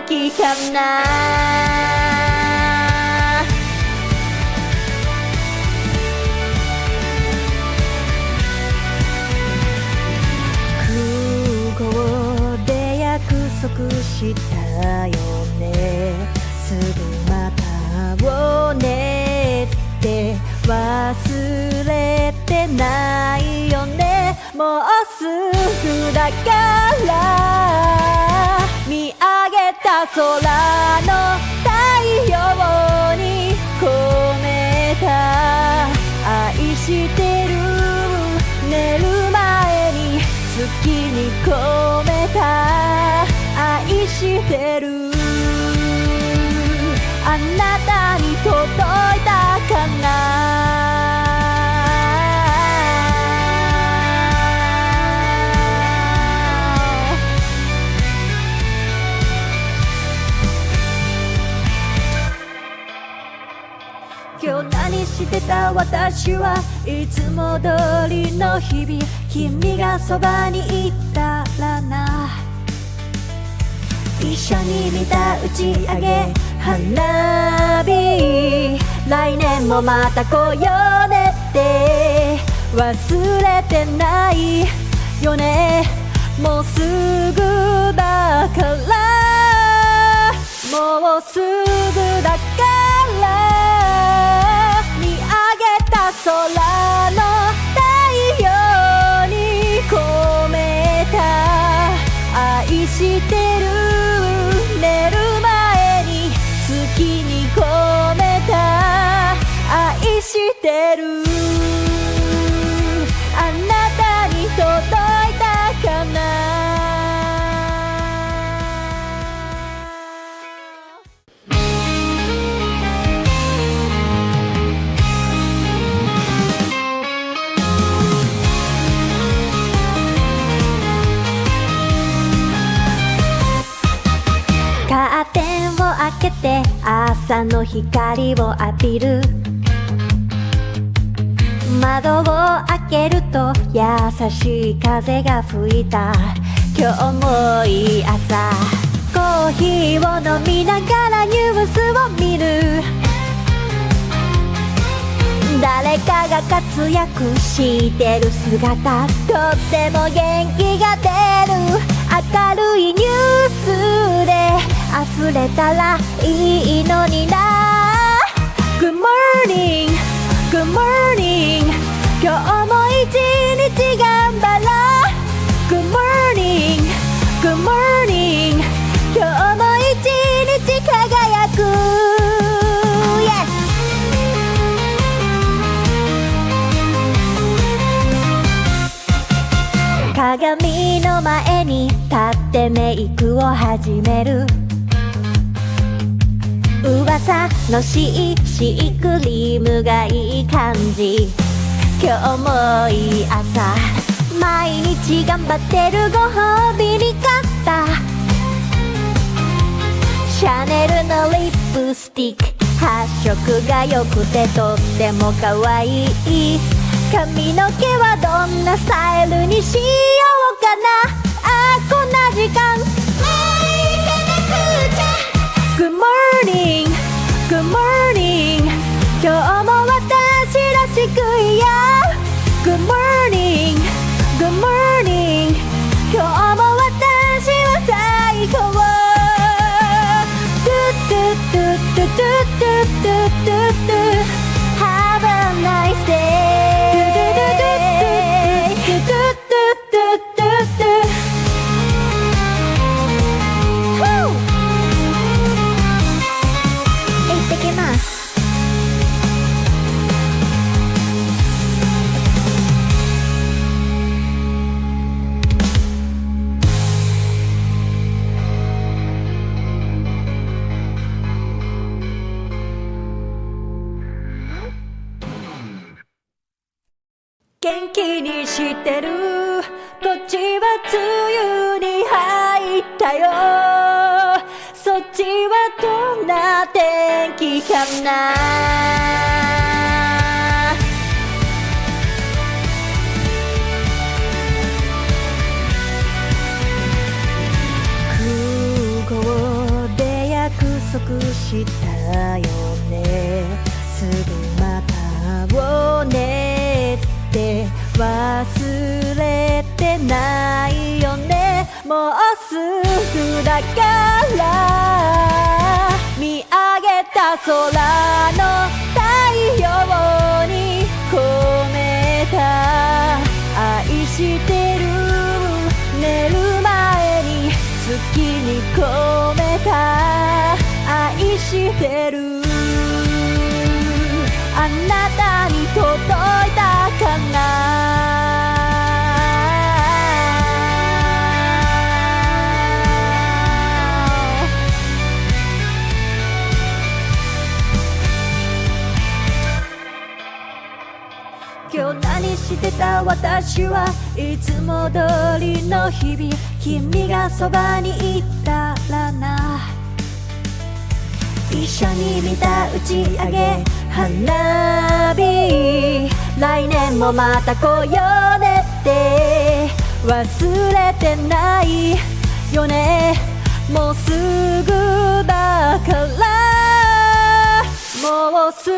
気かな。空港で約束したよね。すぐまた会おうねって忘れてないよね。もうすぐだから見上げた空の太陽に込めた愛してる。寝る前に月に込めた愛してる。あなたに届いたかな。今日何してた私はいつも通りの日々。君がそばにいたらな。一緒に見た打ち上げ花火。来年もまた来ようねって忘れてないよね。もうすぐだからもうすぐだから見上げた空の太陽に込めた愛してる。寝る前に月に込めた愛してる。あなたに届いたかな。カーテンを開けて朝の光を浴びる。窓を開けると優しい風が吹いた。今日もいい朝。コーヒーを飲みながらニュースを見る。誰かが活躍してる姿、とっても元気が出る。明るいニュースで溢れたらいいのにな。 Good morning, good morning 今日も一日頑張ろう。 Good morning, good morning 今日も一日輝く。 Yes鏡の前に立ってメイクを始める。噂のシークリームがいい感じ。今日もいい朝。毎日頑張ってるご褒美に買ったシャネルのリップスティック。発色が良くてとっても可愛い。髪の毛はどんなスタイルにしようかな。あーこんな時間もう行かなくちゃ。 Good morning, good morning 今日も私らしくいよう。 Good morning, good morning 今日も私は最高。トゥトゥトゥトゥトゥトゥトゥトゥ Have a nice day。元気にしてる。こっちは梅雨に入ったよ。そっちはどんな天気かな。空港でしたよね。すぐまたをねって忘れてないよね。もうすぐだから見上げた空の太陽に込めた愛してる。寝る前に月に込めた愛してる。あなたに届いたかな。今日何してた私はいつも通りの日々。君がそばにいたらな。一緒に見た打ち上げ花火。来年もまた来ようねって忘れてないよね。もうすぐだからもうすぐ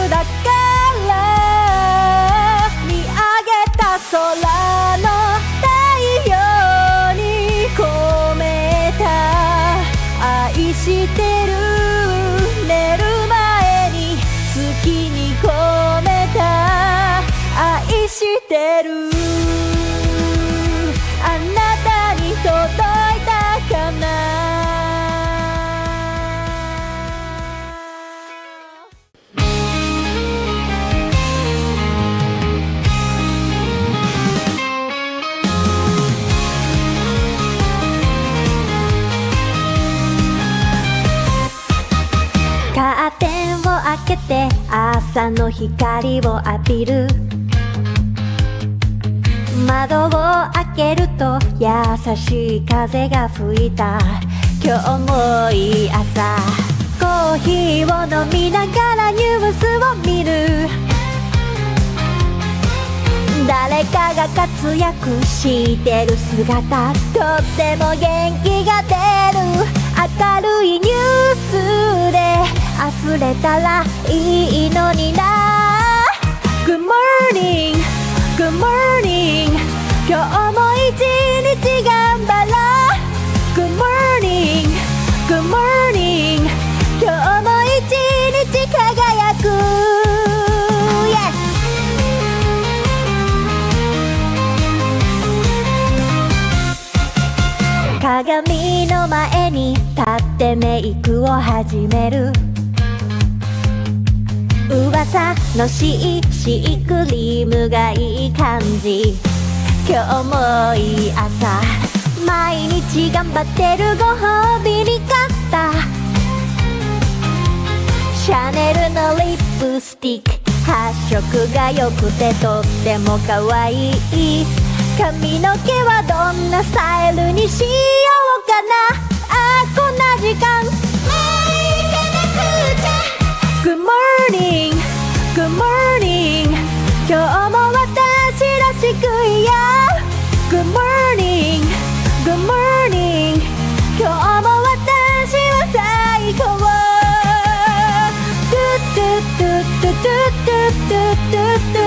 だから見上げた空の太陽に込めた愛してる。寝る前に月に込めた愛してる。あなたに届いたかな。カーテンを開けて朝の光を浴びる。窓を開けると優しい風が吹いた。今日もいい朝。コーヒーを飲みながらニュースを見る。誰かが活躍してる姿、とっても元気が出る。明るいニュースで溢れたらいいのにな。 Good morning, good morning 今日も一日頑張ろう。 Good morning, good morning 今日も一日輝く。 Yes鏡の前に立ってメイクを始める。噂のシークリームがいい感じ。今日もいい朝。毎日頑張ってるご褒美に買ったシャネルのリップスティック。発色が良くてとっても可愛い。髪の毛はどんなスタイルにしようかな。あーこんな時間もう行かなくちゃ。 Good morning, good morning 今日も私らしくいよう。 Good morning, good morning 今日も私は最高。トゥトゥトゥトゥトゥトゥトゥトゥ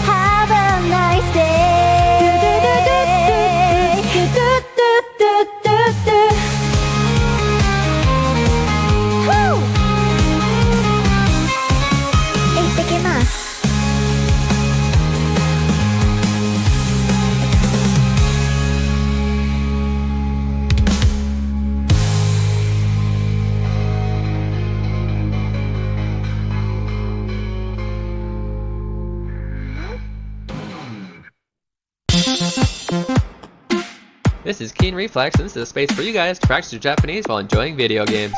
Have a nice day。This is Keen Reflex, and this is a space for you guys to practice your Japanese while enjoying video games.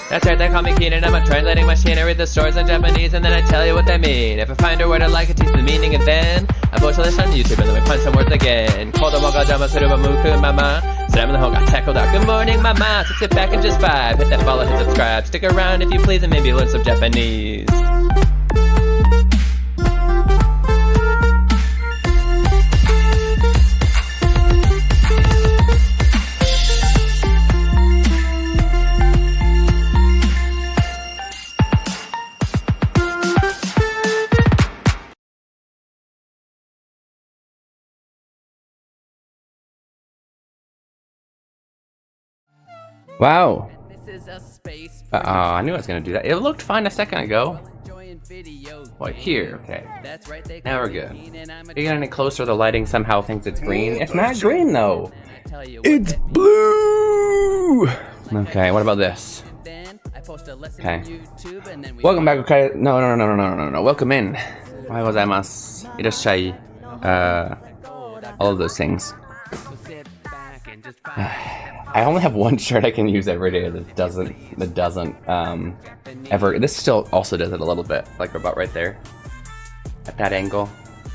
That's right, they call me Keen, and I'm a translating machine. I read the stories in Japanese, and then I tell you what they mean. If I find a word I like, I teach the meaning, and then I post this on YouTube, and then we find some words again. Kodomo ga jama suru wa muku mama. Slam the hoga tackled out. Good morning, mama. So sit back and just vibe. Hit that follow, hit subscribe. Stick around if you please, and maybe learn some Japanese. Wow. I knew I was gonna do that. It looked fine a second ago. Like here, okay. Now we're good. If you get any closer, the lighting somehow thinks it's green. It's not green though. It's blue. Okay, what about this? Okay. Welcome back. Okay. No. Welcome in. Why was I must? Irashai. All of those things. I only have one shirt I can use every day that doesn't ever. This still also does it a little bit, like about right there. At that angle,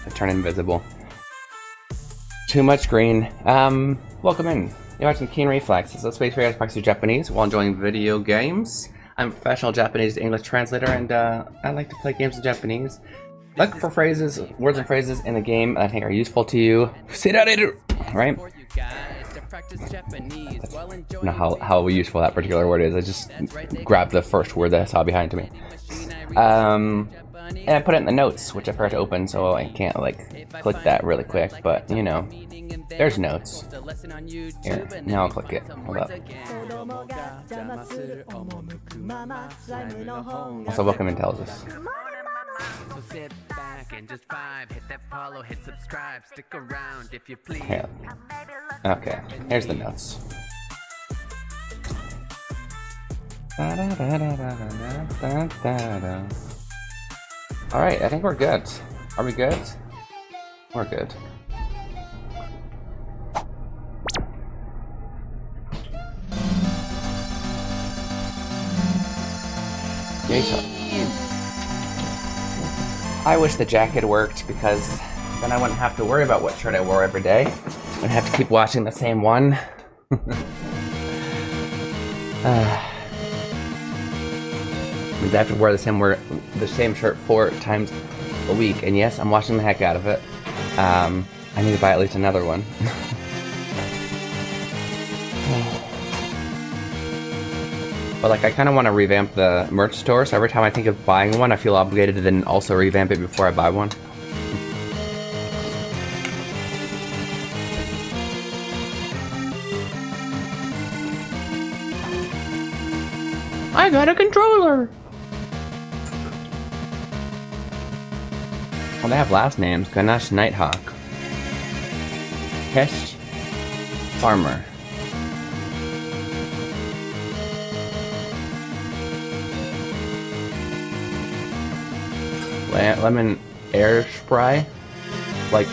I turn invisible. Too much green. Welcome in. You're watching Keen Reflex. It's a space where I practice Japanese while enjoying video games. I'm a professional Japanese to English translator, and I like to play games in Japanese. Look for phrases, words and phrases in the game I think are useful to you. Right? I don't know how useful that particular word is. I just grabbed the first word that I saw behind me. And I put it in the notes, which I forgot to open, so I can't like click that really quick, but you know, there's notes. Here, now I'll click it. Hold up. Also, welcome in tells us. So sit back and just vibe, hit that follow, hit subscribe, stick around if you please. Okay, here's the notes. Alright, I think we're good. Are we good? We're good. I wish the jacket worked, because then I wouldn't have to worry about what shirt I wore every day. I wouldn't have to keep watching the same one. Means I have to wear the same shirt 4 times a week, and yes, I'm washing the heck out of it. I need to buy at least another one. But like, I kind of want to revamp the merch store, so every time I think of buying one, I feel obligated to then also revamp it before I buy one. I got a controller! Well, they have last names. Ganesh Nighthawk. Kesh Farmer. Lemon air spray, like,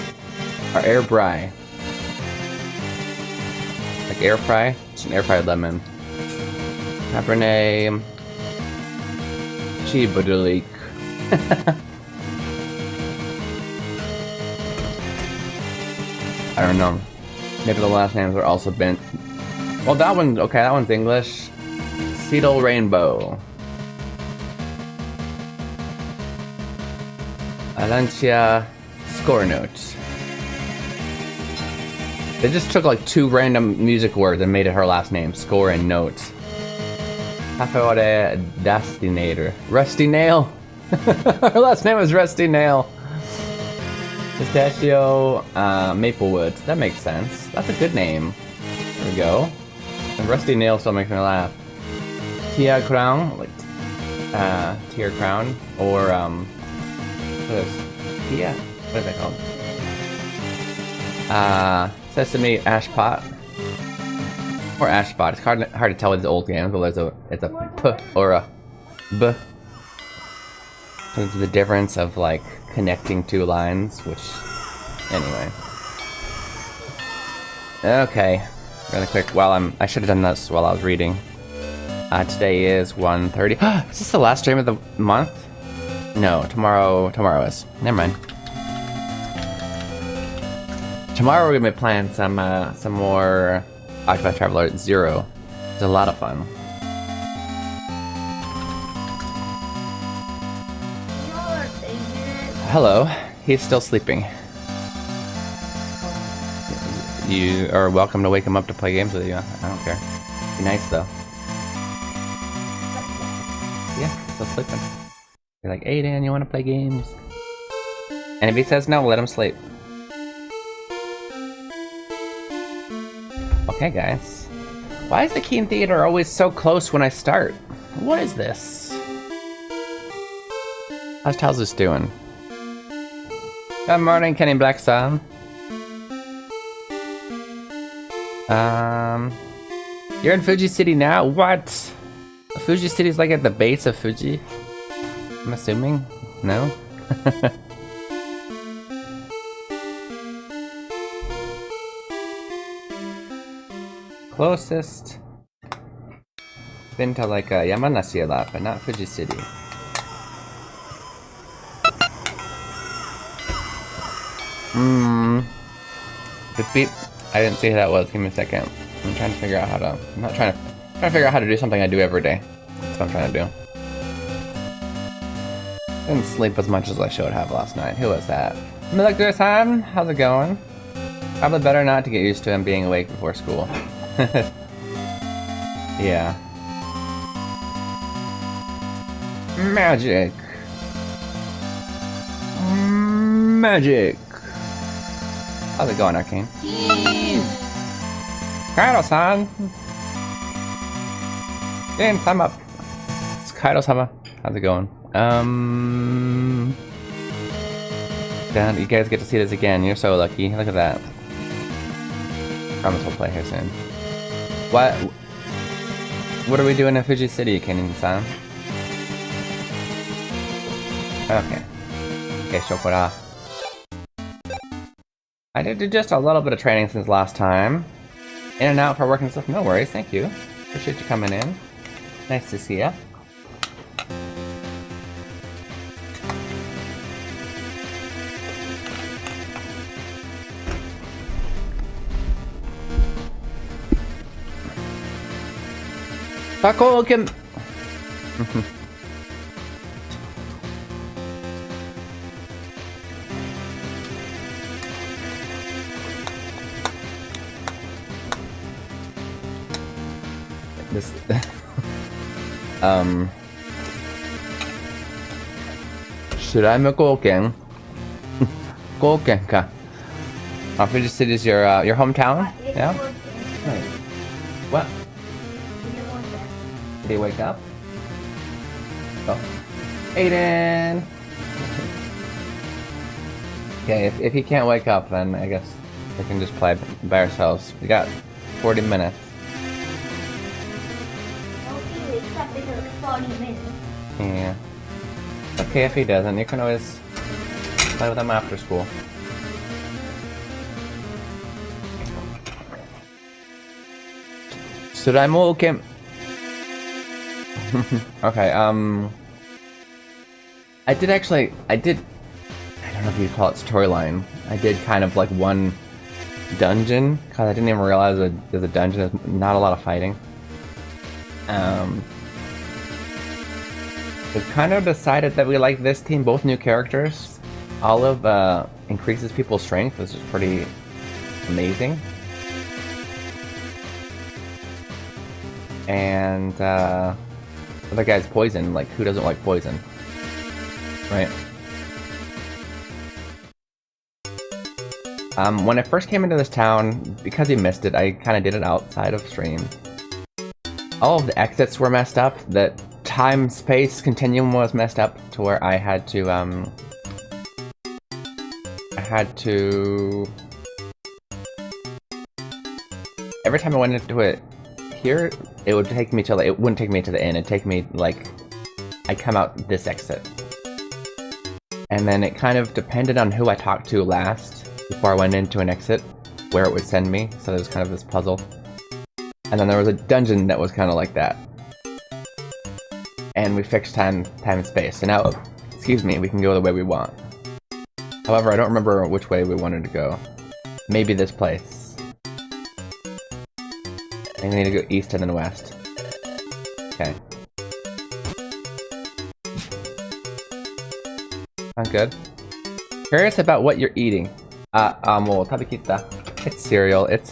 or air fry, like air fry. It's an air fried lemon. Cabernet Chibudalik. I don't know. Maybe the last names are also bent. Well, that one's okay. That one's English. Cetal Rainbow. Alancia Score Notes. They just took like 2 random music words and made it her last name, Score and Notes. Cafeore Dastinator. Rusty Nail. Her last name is Rusty Nail. Pistachio Maplewood. That makes sense. That's a good name. There we go. And Rusty Nail still makes me laugh. Tia Crown, like Tier Crown, or what is Tia? What is that called? Sesame Ashpot. Or Ashpot. It's hard to tell with the old games, but it's a P or a B. So it's the difference of like connecting 2 lines, which anyway. Okay. Really quick, I should have done this while I was reading. Today is 1:30. Is this the last stream of the month? No, tomorrow is. Never mind. Tomorrow we're gonna be playing some more Octopath Traveler 0. It's a lot of fun. Hello. He's still sleeping. You are welcome to wake him up to play games with you. I don't care. Be nice though. Yeah, still sleeping. You're like, Aiden, you want to play games? And if he says no, let him sleep. Okay, guys. Why is the Keen Theater always so close when I start? What is this? How's Talzus doing? Good morning, Kenny Blackson. You're in Fuji City now? What? Fuji City's like at the base of Fuji? I'm assuming? No? Closest. Been to like Yamanashi a lot, but not Fuji City. Beep beep. I didn't see who that was. Give me a second. I'm trying to figure out how to. I'm not trying to figure out how to do something I do every day. That's what I'm trying to do. Didn't sleep as much as I should have last night. Who was that? Milk-san, how's it going? Probably better not to get used to him being awake before school. Yeah. Magic. Magic. How's it going, Arcane? Kaido-san! Game time up. It's Kaido-sama. How's it going? You guys get to see this again. You're so lucky. Look at that. Promise we'll play here soon. What are we doing in Fuji City, Kenin-san? Okay. Okay, Shokora. I did do just a little bit of training since last time. In and out for work and stuff. No worries, thank you. Appreciate you coming in. Nice to see ya. Taco can. This. Should I make Goken? Goken ka. Fuji City is your hometown? Yeah. Right. What? Did he wake up? Oh. Aiden! Okay, if he can't wake up, then I guess we can just play by ourselves. We got 40 minutes. Yeah. Okay, if he doesn't, you can always play with him after school. Should I move him? Okay, I don't know if you'd call it storyline. I did kind of like one dungeon, because I didn't even realize that there's a dungeon, there's not a lot of fighting. We've kind of decided that we like this team, both new characters. Olive increases people's strength, which is pretty amazing. And the other guy's poison, like who doesn't like poison? Right? When I first came into this town, because he missed it, I kind of did it outside of stream. All of the exits were messed up, the time-space continuum was messed up to where I had to, every time I went into it here, it would take me to, it wouldn't take me to the end, it'd take me, like, I'd come out this exit. And then it kind of depended on who I talked to last before I went into an exit, where it would send me, so there was kind of this puzzle. And then there was a dungeon that was kind of like that. And we fixed time and space, so now, excuse me, we can go the way we want. However, I don't remember which way we wanted to go. Maybe this place. I think we need to go east and then west. Okay. Sounds good. Curious about what you're eating. Mo tabekita. It's cereal. It's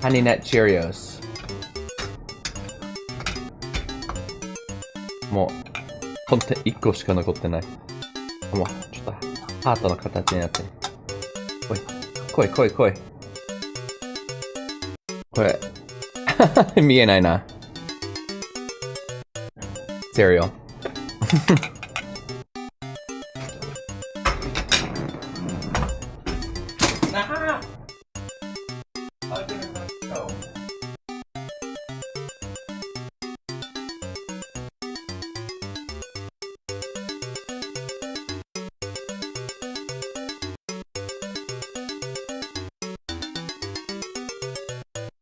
Honey Nut Cheerios. もうコンテ1個しか残ってない。もうちょっとハートの形になってる。来い来い来い来い。これ見えないな。cereal.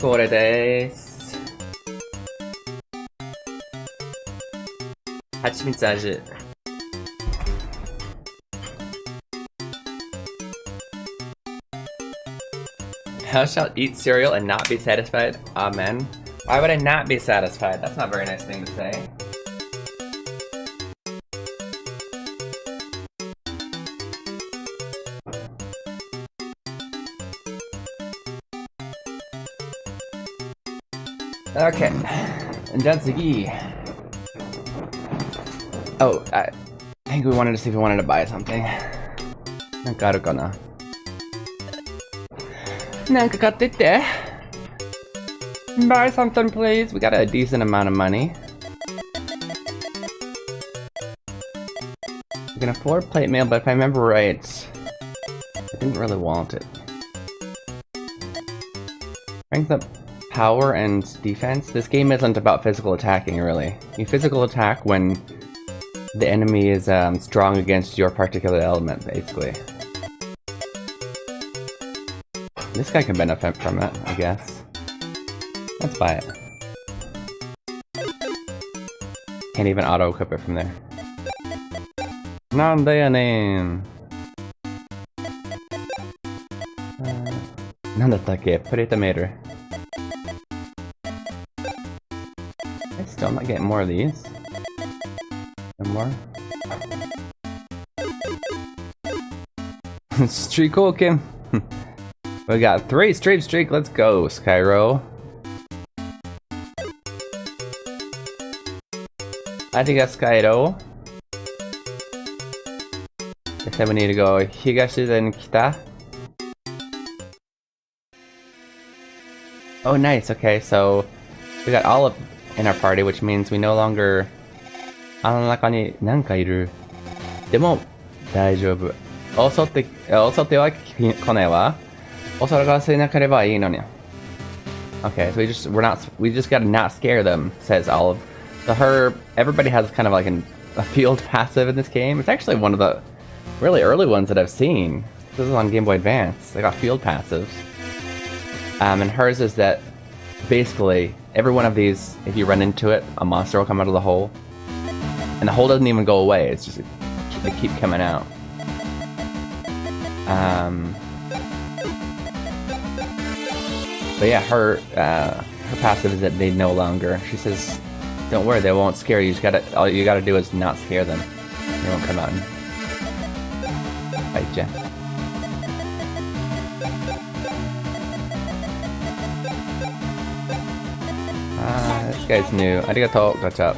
Koれです。蜂蜜味。Thou shalt eat cereal and not be satisfied? Amen. Why would I not be satisfied? That's not a very nice thing to say. Okay. じゃあ次。Oh, I think we wanted to see if we wanted to buy something. なんかあるかな。なんか買ってって。Buy something, please. We got a decent amount of money. We can afford plate mail, but if I remember right, I didn't really want it. Brings up power and defense. This game isn't about physical attacking, really. You physical attack when the enemy is strong against your particular element, basically. This guy can benefit from it, I guess. Let's buy it. Can't even auto-equip it from there. Nan da ya ne? Nandattake? Potato mater. I still not getting more of these. And more. Streak Kim. We got 3 straight streak. Let's go, Skyro. Ariga Skyro. They said we need to go Higashi then Kita. Oh, nice. Okay, so we got Olive in our party, which means we no longer. あの中に何かいる。でも大丈夫。襲っては来ないわ。襲わせなければいいのに。Okay, so we just gotta not scare them, says Olive. So everybody has kind of like a field passive in this game. It's actually one of the really early ones that I've seen. This is on Game Boy Advance. They got field passives. And hers is that basically every one of these, if you run into it, a monster will come out of the hole. And the hole doesn't even go away, it's just, they keep coming out. But yeah, her passive is that they no longer, she says, don't worry, they won't scare you, all you gotta do is not scare them. They won't come out and fight ya. This guy's new. Arigato, gotcha.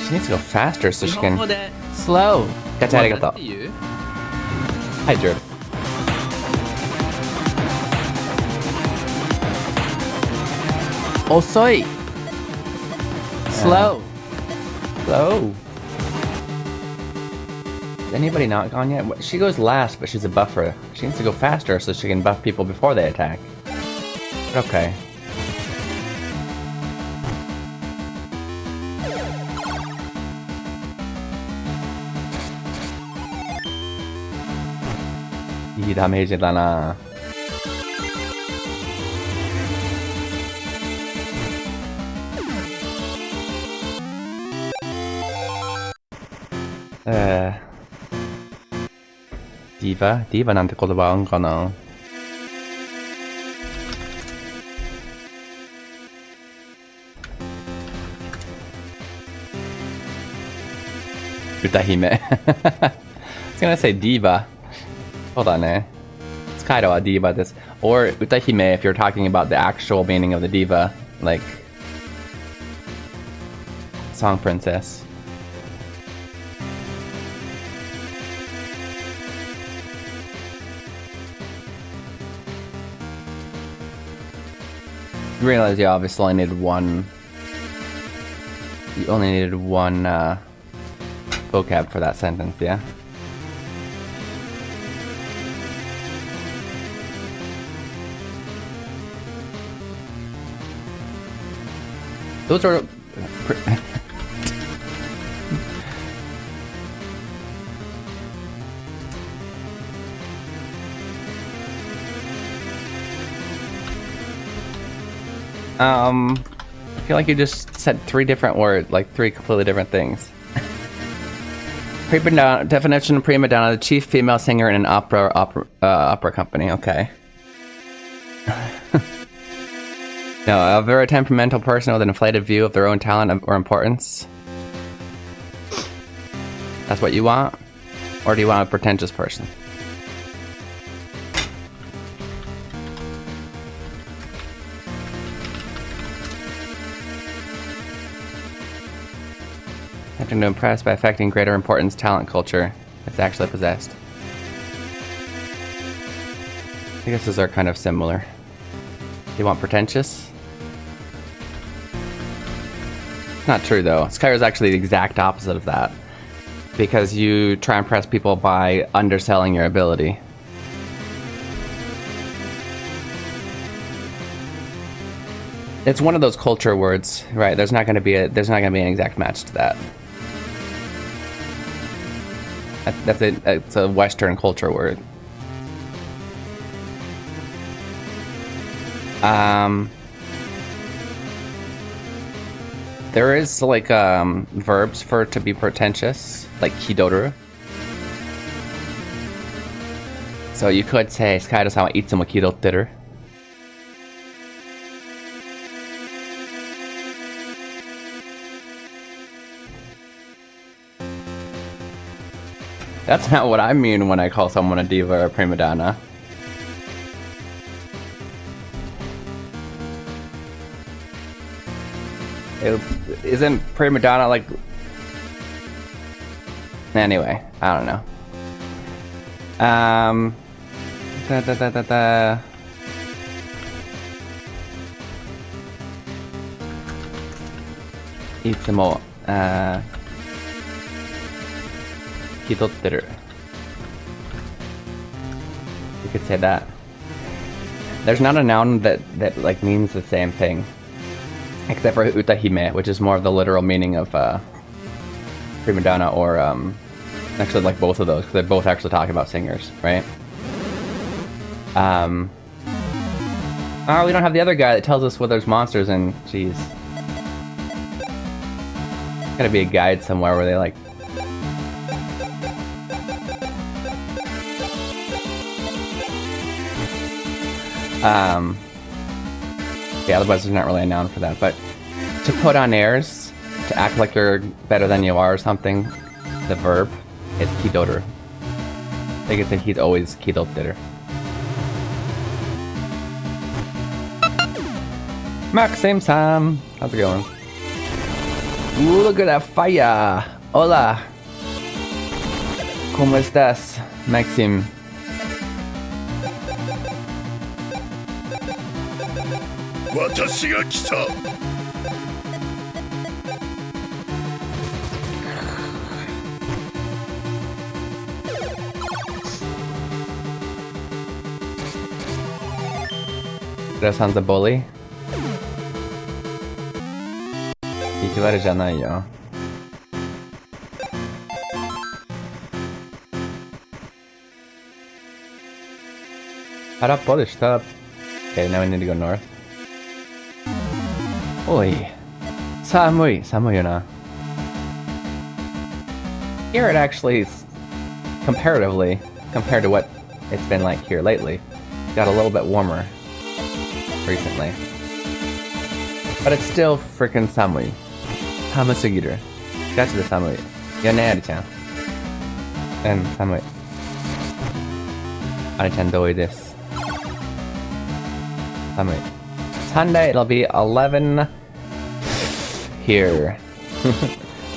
She needs to go faster so she can slow. Gotcha, arigato. Hi, Drew. Osoi. Slow. Slow. Is anybody not gone yet? She goes last, but she's a buffer. She needs to go faster so she can buff people before they attack. Okay. I damage da na. Diva? Diva なんて言葉あんかな。歌姫。I was gonna say diva. Hold on, eh? It's kind of a diva this. Or utahime if you're talking about the actual meaning of the diva. Like song princess. You realize you obviously only needed one. You only needed one vocab for that sentence, yeah? Those are... I feel like you just said 3 different words, like 3 completely different things. Prima donna, definition of prima donna, the chief female singer in an opera company, okay. No, a very temperamental person with an inflated view of their own talent or importance. That's what you want? Or do you want a pretentious person? Attempting to impress by affecting greater importance, talent, culture. It's actually possessed. I guess those are kind of similar. You want pretentious? Not true though. Skyr is actually the exact opposite of that. Because you try and impress people by underselling your ability. It's one of those culture words, right? There's not going to be an exact match to that. It's a Western culture word. There is like verbs for it to be pretentious, like kidoru. So you could say Skyro-san wa itsumo kidotteru. That's not what I mean when I call someone a diva or a prima donna. Isn't prima donna like... Anyway, I don't know. Itsumo, kidotteru. You could say that. There's not a noun that like means the same thing. Except for utahime, which is more of the literal meaning of prima donna, or actually like both of those, because they're both actually talking about singers, right? Oh, we don't have the other guy that tells us whether there's monsters and jeez. Gotta be a guide somewhere where they like... Yeah, otherwise there's not really a noun for that, but to put on airs, to act like you're better than you are or something, the verb is kidoru. They could say he's always kidotteru. Maxim-san! How's it going? Ooh, look at that fire! Hola! ¿Cómo estás, Maxim? Kira-san's a bully? 意地悪じゃないよ。腹っぽでした。Okay, now we need to go north. Oi. Samui. Samuiよな. Here it actually, comparatively, compared to what it's been like here lately, got a little bit warmer recently. But it's still freaking samui. Hamusugiru. Gachi de samui. Yone, Ari-chan. And samui. Ari-chan doi desu. Samui. Sunday it'll be 11 here.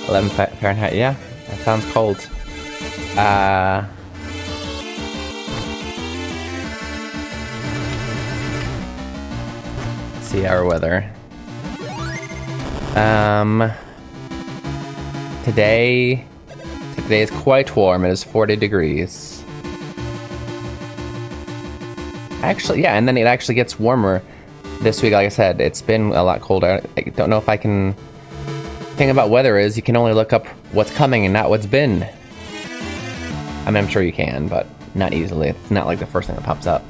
11 Fahrenheit, yeah. That sounds cold. see our weather. Today is quite warm. It is 40 degrees. Actually, yeah, and then it actually gets warmer this week. Like I said, it's been a lot colder. I don't know if I can... The thing about weather is you can only look up what's coming and not what's been. I mean, I'm sure you can, but not easily. It's not like the first thing that pops up.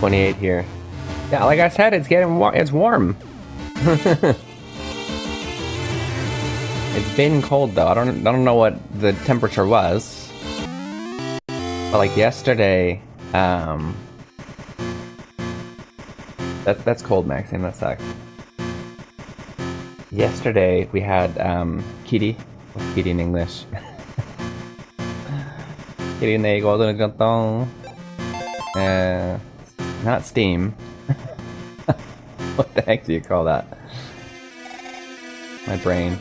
$28 here. Yeah, like I said, it's getting warm. It's warm. It's been cold though. I don't know what the temperature was, but like yesterday, that's cold, Maxine. That sucks. Yesterday we had Kitty. What's Kitty in English? Kitty in the not Steam. What the heck do you call that? My brain.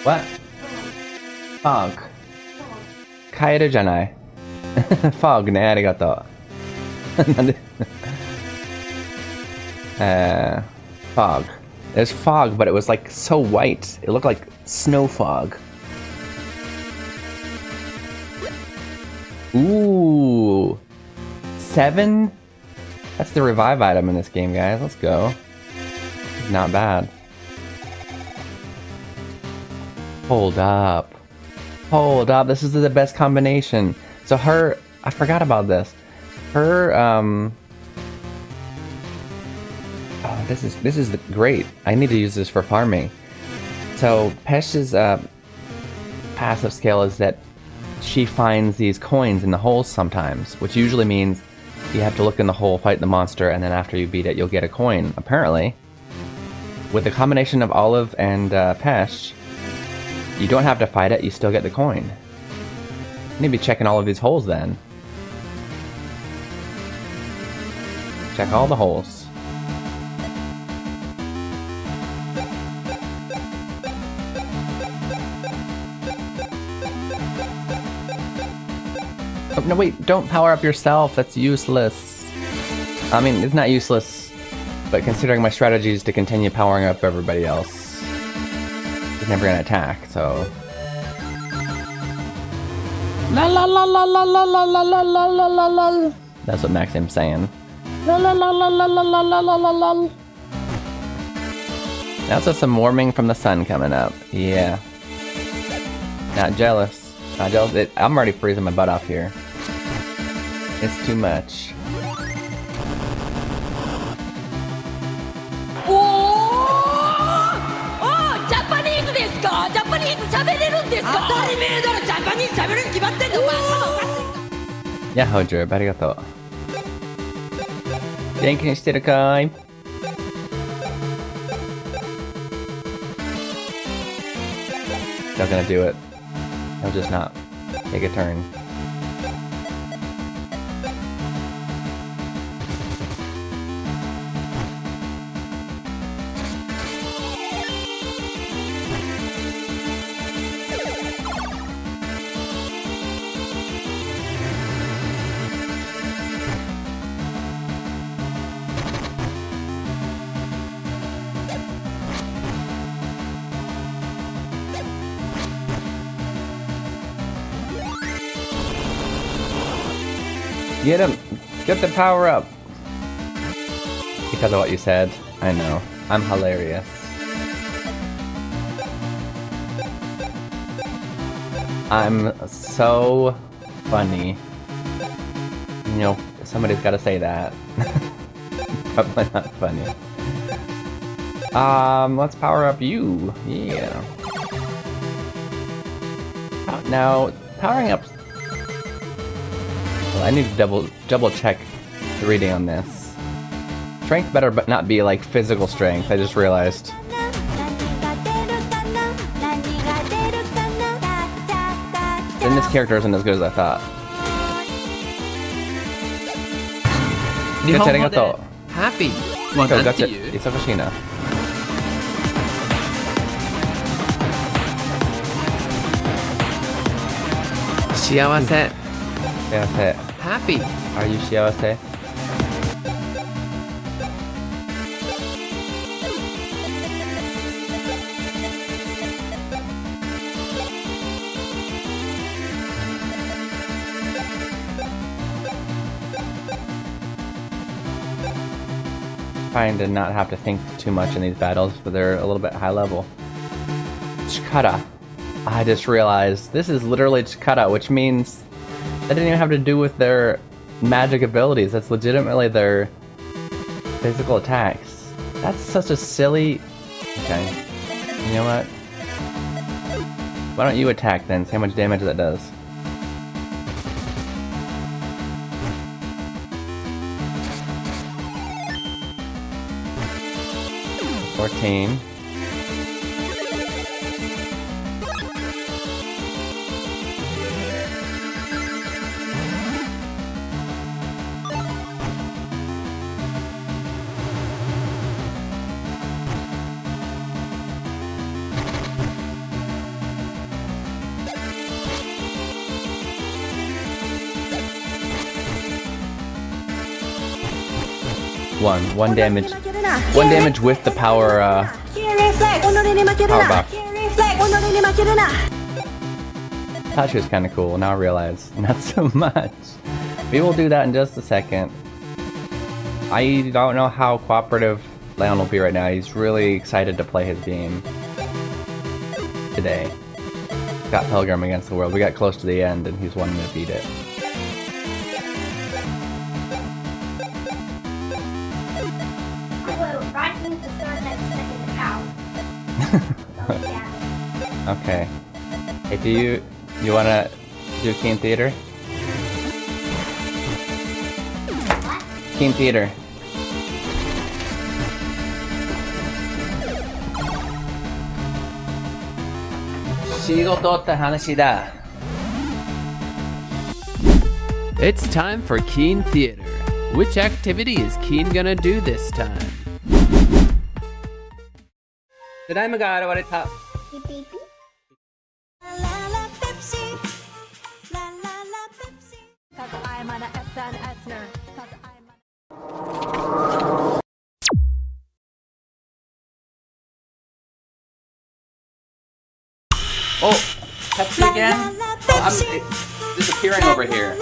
What? Fog. Kaeru janai. Fog ne, arigato. Fog. There's fog, but it was like so white. It looked like snow fog. Ooh. 7? That's the revive item in this game, guys. Let's go. Not bad. Hold up. Hold up. This is the best combination. So her... I forgot about this. Her, Oh, this is great. I need to use this for farming. So, Pesh's, passive skill is that she finds these coins in the holes sometimes, which usually means you have to look in the hole, fight the monster, and then after you beat it, you'll get a coin. Apparently, with the combination of Olive and Pesh, you don't have to fight it, you still get the coin. You need to be checking all of these holes then. Check all the holes. Oh, no, wait, don't power up yourself. That's useless. I mean, it's not useless, but considering my strategy is to continue powering up everybody else, he's never gonna attack, so... La la la la la la la la la la la la la. That's what Maxim's saying. La la la la la la la la la la la. Also some warming from the sun coming up. Yeah. Not jealous. Not jealous. I'm already freezing my butt off here. It's too much. Yeah, Hojo, arigato. Genki ni shiteru kai? Still gonna do it. He'll just not take a turn. Get him! Get the power up! Because of what you said. I know. I'm hilarious. I'm so funny. You know, somebody's gotta say that. Probably not funny. Let's power up you. Yeah. Now, powering up... Well, I need to double check the reading on this. Strength better but not be like physical strength, I just realized. then this character isn't as good as I thought. 日本語でありがと happy は今日ガチなんて言う忙しいな。幸せ幸せ。 happy Are you 幸せ? Trying to not have to think too much in these battles, but they're a little bit high level. Chikara. I just realized this is literally Chikara, which means that didn't even have to do with their magic abilities. That's legitimately their physical attacks. That's such a silly... Okay. You know what? Why don't you attack then? See how much damage that does. $14. One damage. One damage with the power, Keen Reflex 己に負ける power な buff. Keen Reflex 己に負けるな Thought she was kind of cool, now I realize not so much. We will do that in just a second. I don't know how cooperative Leon will be right now. He's really excited to play his game today. Got Pilgrim against the world. We got close to the end and he's wanting to beat it. Okay. Hey, do you wanna do Keen Theater? What? Keen Theater. It's time for Keen Theater. Which activity is Keen gonna do this time? ただいまが現れた。ピピピOh, Pepsi again? Oh, I'm disappearing over here.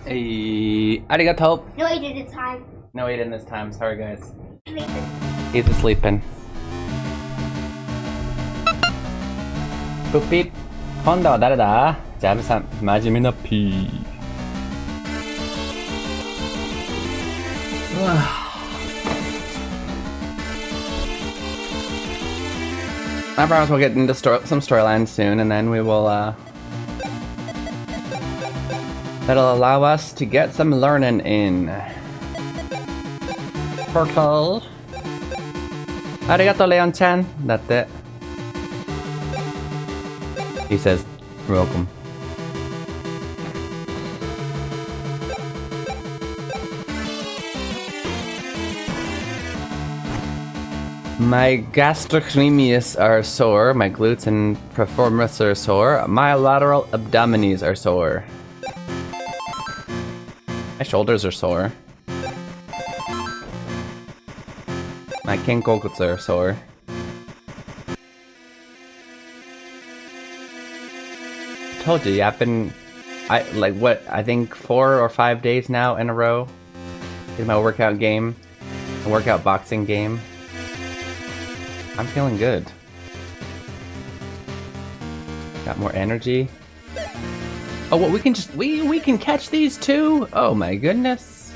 Hey, arigato. No, he did this time. No, he didn't this time. Sorry, guys. Sleeping. He's asleeping. Boop beep. 今度は誰だ？ジャブさん、真面目なピー。I promise we'll get into some storylines soon, and then we will, that'll allow us to get some learning in. Portal. Arigato, Leon-chan. That's it. He says, you're welcome. My gastrocnemius are sore, my glutes and piriformis are sore, my lateral abdominis are sore. My shoulders are sore. My kinkokutsu are sore. Told you, I've been, I think 4 or 5 days now in a row in my workout game, a workout boxing game. I'm feeling good. Got more energy. Oh, well, we can just, we can catch these too? Oh my goodness.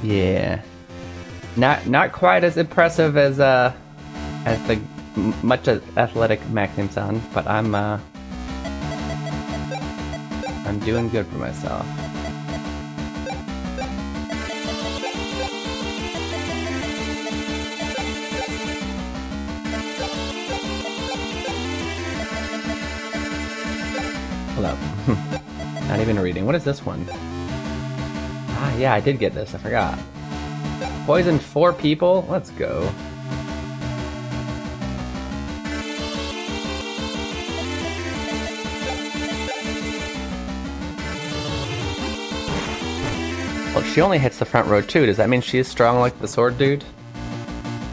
Yeah. Not quite as impressive as the much athletic Maxim-san, but I'm doing good for myself. Hold up. Not even reading. What is this one? Ah, yeah, I did get this. I forgot. Poisoned 4 people? Let's go. Well, she only hits the front row too. Does that mean she's strong like the sword dude?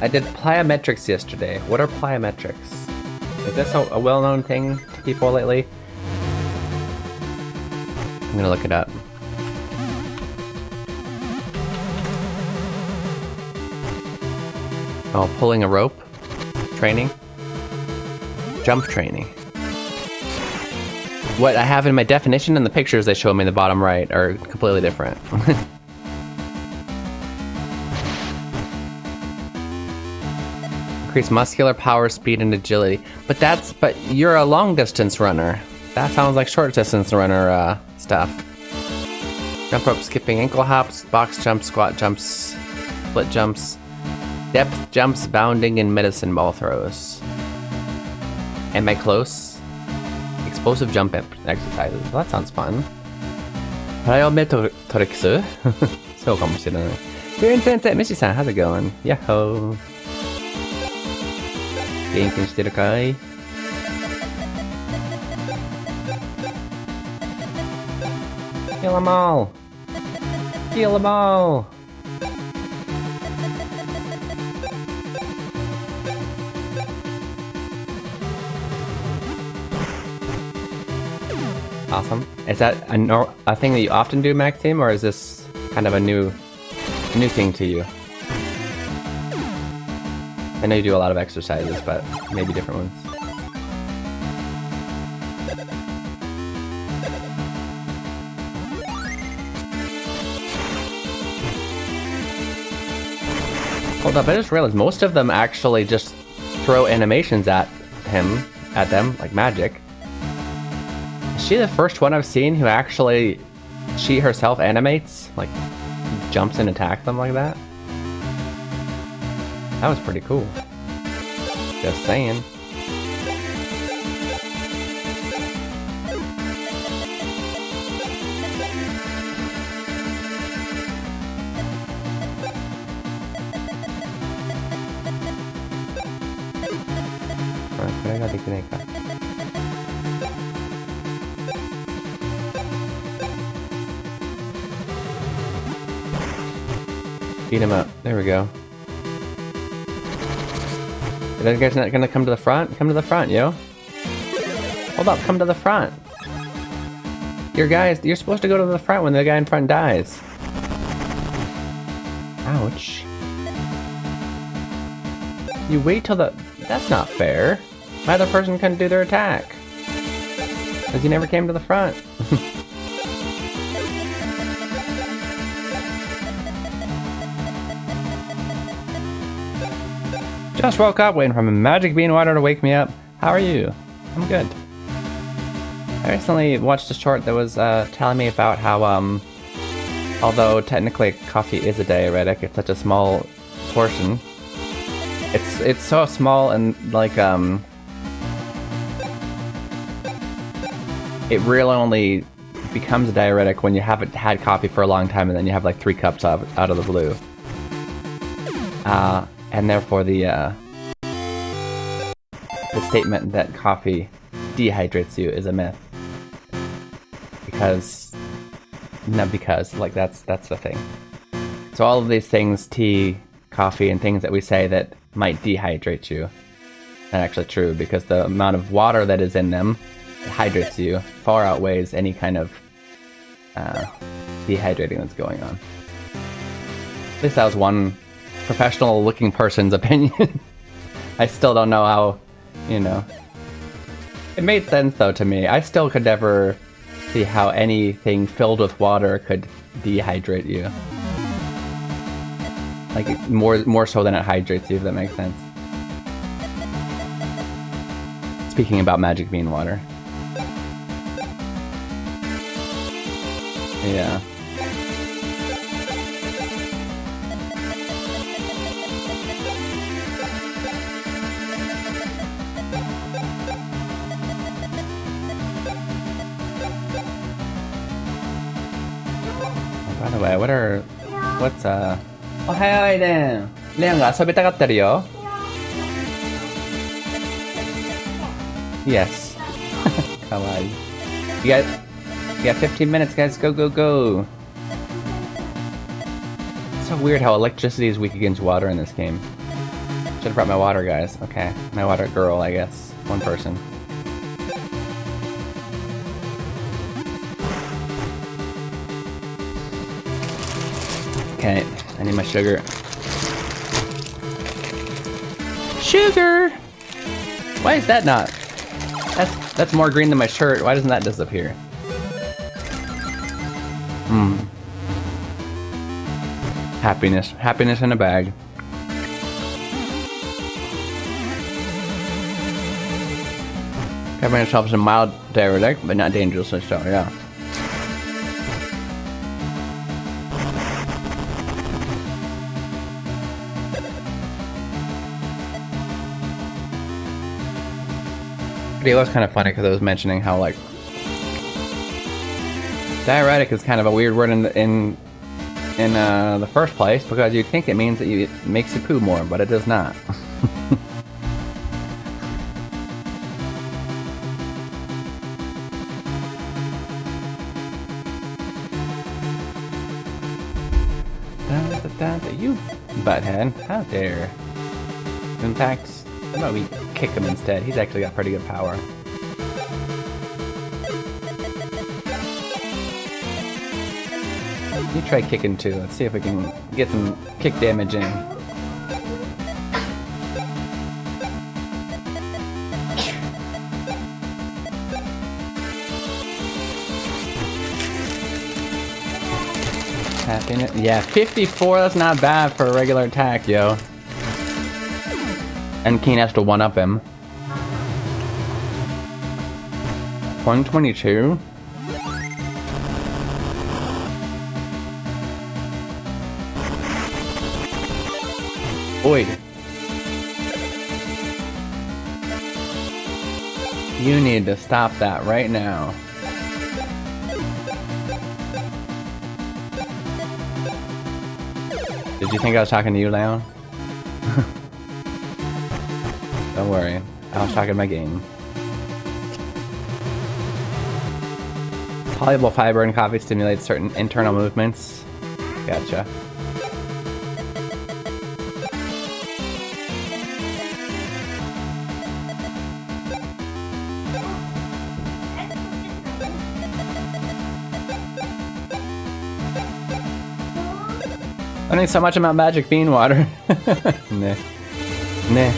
I did plyometrics yesterday. What are plyometrics? Is this a well-known thing to people lately? I'm gonna look it up. Oh, pulling a rope? Training? Jump training. What I have in my definition and the pictures they show me in the bottom right are completely different. Increase muscular power, speed, and agility. But you're a long distance runner. That sounds like short distance runner stuff. Jump rope, skipping, ankle hops, box jumps, squat jumps, split jumps, depth jumps, bounding, and medicine ball throws. Am I close? Explosive jump exercises. Well, that sounds fun. Plyometrics? そうかもしれない。Karen Sensei, Mishi-san, how's it going? Yahoo! 元気にしてるかい? Kill them all! Kill them all! Awesome. Is that a thing that you often do, Maxime, or is this kind of a new thing to you? I know you do a lot of exercises, but maybe different ones. Hold up, I just realized most of them actually just throw animations at them, like magic. Is she the first one I've seen who actually, she herself animates? Like, jumps and attacks them like that? That was pretty cool. Just saying. Beat him up. There we go. Are you guys not gonna come to the front? Come to the front, yo. Hold up, come to the front. You're supposed to go to the front when the guy in front dies. Ouch. You wait till that's not fair. My other person couldn't do their attack. Because you never came to the front. Just woke up waiting for my magic bean water to wake me up. How are you? I'm good. I recently watched a short that was telling me about how although technically coffee is a diuretic, it's such a small portion. It's so small and like it really only becomes a diuretic when you haven't had coffee for a long time and then you have like 3 cups out of the blue. And therefore the statement that coffee dehydrates you is a myth. Like that's the thing. So all of these things, tea, coffee, and things that we say that might dehydrate you, not actually true, because the amount of water that is in them that hydrates you far outweighs any kind of dehydrating that's going on. At least that was one professional looking person's opinion. I still don't know how, It made sense though to me. I still could never see how anything filled with water could dehydrate you. Like more so than it hydrates you, if that makes sense. Speaking about magic bean water. Yeah. By the way, what's Oh, hi, Aiden. Leonが遊びたがってるよ. Yes. Kawaii. You got 15 minutes, guys. Go, go, go. It's so weird how electricity is weak against water in this game. Should have brought my water, guys. Okay. My water girl, I guess. One person. Okay. I need my sugar. Sugar! Why is that not? That's more green than my shirt. Why doesn't that disappear? Happiness. Happiness in a bag. Covering yourself some mild diuretic, but not dangerous, so yeah. It was kind of funny because I was mentioning how like diuretic is kind of a weird word in the first place because you'd think it means that it makes you poo more, but it does not. You butthead, how dare. In fact, how about we kick him instead? He's actually got pretty good power. You try kicking too. Let's see if we can get some kick damage in. Tapping it. Yeah, 54. That's not bad for a regular attack, yo. And Keen has to one-up him. 122? Boyd. You need to stop that right now. Did you think I was talking to you, Leon? Don't worry, I was talking my game. Soluble fiber in coffee stimulates certain internal movements. Gotcha. Learning so much about magic bean water. Nah. Nah.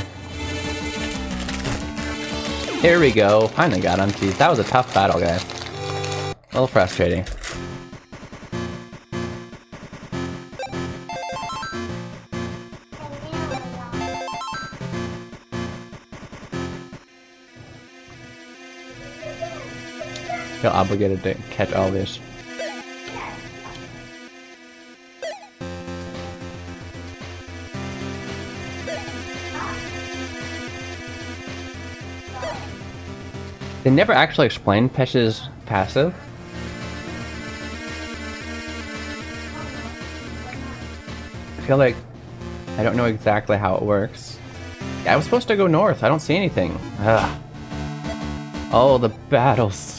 Here we go. Finally got him. Jeez, that was a tough battle, guys. A little frustrating. Feel obligated to catch all this. They never actually explained Pesh's passive. I feel like I don't know exactly how it works. Yeah, I was supposed to go north. I don't see anything. Ugh. Oh, the battles.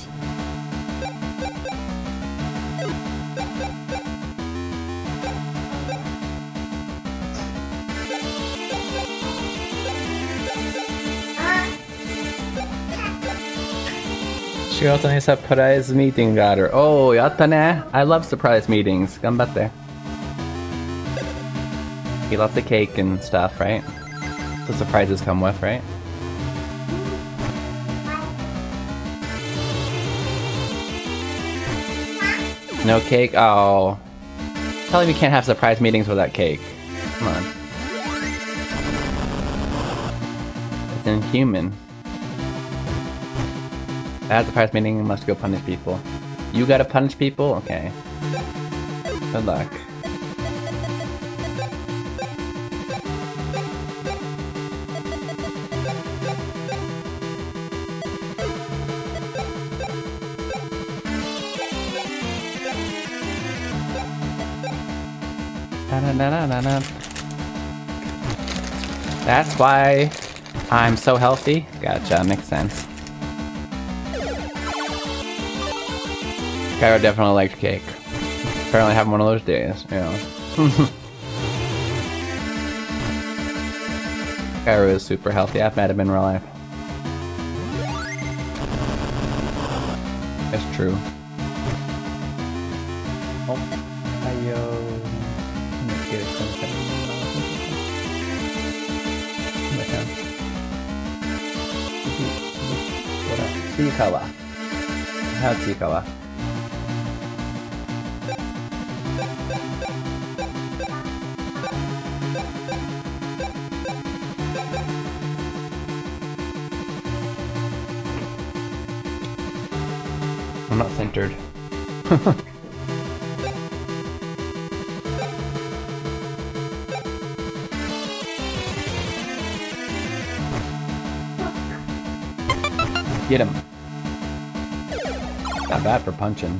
Shigoto ni surprise meeting got her. Oh, yatta ne. I love surprise meetings. Ganbatte. You love the cake and stuff, right? The surprises come with, right? No cake? Oh. Tell him you can't have surprise meetings without cake. Come on. It's inhuman. That's the prize meaning you must go punish people. You gotta punish people? Okay. Good luck. That's why I'm so healthy. Gotcha, makes sense. Cairo definitely liked cake. Apparently having one of those days, yeah. Cairo is super healthy. I've met him in real life. It's true. Oh, ayo. ちいかわ。はちいかわ。I'm not centered. Get him. Not bad for punching.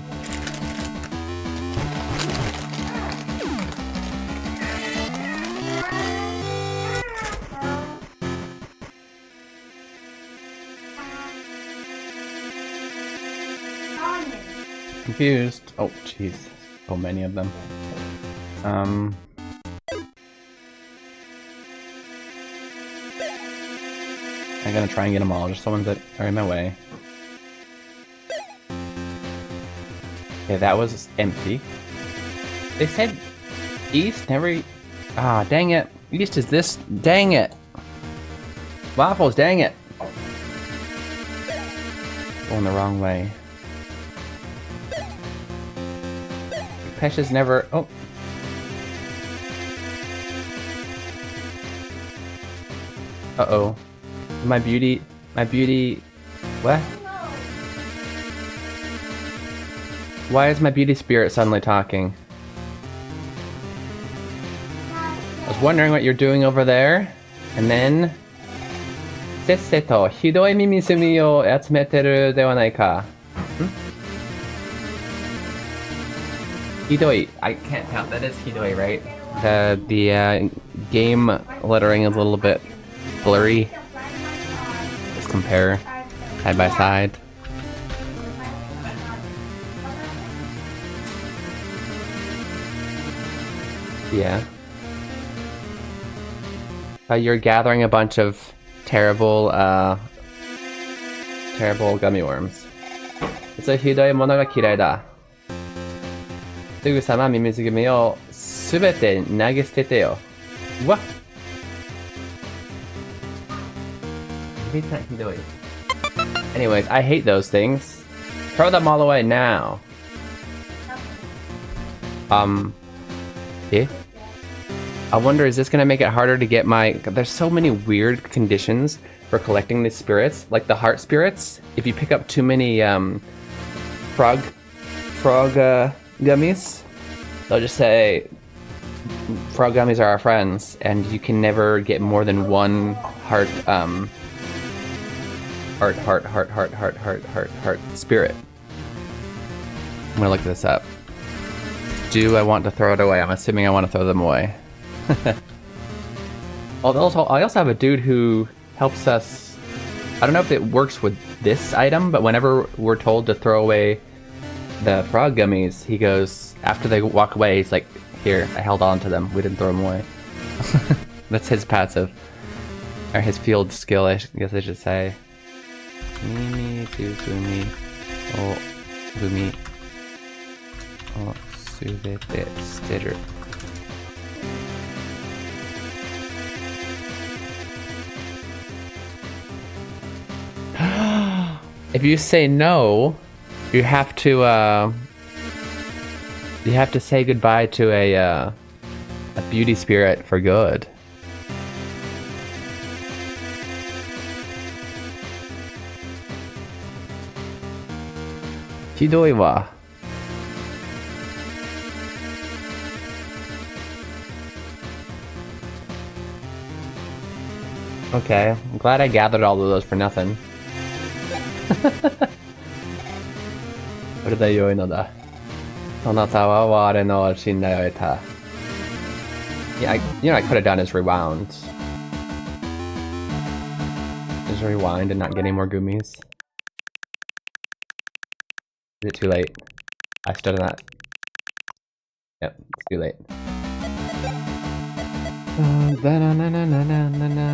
Confused. Oh, jeez. So many of them. I'm gonna try and get them all, just the ones that are in my way. Okay, that was empty. They said east, never... Ah, dang it. East is this... Dang it. Waffles, dang it. Going the wrong way. Pesha's never... Oh. Uh-oh. My beauty... What? Why is my beauty spirit suddenly talking? I was wondering what you're doing over there, and then... Sesseto, hidoi mimisumi o atsumeteru dewa nai ka? Hidoi. I can't count. That is hidoi, right? The game lettering is a little bit blurry. Let's compare side by side. Yeah. You're gathering a bunch of terrible gummy worms. It's a hidoi mono ga kirai da. Sugu-sama mimizugumi o subete nagesete yo. What? Maybe it's not hidoi. Anyways, I hate those things. Throw them all away now. Eh? I wonder, is this gonna make it harder to get my... There's so many weird conditions for collecting these spirits, like the heart spirits. If you pick up too many frog gummies, they'll just say frog gummies are our friends, and you can never get more than one heart spirit. I'm gonna look this up. Do I want to throw it away? I'm assuming I want to throw them away. Also, I also have a dude who helps us. I don't know if it works with this item, but whenever we're told to throw away the frog gummies, he goes, after they walk away, he's like, here, I held on to them. We didn't throw them away. That's his passive. Or his field skill, I guess I should say. Mimi to Gumi. Oh, Gumi. Oh, subete steru. If you say no, you have to say goodbye to a A beauty spirit for good. Hidoi wa. Okay, I'm glad I gathered all of those for nothing. What did I do da? Sonata wa ware no shinrai o eta. Yeah, I could have done is rewound. Just rewind and not get any more gummies. Is it too late? I stood on that. Yep, it's too late.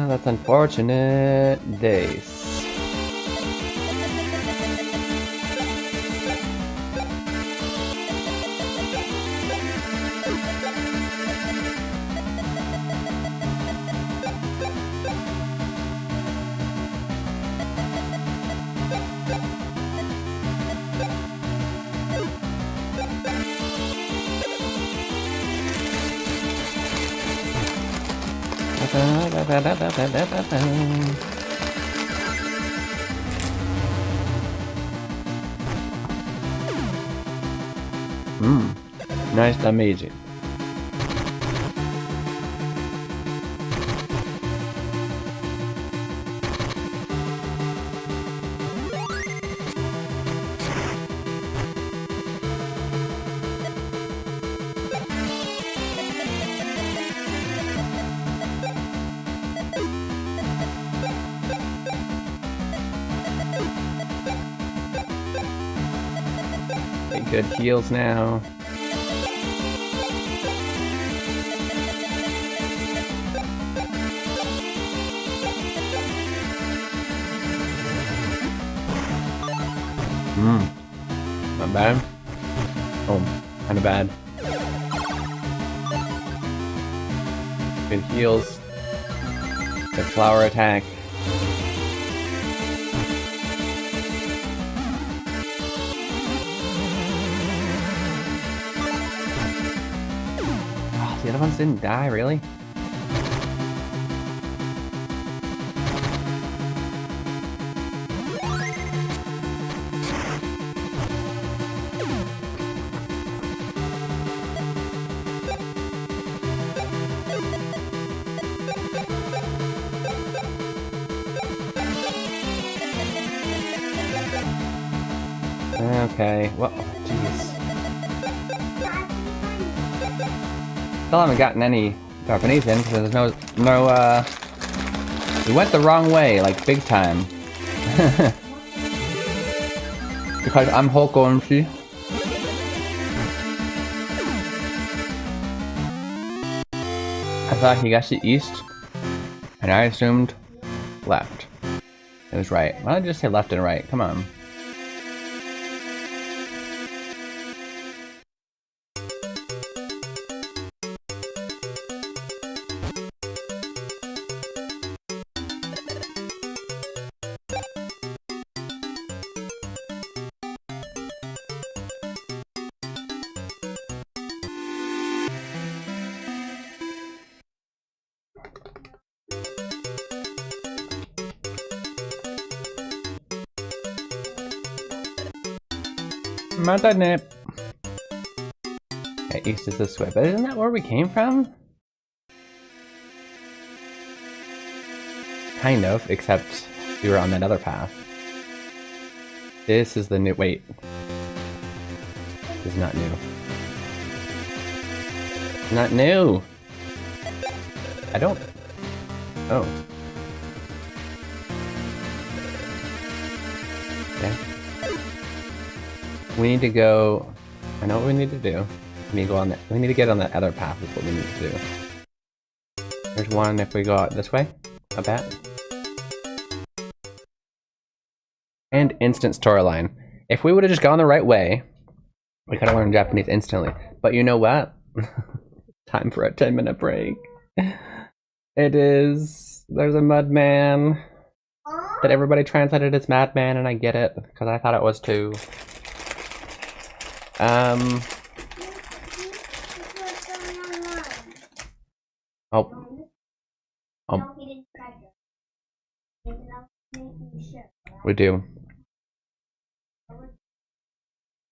That's unfortunate. Days. Nice damage. Good heals now. Not bad. Oh, kinda bad. Good heals. Good flower attack. The other ones didn't die, really? Okay, well, jeez. Still haven't gotten any Japanese in because there's no, we went the wrong way, like, big time. Because I'm Hokonshi. I thought Higashi East, and I assumed left. It was right. Why don't I just say left and right? Come on. Nip. Okay, east is this way, but isn't that where we came from? Kind of, except we were on that other path. This is the new— wait. This is not new. Not new! I don't— oh. Okay. We need to go— I know what we need to do. We need to go on that— we need to get on that other path is what we need to do. There's one if we go out this way. I bet. And instant storyline. If we would have just gone the right way, we could have learned Japanese instantly. But you know what? Time for a 10-minute break. It is— there's a mudman that everybody translated as madman, and I get it, because I thought it was too. Oh. Oh. We do.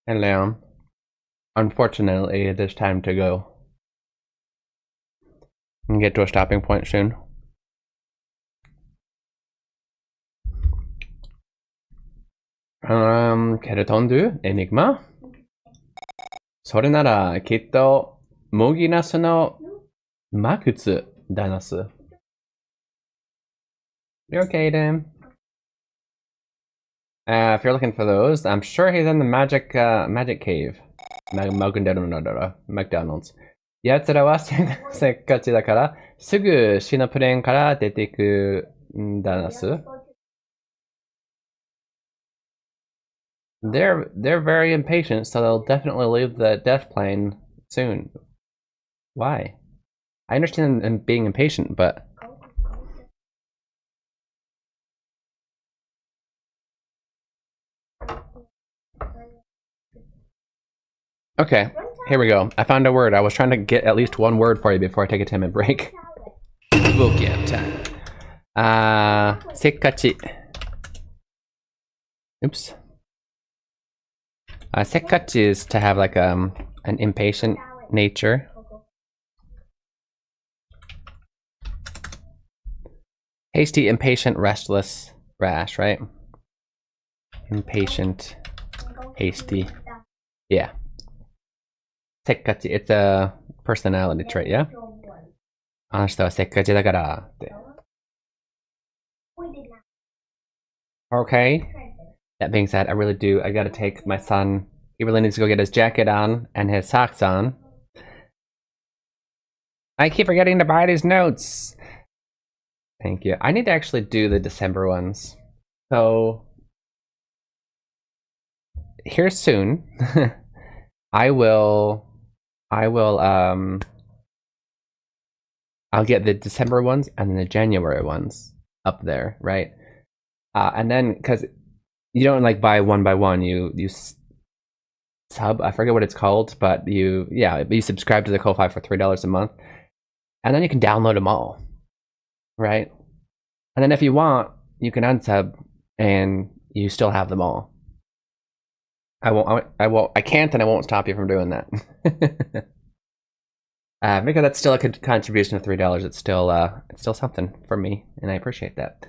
And Leon. Unfortunately, it is time to go. And get to a stopping point soon. 케르톤두 에니그마? それならきっとモギナスのマクツだなす。You're okay, then. If you're looking for those, I'm sure he's in the magic cave. McDonald's. 奴らはせっかちだから、すぐシノプレーンから出てくんだなす。They're very impatient, so they'll definitely leave the death plane soon. Why? I understand them being impatient, but okay, here we go. I found a word. I was trying to get at least one word for you before I take a 10-minute break. Book BGM time. Sekkachi. Oops. Sekkachi is to have like an impatient nature. Hasty, impatient, restless, rash, right? Impatient, hasty. Yeah. Sekkachi, it's a personality trait, yeah? あの人はせっかちだからって。Okay. That being said, I gotta take my son. He really needs to go get his jacket on and his socks on. I keep forgetting to buy these notes. Thank you. I need to actually do the December ones. So here soon, I'll get the December ones and then the January ones up there, right? And then because you don't like buy one by one, you sub, I forget what it's called, but you subscribe to the Ko-Fi for $3 a month, and then you can download them all, right? And then if you want, you can unsub and you still have them all. I can't, and I won't stop you from doing that. Because that's still a contribution of $3. It's still something for me, and I appreciate that.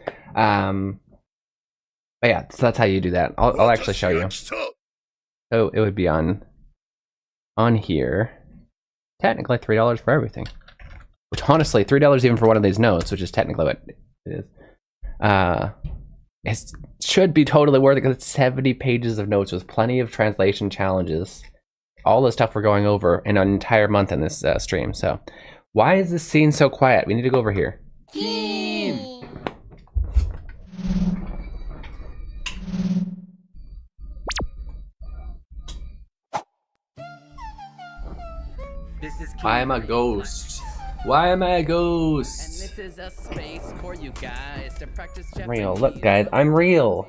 But yeah, so that's how you do that. I'll actually show you. So it would be on here. Technically $3 for everything. Which honestly, $3 even for one of these notes, which is technically what it is. It should be totally worth it because it's 70 pages of notes with plenty of translation challenges. All the stuff we're going over in an entire month in this stream. So, why is this scene so quiet? We need to go over here. Keen! Why am I a ghost? Why am I a ghost? And this is a space for you guys to practice I'm real. Look, guys, I'm real.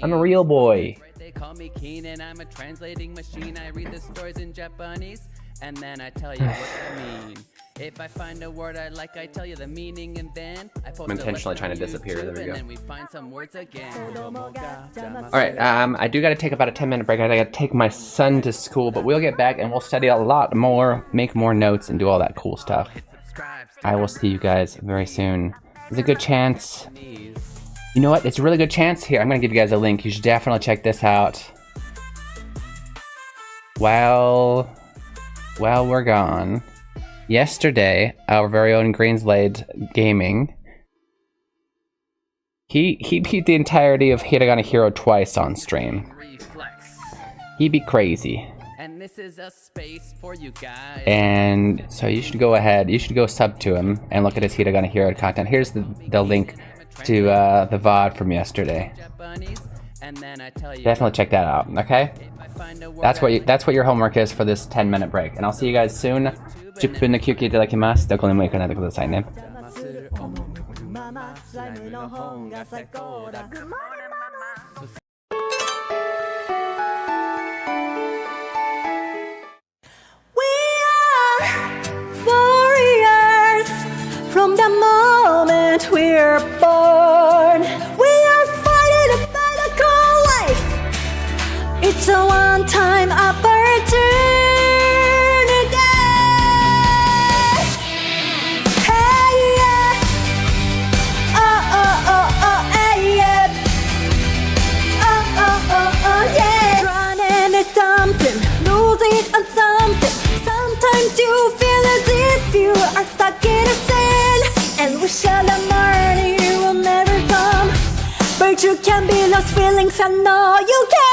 I'm a real boy. They call me Keen and I'm a translating machine. I read the stories in Japanese and then I tell you what I mean. If I find a word I like, I tell you the meaning, and then I post I'm intentionally trying to disappear. There we go. And then we find some words again. Alright, I do gotta take about a 10-minute break. I gotta take my son to school, but we'll get back and we'll study a lot more, make more notes, and do all that cool stuff. I will see you guys very soon. There's a good chance. You know what? It's a really good chance here. I'm gonna give you guys a link. You should definitely check this out. While we're gone. Yesterday, our very own Greenslade Gaming, he beat the entirety of Hiragana Hero twice on stream. He be crazy. And this is a space for you guys. And so you should go ahead, you should go sub to him and look at his Hiragana Hero content. Here's the link to the VOD from yesterday. Definitely check that out, okay? That's what your homework is for this 10-minute break. And I'll see you guys soon. 10分の休憩いただきます。どこにも行かないでくださいね。We are warriors. It's a one-time opportunity. Hey yeah. Oh oh oh oh hey yeah. Oh oh oh oh yeah. Running at something, losing on something. Sometimes you feel as if you are stuck in a sin, and wish that the morning will never come. But you can be lost feelings, I know you can.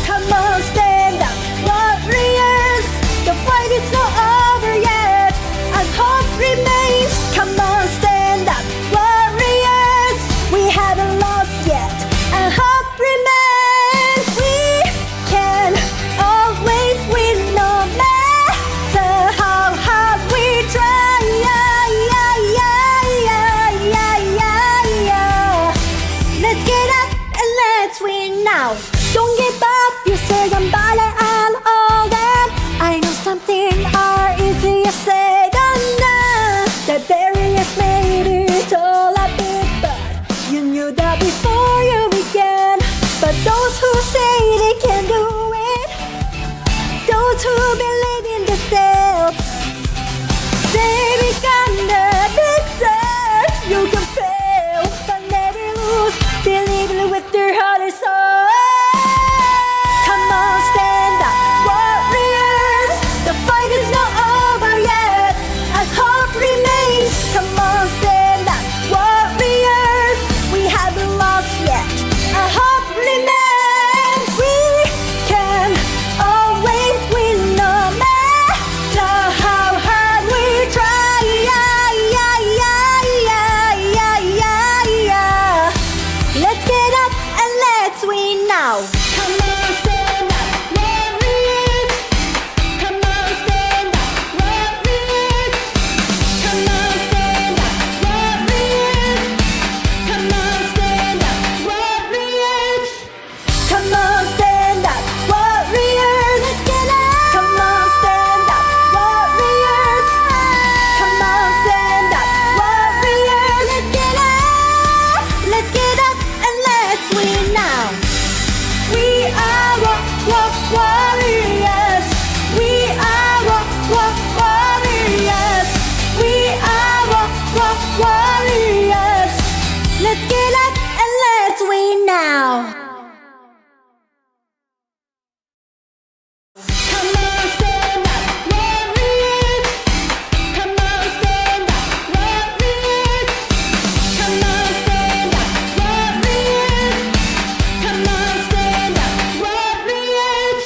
Come on, stand up, warriors. The fight is not over yet, and hope remains. Come on, stand up, warriors. We haven't lost yet, and hope remains. We can always win, no matter how hard we try. Let's get up and let's win now. Don't give up, you say I'm ballet and all that. I know something are easier said than done. The barriers made it all a bit, but you knew that before you began. But those who say they can do it, those who believe in themselves, they become the victors. You can fail, but never lose. Believe with their heart and soul. Come on, stand up, warriors. The fight is not over yet, and hope remains. Come on, stand up, warriors. We haven't lost yet, and hope remains. We can always win, no matter how hard we try. Let's get up and let's win now. Come on, stand up, warriors. Come on, stand up, warriors. Come on, stand up, warriors. Come on, stand up, warriors. Come on, stand up, warriors. Let's get up. Come on, stand up, warriors. Come on, stand up, warriors. Let's get up. Let's get up and let's win now. We are warriors. We are warriors. We are warriors. Let's get up and let's win now. Come on, stand up, warriors. Come on, stand up, warriors. Come on, stand up, warriors. Come on, stand up, warriors.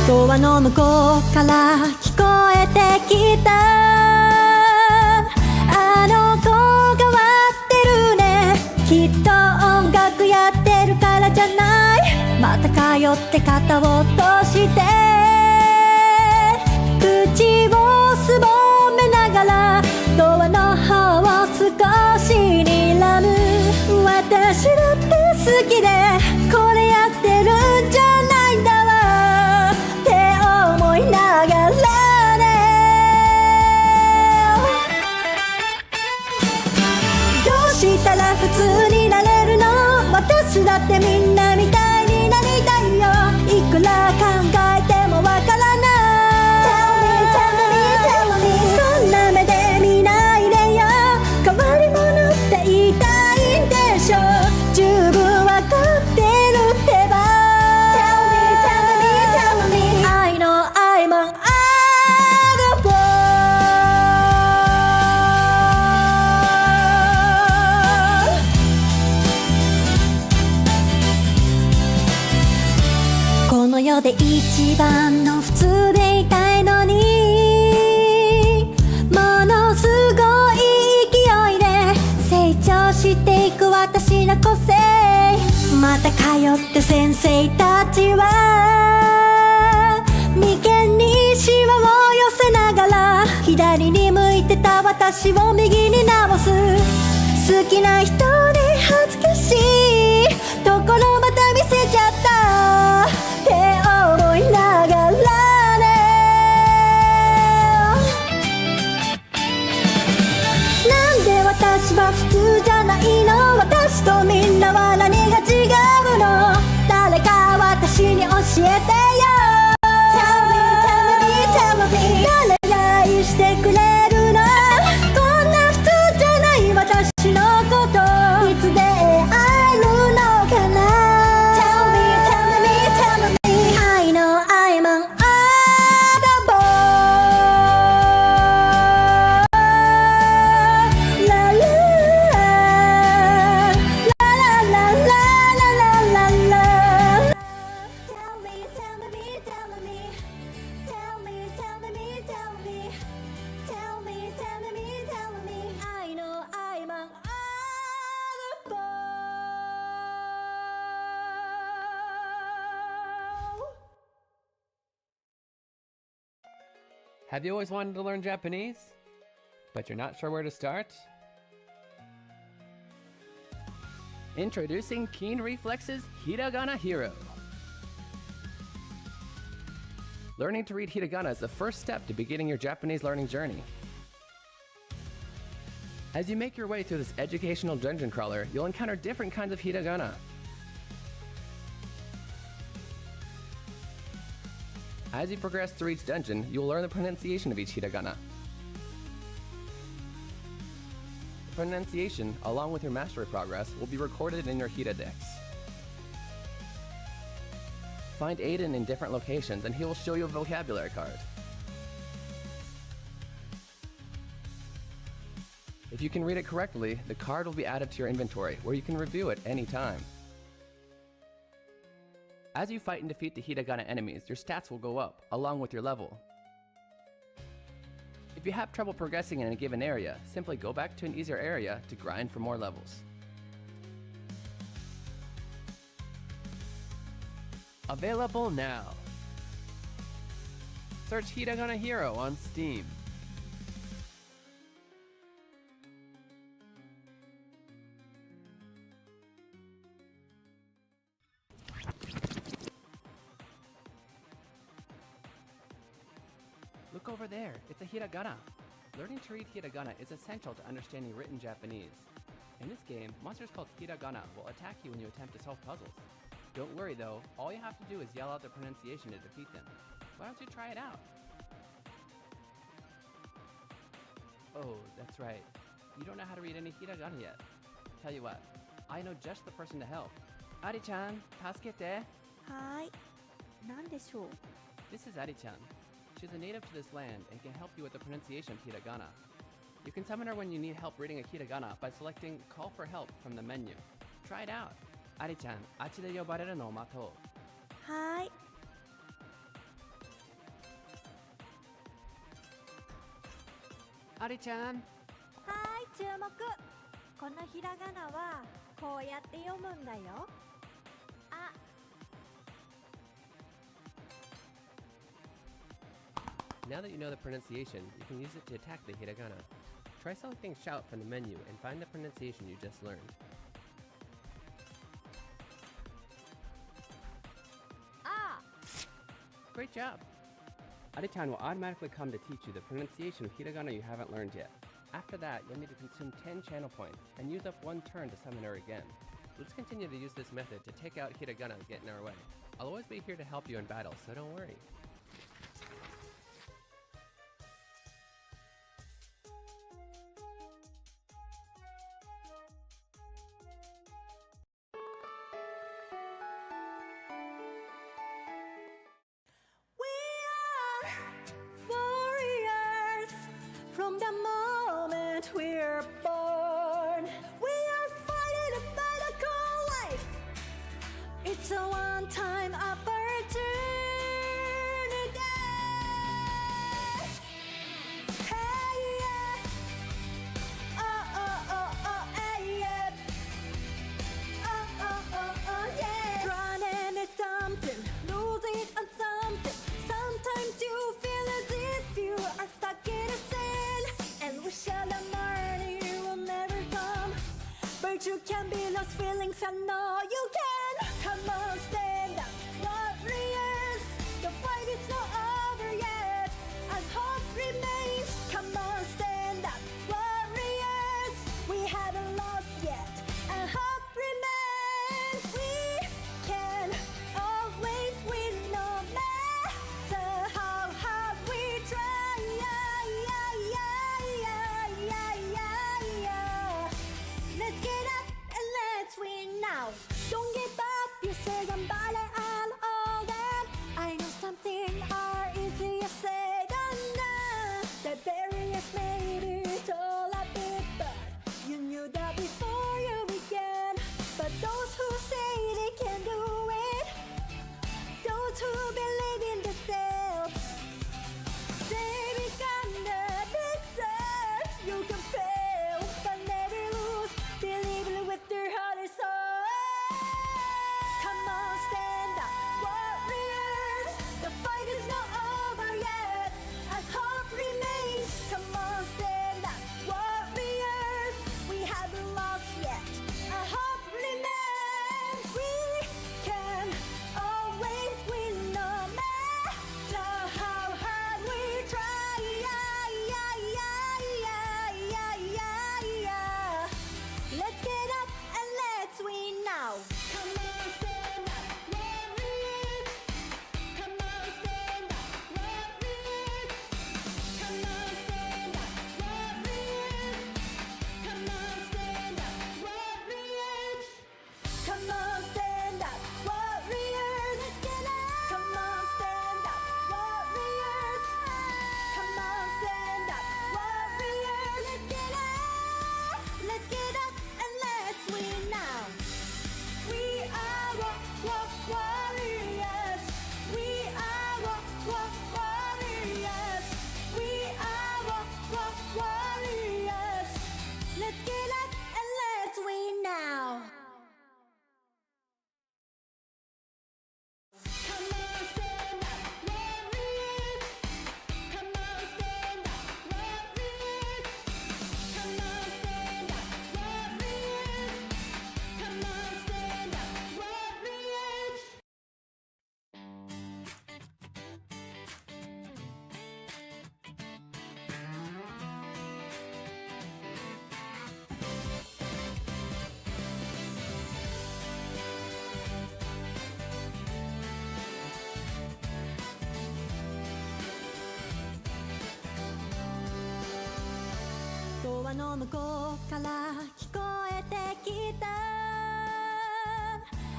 ドアの向こうから聞こえてきた、あの子変わってるね。きっと音楽やってるからじゃない。また通って肩を落として口をすぼめながらドアの方を少し睨む。私だって好きでこれやってるんじゃないんだわって思いながらね。どうしたら普通になれるの？私だってみんなみたいになりたいよ。いくら考えてもわからない。 Tell me, tell me, tell me そんな目で見ないでよ。変わり者って言いたいんでしょ。十分わかってるってば。 Tell me, tell me, tell me I know I'm an oddball。 この世で一番の普通でいたいのに、ものすごい勢いで成長していく私の個性。また通って先生たちは眉間にシワを寄せながら左に向いてた私を右に直す。好きな人に恥ずかしいところまた見せちゃったって思いながらねなんで私は普通じゃないの私とみんなは何が違うの誰か私に教えてよ Tell me, tell me, tell me 誰が愛してくれるのこんな普通じゃない私のこといつで会えるのかな Tell me, tell me, tell me I know I'm an oddball La la la la la la la la la Tell me, tell me, tell me Tell me, tell me, tell me Tell me, tell me, tell me I know I'm an oddball Have you always wanted to learn Japanese? But you're not sure where to start? Introducing Keen Reflex's Hiragana Hero. Learning to read hiragana is the first step to beginning your Japanese learning journey. As you make your way through this educational dungeon crawler, you'll encounter different kinds of hiragana. As you progress through each dungeon, you'll learn the pronunciation of each hiragana. The pronunciation, along with your mastery progress, will be recorded in your Hira Dex. Find Aiden in different locations and he will show you a vocabulary card. If you can read it correctly, the card will be added to your inventory where you can review it anytime. As you fight and defeat the hiragana enemies, your stats will go up, along with your level. If you have trouble progressing in a given area, simply go back to an easier area to grind for more levels. Available now. Search Hiragana Hero on Steam. Look over there, it's a hiragana. Learning to read hiragana is essential to understanding written Japanese. In this game, monsters called hiragana will attack you when you attempt to solve puzzles. Don't worry though, all you have to do is yell out the pronunciation to defeat them. Why don't you try it out? Oh, that's right. You don't know how to read any hiragana yet. Tell you what, I know just the person to help. Ari-chan, tasukete. はーい何でしょう This is Ari-chan. She's a native to this land and can help you with the pronunciation of hiragana. You can summon her when you need help reading a hiragana by selecting Call for Help from the menu. Try it out. Ari-chan, あっちで呼ばれるのを待とう。はーいAri-chan! はーい注目このひらがなはこうやって読むんだよあ Now that you know the pronunciation, you can use it to attack the hiragana. Try selecting Shout from the menu and find the pronunciation you just learned. Ah! Great job! Ari-chan will automatically come to teach you the pronunciation of hiragana you haven't learned yet. After that, you'll need to consume 10 channel points and use up 1 turn to summon her again. Let's continue to use this method to take out hiragana that get in our way. I'll always be here to help you in battle, so don't worry. Warriors from the moment we're born. We are fighting a battle called life. It's a one-time opportunity. Hey yeah. Oh oh oh oh hey yeah. Oh oh oh oh yeah. Running is something, losing on something. Sometimes you feel as if you are stuck in a sin, and we shall learn you will アの向こうから聞こえてきた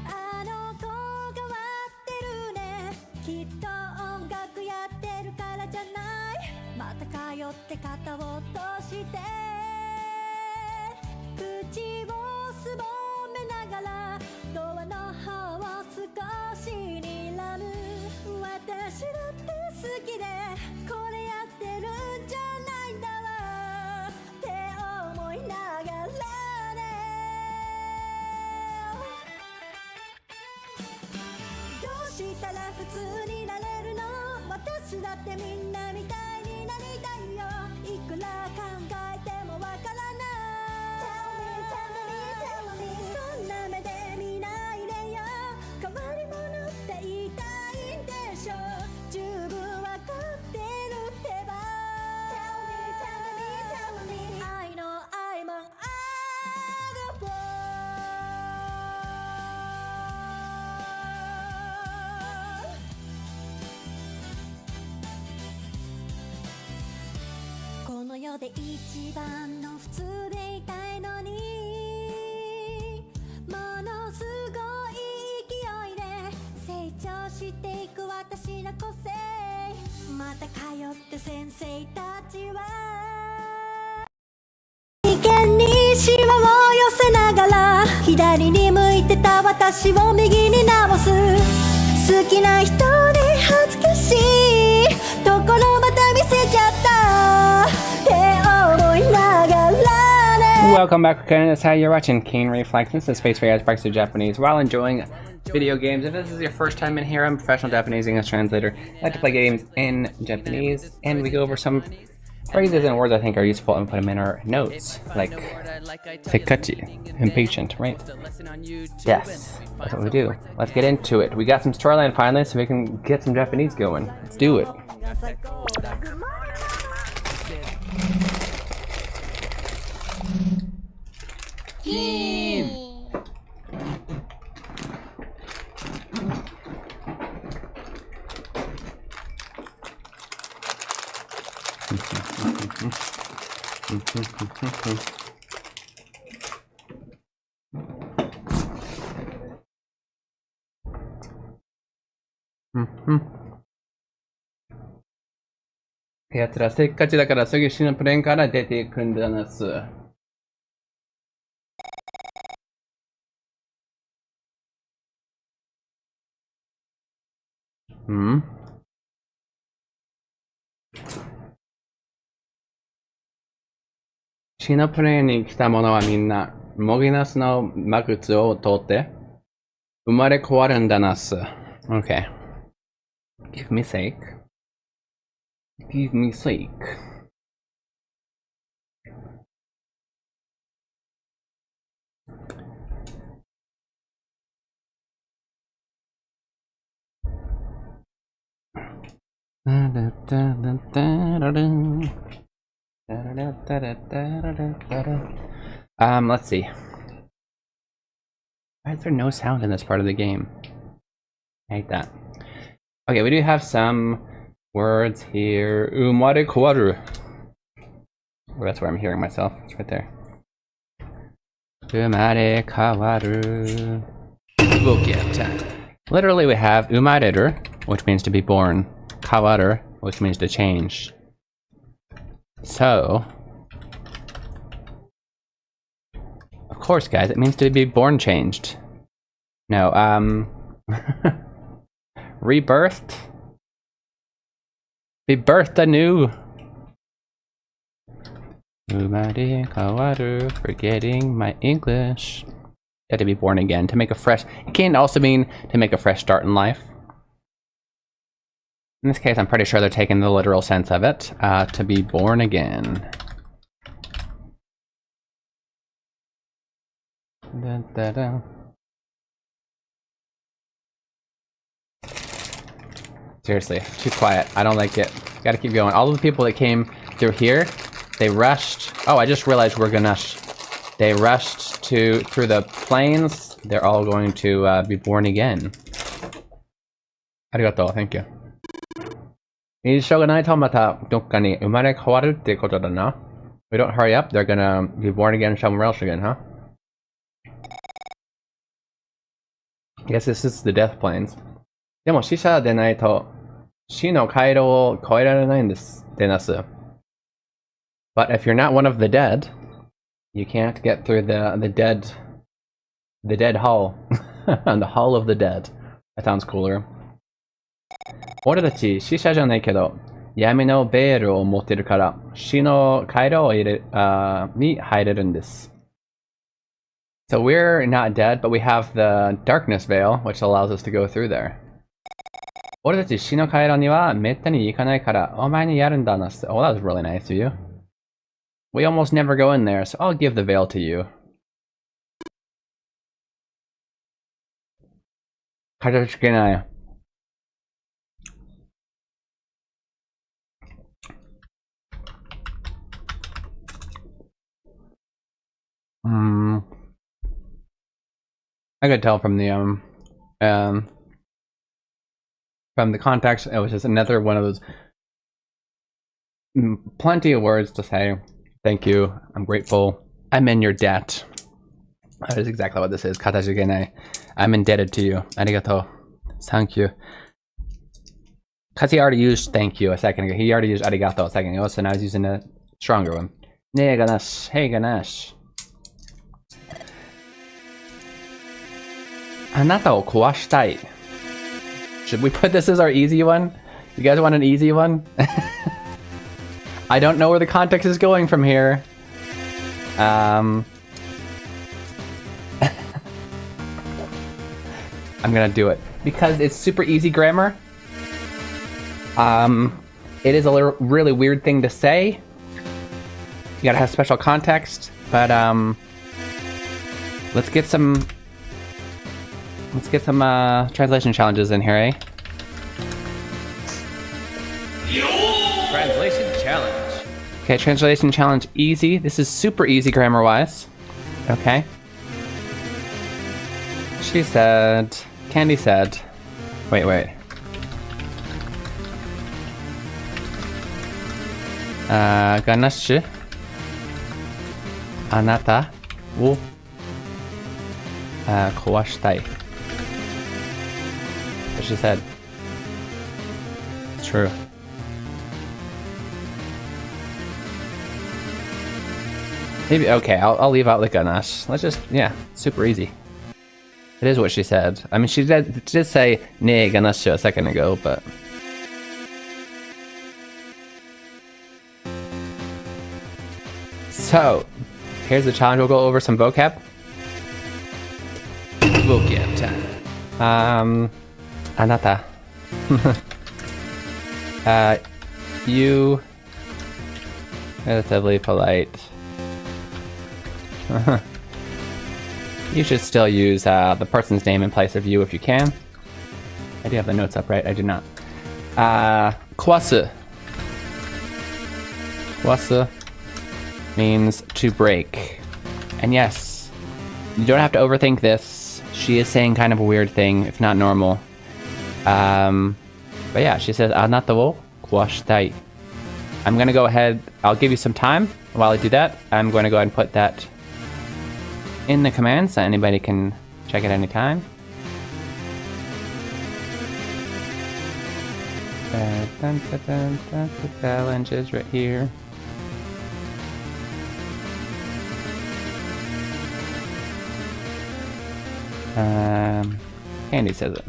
あの子が割ってるねきっと音楽やってるからじゃないまた通って肩を落として口をすぼめながらドアの方を少し睨む私だって好きでこれやってるんじゃないんだわって思いながらねどうしたら普通になれるの私だってみんなみたいになりたいよいくら考えてもわからないそんな目で見ないでよ変わり者って言いたいんでしょ十分わかってるってば Tell me I know I'm an oddball この世で一番の普通でいたいのにものすごい勢いで成長していく私の個性また通って先生たちは眉間にシワを寄せながら左に向いてた私を右に直す好きな人に恥ずかしいところまた見せちゃったって思いながらね Welcome back, Canada. How you're watching Keen Reflex. This is space where you practice your Japanese while enjoying video games. If this is your first time in here, I'm a professional Japanese English translator. I like to play games in Japanese, and we go over some phrases and words I think are useful and put them in our notes, like sekkachi, impatient, right? Yes, that's what we do. Let's get into it. We got some storyline finally, so we can get some Japanese going. Let's do it. Keen! Mm-hmm. やつらせっかちだからすぐ死のプレーンから出ていくんだなす。うんシノプレーンに来た者はみんな、モギナスの魔靴を通って、生まれ変わるんだなす。Okay. Give me sake. Give me sake. Let's see. Why is there no sound in this part of the game? I hate that. Okay, we do have some words here. Umare kawaru. Oh, that's where I'm hearing myself. It's right there. Umare kawaru. Literally, we have umareru, which means to be born. Kawaru, which means to change. So, of course, guys, it means to be born changed. No, rebirthed? Be birthed anew. Umare kawaru, forgetting my English. You have to be born again, to make a fresh... It can also mean to make a fresh start in life. In this case, I'm pretty sure they're taking the literal sense of it. To be born again. Da, da, da. Seriously, too quiet. I don't like it. Gotta keep going. All of the people that came through here, they rushed. Oh, I just realized we're gonna... They rushed through the plains. They're all going to be born again. Arigato, thank you. 印象がないとまたどっかに生まれ変わるってことだな。we don't hurry up, they're gonna be born again somewhere else again, huh? Guess this is the death plains. でも死者でないと死の回路を越えられないんですってなす。But if you're not one of the dead, you can't get through the dead hall. The hall of the dead. That sounds cooler. 俺たち死者じゃないけど闇のベールを持ってるから死の回路をに入れるんです。So we're not dead, but we have the darkness veil, which allows us to go through there. 俺たち死の回路にはめったに行かないからお前にやるんだな。Oh, that was really nice of you. We almost never go in there, so I'll give the veil to you. かたじけない。I could tell from the context, it was just another one of those plenty of words to say. Thank you. I'm grateful. I'm in your debt. That is exactly what this is. Katajigenai. I'm indebted to you. Arigato. Thank you. Because he already used thank you a second ago. He already used arigato a second ago, so now he's using a stronger one. Ne Ganesh. Hey Ganesh. Anata o kuwashitai. Should we put this as our easy one? You guys want an easy one? I don't know where the context is going from here. I'm gonna do it because it's super easy grammar. It is a really weird thing to say. You gotta have special context, but let's get some translation challenges in here, eh? Translation challenge. Okay, translation challenge easy. This is super easy grammar-wise. Okay. She said... Candy said... Wait. Ganesh... Anata... wo... kowashitai. What she said. It's true. Maybe, okay, I'll leave out the Ganesh. Let's just, yeah, super easy. It is what she said. I mean, she did say ne Ganesh a second ago, but... So, here's the challenge. We'll go over some vocab. Vocab time. Anata. You... Relatively polite. You should still use the person's name in place of you if you can. I do have the notes up, right? I do not. Kwasu. Kwasu means to break. And yes, you don't have to overthink this. She is saying kind of a weird thing. It's not normal. But yeah, she says, Anata wo kwashitai. I'm gonna go ahead, I'll give you some time. While I do that, I'm going to go ahead and put that in the command so anybody can check it anytime. Challenges right here. Candy says it.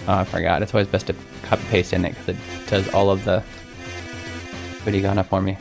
Oh, I forgot. It's always best to copy paste in it because it does all of the hiragana for me.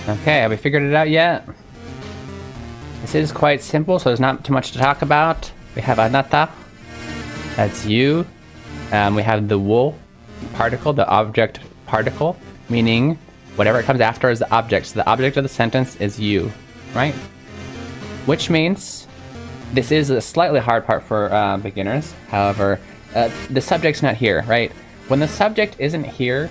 Okay, have we figured it out yet? This is quite simple, so there's not too much to talk about. We have anata, that's you. We have the wo particle, the object particle, meaning whatever comes after is the object. So the object of the sentence is you, right? Which means this is a slightly hard part for beginners. However, the subject's not here, right? When the subject isn't here,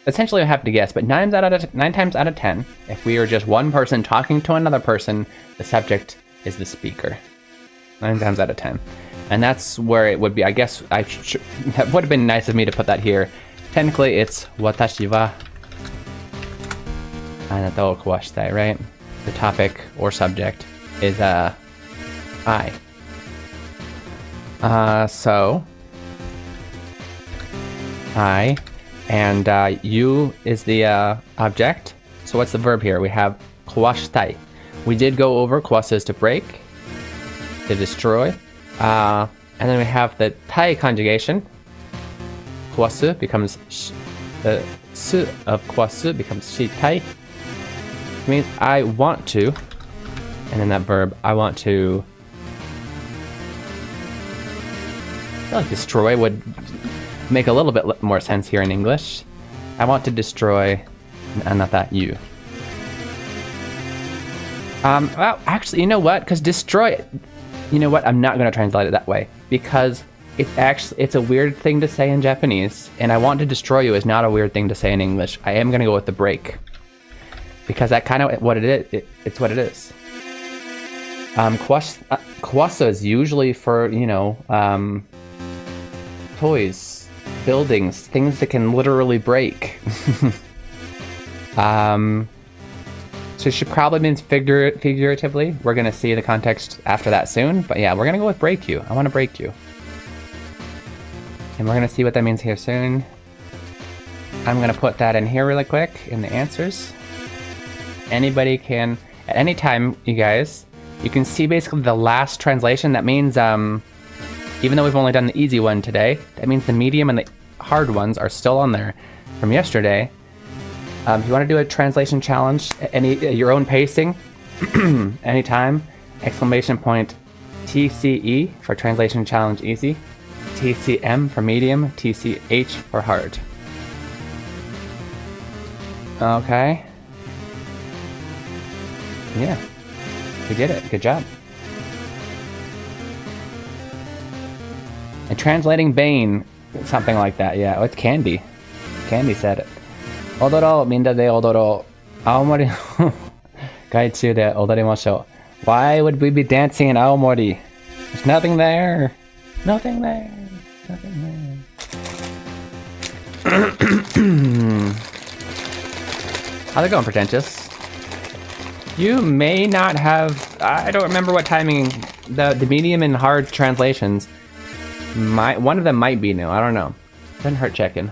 essentially I have to guess, but 9 times out of 10, if we are just one person talking to another person, the subject is the speaker. 9 times out of 10. And that's where it would be. I guess that would have been nice of me to put that here. Technically, it's watashi wa anata o kawashitai, right? The topic or subject is I. So I, and you is the object. So what's the verb here? We have kawashitai. We did go over kawasu is to break, to destroy. And then we have the tai conjugation. Kawasu becomes the su of kawasu becomes shitai. It means I want to, and then that verb, I want to. I feel like destroy would make a little bit more sense here in English. I want to destroy anata you. Well, actually, you know what? Because destroy, you know what? I'm not going to translate it that way because it's a weird thing to say in Japanese, and I want to destroy you is not a weird thing to say in English. I am going to go with the break because that kind of what it is. It's what it is. Kawasu is usually for, you know, toys, buildings, things that can literally break. So it should probably mean figuratively. We're going to see the context after that soon. But yeah, we're going to go with break you. I want to break you. And we're going to see what that means here soon. I'm going to put that in here really quick in the answers. Anybody can, at any time, you guys, you can see basically the last translation. That means, even though we've only done the easy one today, that means the medium and the hard ones are still on there from yesterday. If you want to do a translation challenge, your own pacing, anytime, exclamation point TCE for translation challenge easy, TCM for medium, TCH for hard. Okay. Yeah, we did it. Good job. And translating Bane, something like that. Yeah, it's Candy. Candy said it. 踊ろう、みんなで踊ろう。青森の外中で踊りましょう。Why would we be dancing in 青森? There's nothing there. Nothing there. Nothing there. How's it going, Pretentious? You may not have... I don't remember what timing... The medium and hard translations. One of them might be new. I don't know. Doesn't hurt checking.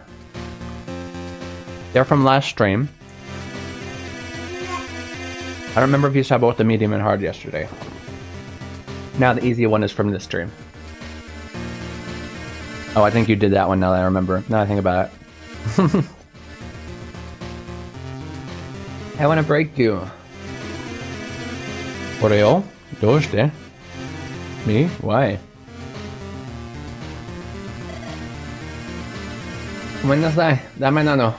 They're from last stream. I don't remember if you saw both the medium and hard yesterday. Now the easy one is from this stream. Oh, I think you did that one now that I remember. Now I think about it. I want to break you. Oreo? Doshite? Me? Why? ごめんなさい。ダメなの。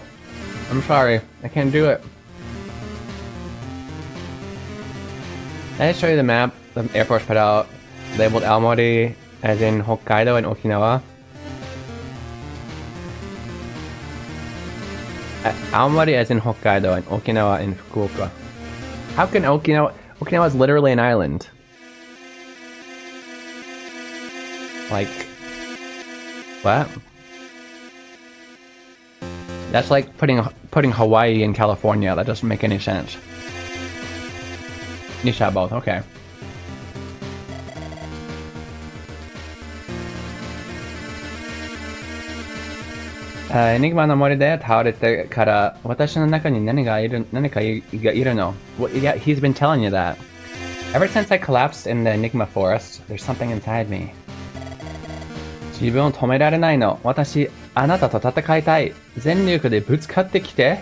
I'm sorry, I can't do it. Did I show you the map the Air Force put out labeled Aomori as in Hokkaido and Okinawa? Aomori as in Hokkaido and Okinawa in Fukuoka. How can Okinawa is literally an island. Like, what? That's like putting Hawaii in California. That doesn't make any sense. You shot both, okay. Enigma の森で倒れてから私の中に何かいるの? Well, yeah, he's been telling you that. Ever since I collapsed in the Enigma forest, there's something inside me. 自分を止められないの。私、あなたと戦いたい。全力でぶつかってきて。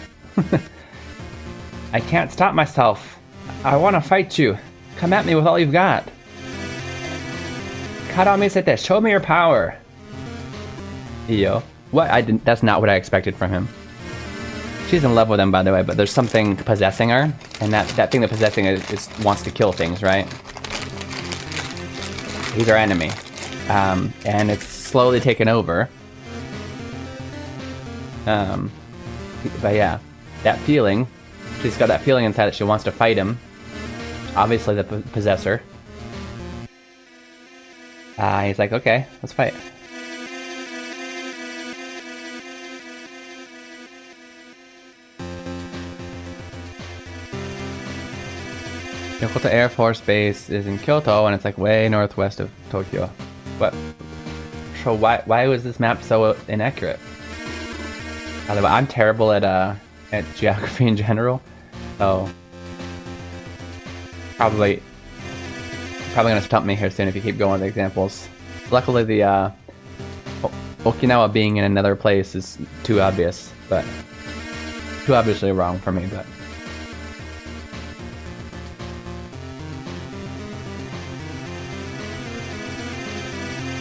I can't stop myself. I want to fight you. Come at me with all you've got. Karamisete, show me your power. Yo. What? That's not what I expected from him. She's in love with him, by the way, but there's something possessing her, and that thing that possessing her is wants to kill things, right? He's our enemy. And it's slowly taken over. But yeah, that feeling, she's got that feeling inside that she wants to fight him. Obviously the possessor. He's like, okay, let's fight. Yokota Air Force Base is in Kyoto, and it's like way northwest of Tokyo. What? So why was this map so inaccurate? By the way, I'm terrible at geography in general, so probably gonna stump me here soon if you keep going with the examples. Luckily, the Okinawa being in another place is too obvious, but too obviously wrong for me. But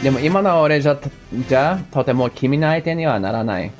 でも今の俺じゃとても君の相手にはならない。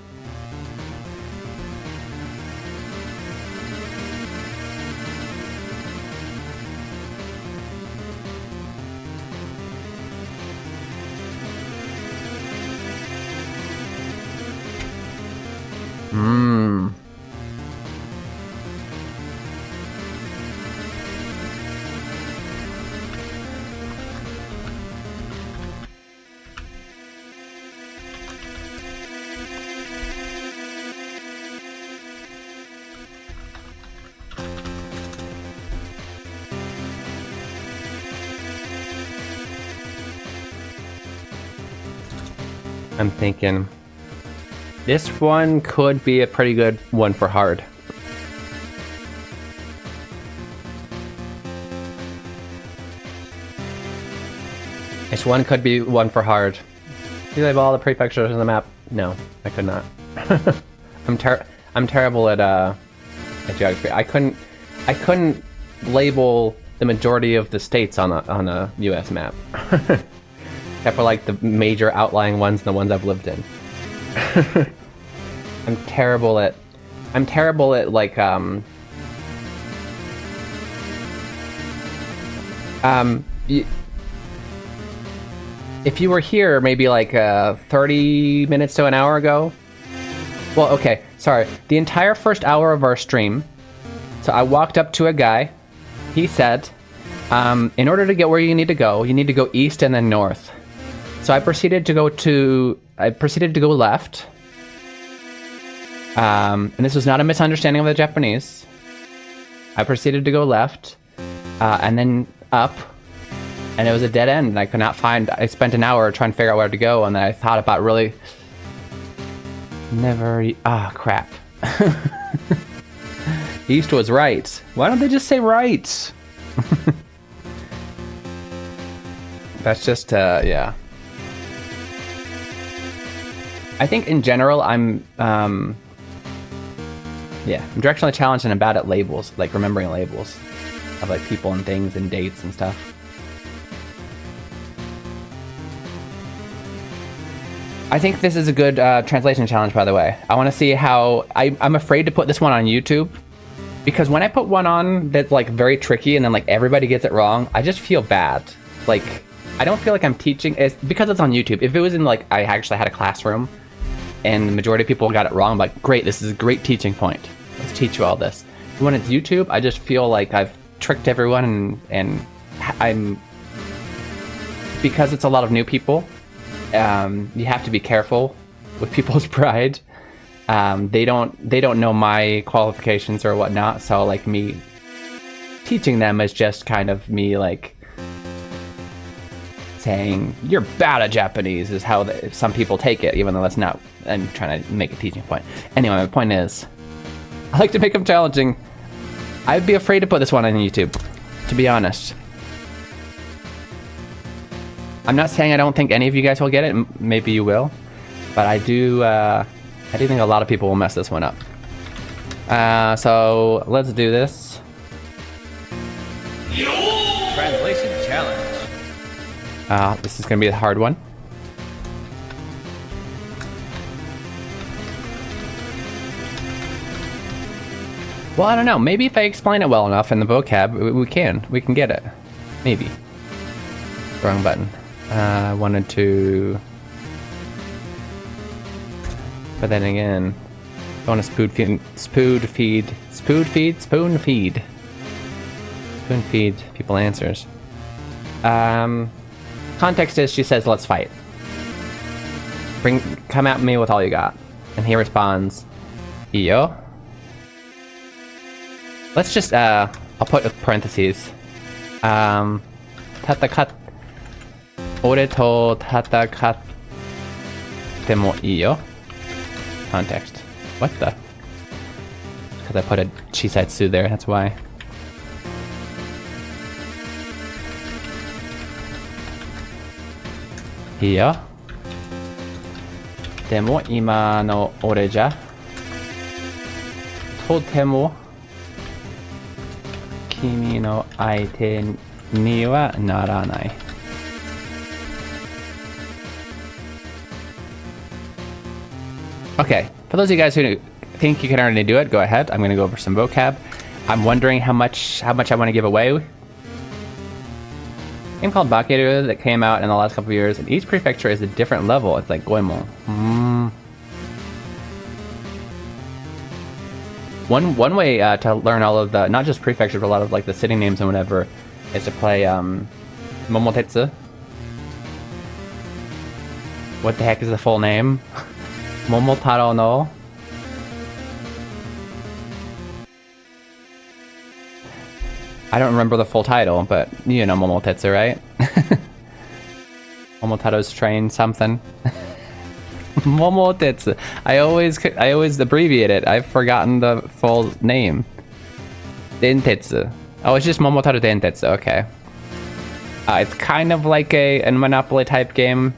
I'm thinking this one could be a pretty good one for hard. This one could be one for hard. Do you have all the prefectures on the map? No, I could not. I'm terrible at geography. I couldn't label the majority of the states on a US map. Except for like the major outlying ones and the ones I've lived in. I'm terrible at like if you were here maybe like 30 minutes to an hour ago. Well, okay, sorry. The entire first hour of our stream. So I walked up to a guy. He said, in order to get where you need to go east and then north. So I proceeded to go left. And this was not a misunderstanding of the Japanese. I proceeded to go left, and then up, and it was a dead end, and I could not find. I spent an hour trying to figure out where to go, and then I thought about really. Crap. East was right. Why don't they just say right? That's just, yeah. I think in general, I'm directionally challenged and I'm bad at labels, like remembering labels of like people and things and dates and stuff. I think this is a good translation challenge, by the way. I want to see how... I'm afraid to put this one on YouTube, because when I put one on that's like very tricky and then like everybody gets it wrong, I just feel bad. Like, I don't feel like I'm teaching... It's because it's on YouTube. If it was in like, I actually had a classroom and the majority of people got it wrong, I'm like, great, this is a great teaching point. Let's teach you all this. When it's YouTube, I just feel like I've tricked everyone and I'm... Because it's a lot of new people, you have to be careful with people's pride. They don't know my qualifications or whatnot, so like me teaching them is just kind of me like saying you're bad at Japanese is how some people take it, even though that's not. I'm trying to make a teaching point. Anyway, my point is, I like to make them challenging. I'd be afraid to put this one on YouTube, to be honest. I'm not saying I don't think any of you guys will get it. Maybe you will, but I do think a lot of people will mess this one up. So let's do this. Translation challenge. This is gonna be a hard one. Well, I don't know. Maybe if I explain it well enough in the vocab, we can get it. Maybe. Wrong button. I wanted to. But then again, I want to spoon feed people answers. Context is she says, "Let's fight. Come at me with all you got," and he responds, "Iyo." Let's just I'll put parentheses. Ore to tatakatte mo iyo. Context. What the? Because I put a chisatsu there, that's why. Iyo. Demo ima no ore ja totemo kimi no aite ni wa naranai. Okay, for those of you guys who think you can already do it, go ahead. I'm gonna go over some vocab. I'm wondering how much I want to give away. A game called Bakeru that came out in the last couple of years, and each prefecture is a different level. It's like Goemon. One way to learn all of the, not just prefectures, but a lot of like the city names and whatever, is to play Momotetsu. What the heck is the full name? Momotaro no. I don't remember the full title, but you know Momotetsu, right? Momotaro's train something. Momotetsu. I always abbreviate it. I've forgotten the full name. Dentetsu. Oh, it's just Momotaro Dentetsu. Okay. It's kind of like a Monopoly type game,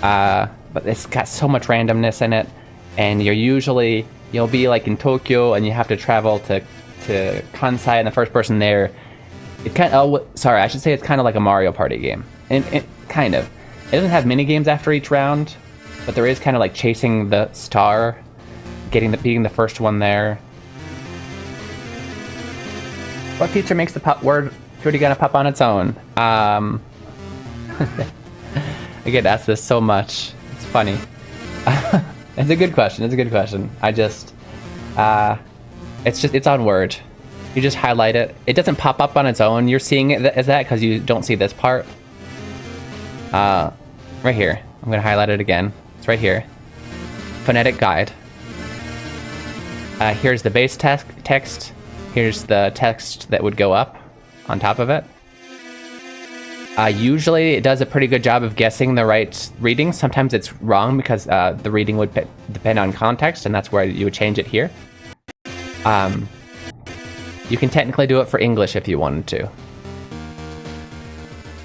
but it's got so much randomness in it, and you'll be like in Tokyo, and you have to travel to Kansai, and the first person there. It I should say it's kind of like a Mario Party game, and it kind of. It doesn't have mini games after each round, but there is kind of like chasing the star, beating the first one there. What feature makes the word furigana pop on its own? I get asked this so much. It's funny. It's a good question. I just, it's on Word. You just highlight it. It doesn't pop up on its own. You're seeing it as that because you don't see this part. Right here. I'm gonna highlight it again. It's right here. Phonetic guide. Here's the base text. Here's the text that would go up on top of it. Usually it does a pretty good job of guessing the right reading. Sometimes it's wrong because the reading would depend on context, and that's where you would change it here. You can technically do it for English if you wanted to.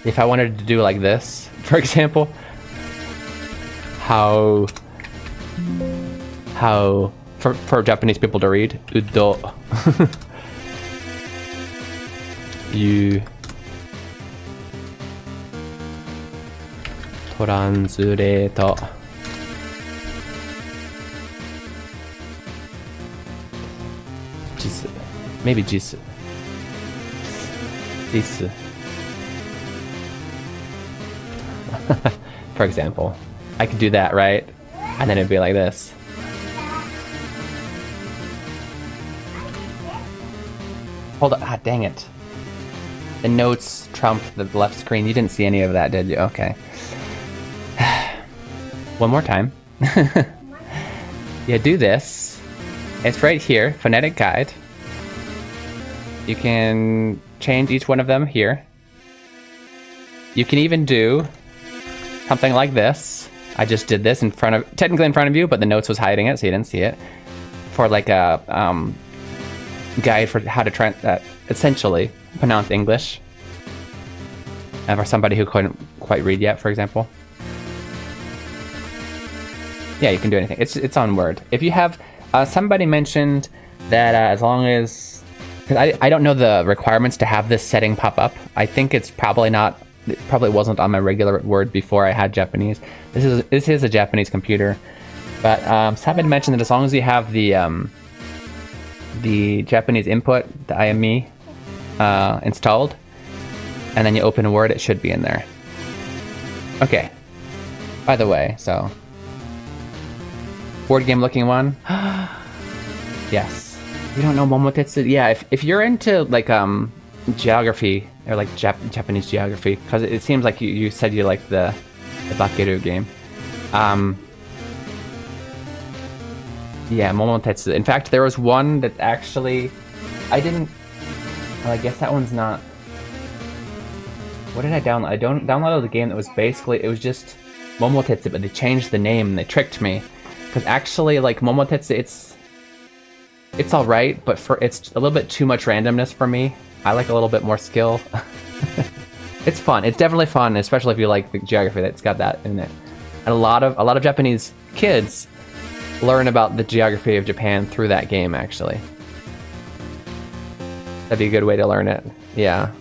If I wanted to do like this, for example, how for Japanese people to read, udo. You translator. Jisu. Maybe jisu. Jisu. For example, I could do that, right? And then it'd be like this. Hold on. Ah, dang it. The notes trumped the left screen. You didn't see any of that, did you? Okay. One more time. Yeah, do this. It's right here, phonetic guide. You can change each one of them here. You can even do something like this. I just did this technically in front of you, but the notes was hiding it, so you didn't see it. For like a guide for how to essentially pronounce English. For somebody who couldn't quite read yet, for example. Yeah, you can do anything. It's on Word. If you have somebody mentioned that as long as 'Cause I don't know the requirements to have this setting pop up. I think it's probably not. It probably wasn't on my regular word before I had Japanese. This is a Japanese computer, but Sabin mentioned that as long as you have the Japanese input, the IME, installed, and then you open Word, it should be in there. Okay. By the way, so board game looking one. Yes. You don't know Momotetsu? Yeah, if you're into like geography or like Japanese geography, because it seems like you said you like the Bakeru game. Yeah, Momotetsu. In fact, there was one that actually I didn't. Well, I guess that one's not. What did I download? I downloaded a game that was basically, it was just Momotetsu, but they changed the name and they tricked me. Because actually, like Momotetsu, it's all right, but it's a little bit too much randomness for me. I like a little bit more skill. It's fun. It's definitely fun, especially if you like the geography that's got that in it. And a lot of Japanese kids learn about the geography of Japan through that game, actually. That'd be a good way to learn it. Yeah.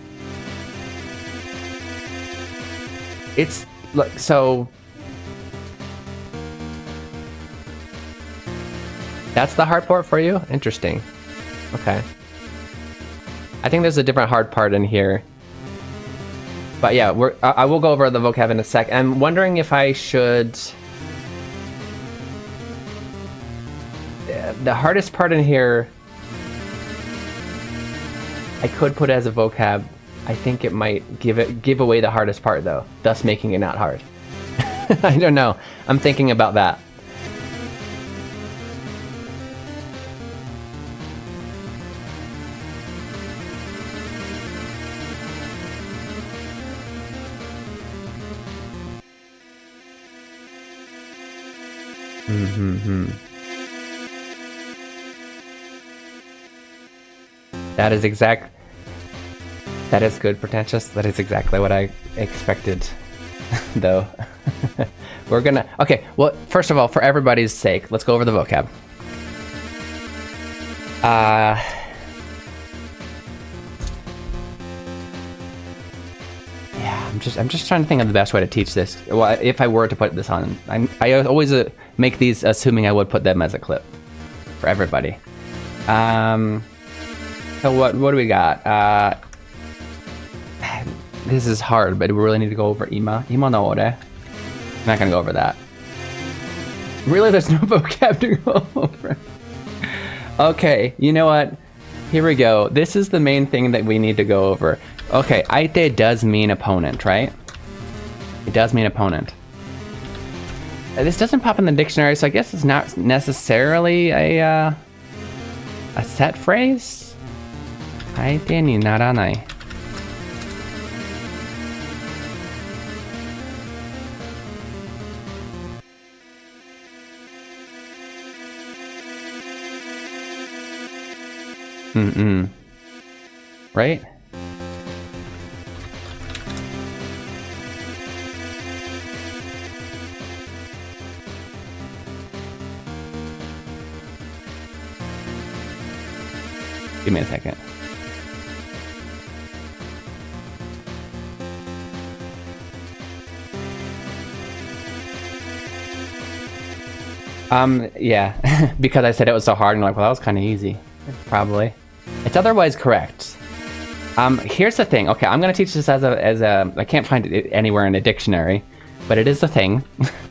It's look so. That's the hard part for you? Interesting. Okay. I think there's a different hard part in here. But yeah, I will go over the vocab in a sec. I'm wondering if I should. The hardest part in here, I could put as a vocab. I think it might give away the hardest part though, thus making it not hard. I don't know. I'm thinking about that. That is good, pretentious. That is exactly what I expected, though. We're gonna... Okay, well, first of all, for everybody's sake, let's go over the vocab. Yeah, I'm just trying to think of the best way to teach this. Well, if I were to put this on, I always make these assuming I would put them as a clip for everybody. So what do we got? This is hard, but we really need to go over ima no ore. I'm not gonna go over that. Really, there's no vocab to go over. Okay, you know what? Here we go. This is the main thing that we need to go over. Okay, aite does mean opponent, right? It does mean opponent. This doesn't pop in the dictionary, so I guess it's not necessarily a set phrase. Aite ni naranai. Right? Give me a second. Yeah, because I said it was so hard and like, well, that was kind of easy. Probably. It's otherwise correct. Here's the thing. Okay, I'm gonna teach this as a. I can't find it anywhere in a dictionary, but it is a thing.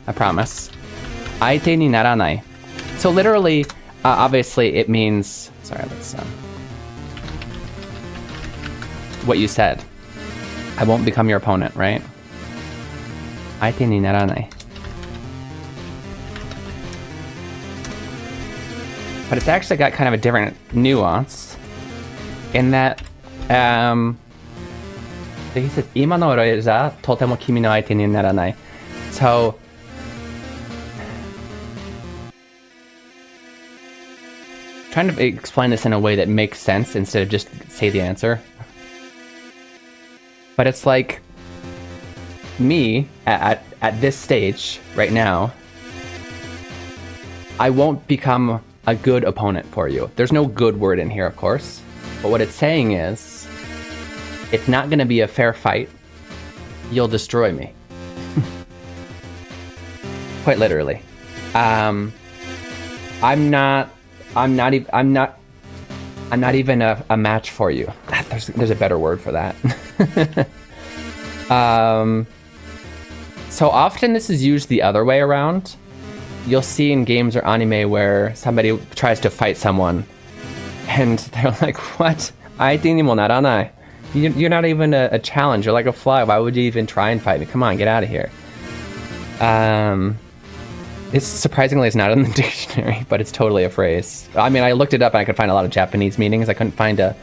I promise. Aite ni naranai. So literally, obviously, it means. Sorry, let's. What you said. I won't become your opponent, right? Aite ni naranai. But it's actually got kind of a different nuance in that he says, "Ima no ore ja totemo kimi no aite ni naranai." So trying to explain this in a way that makes sense instead of just say the answer. But it's like me at this stage right now, I won't become a good opponent for you. There's no good word in here, of course. But what it's saying is, it's not gonna be a fair fight. You'll destroy me. Quite literally. I'm not even a match for you. There's a better word for that. So often this is used the other way around. You'll see in games or anime where somebody tries to fight someone and they're like, what? You're not even a challenge. You're like a fly. Why would you even try and fight me? Come on, get out of here. It's surprisingly, it's not in the dictionary, but it's totally a phrase. I mean, I looked it up and I could find a lot of Japanese meanings. I couldn't find a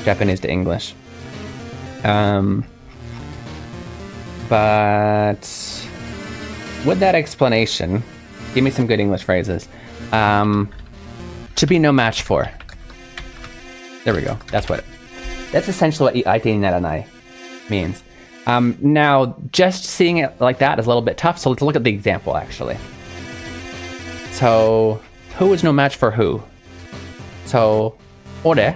Japanese to English. But with that explanation, give me some good English phrases. To be no match for. There we go. That's essentially what aite ni naranai means. Now, just seeing it like that is a little bit tough, so let's look at the example, actually. So, who is no match for who? So, ore.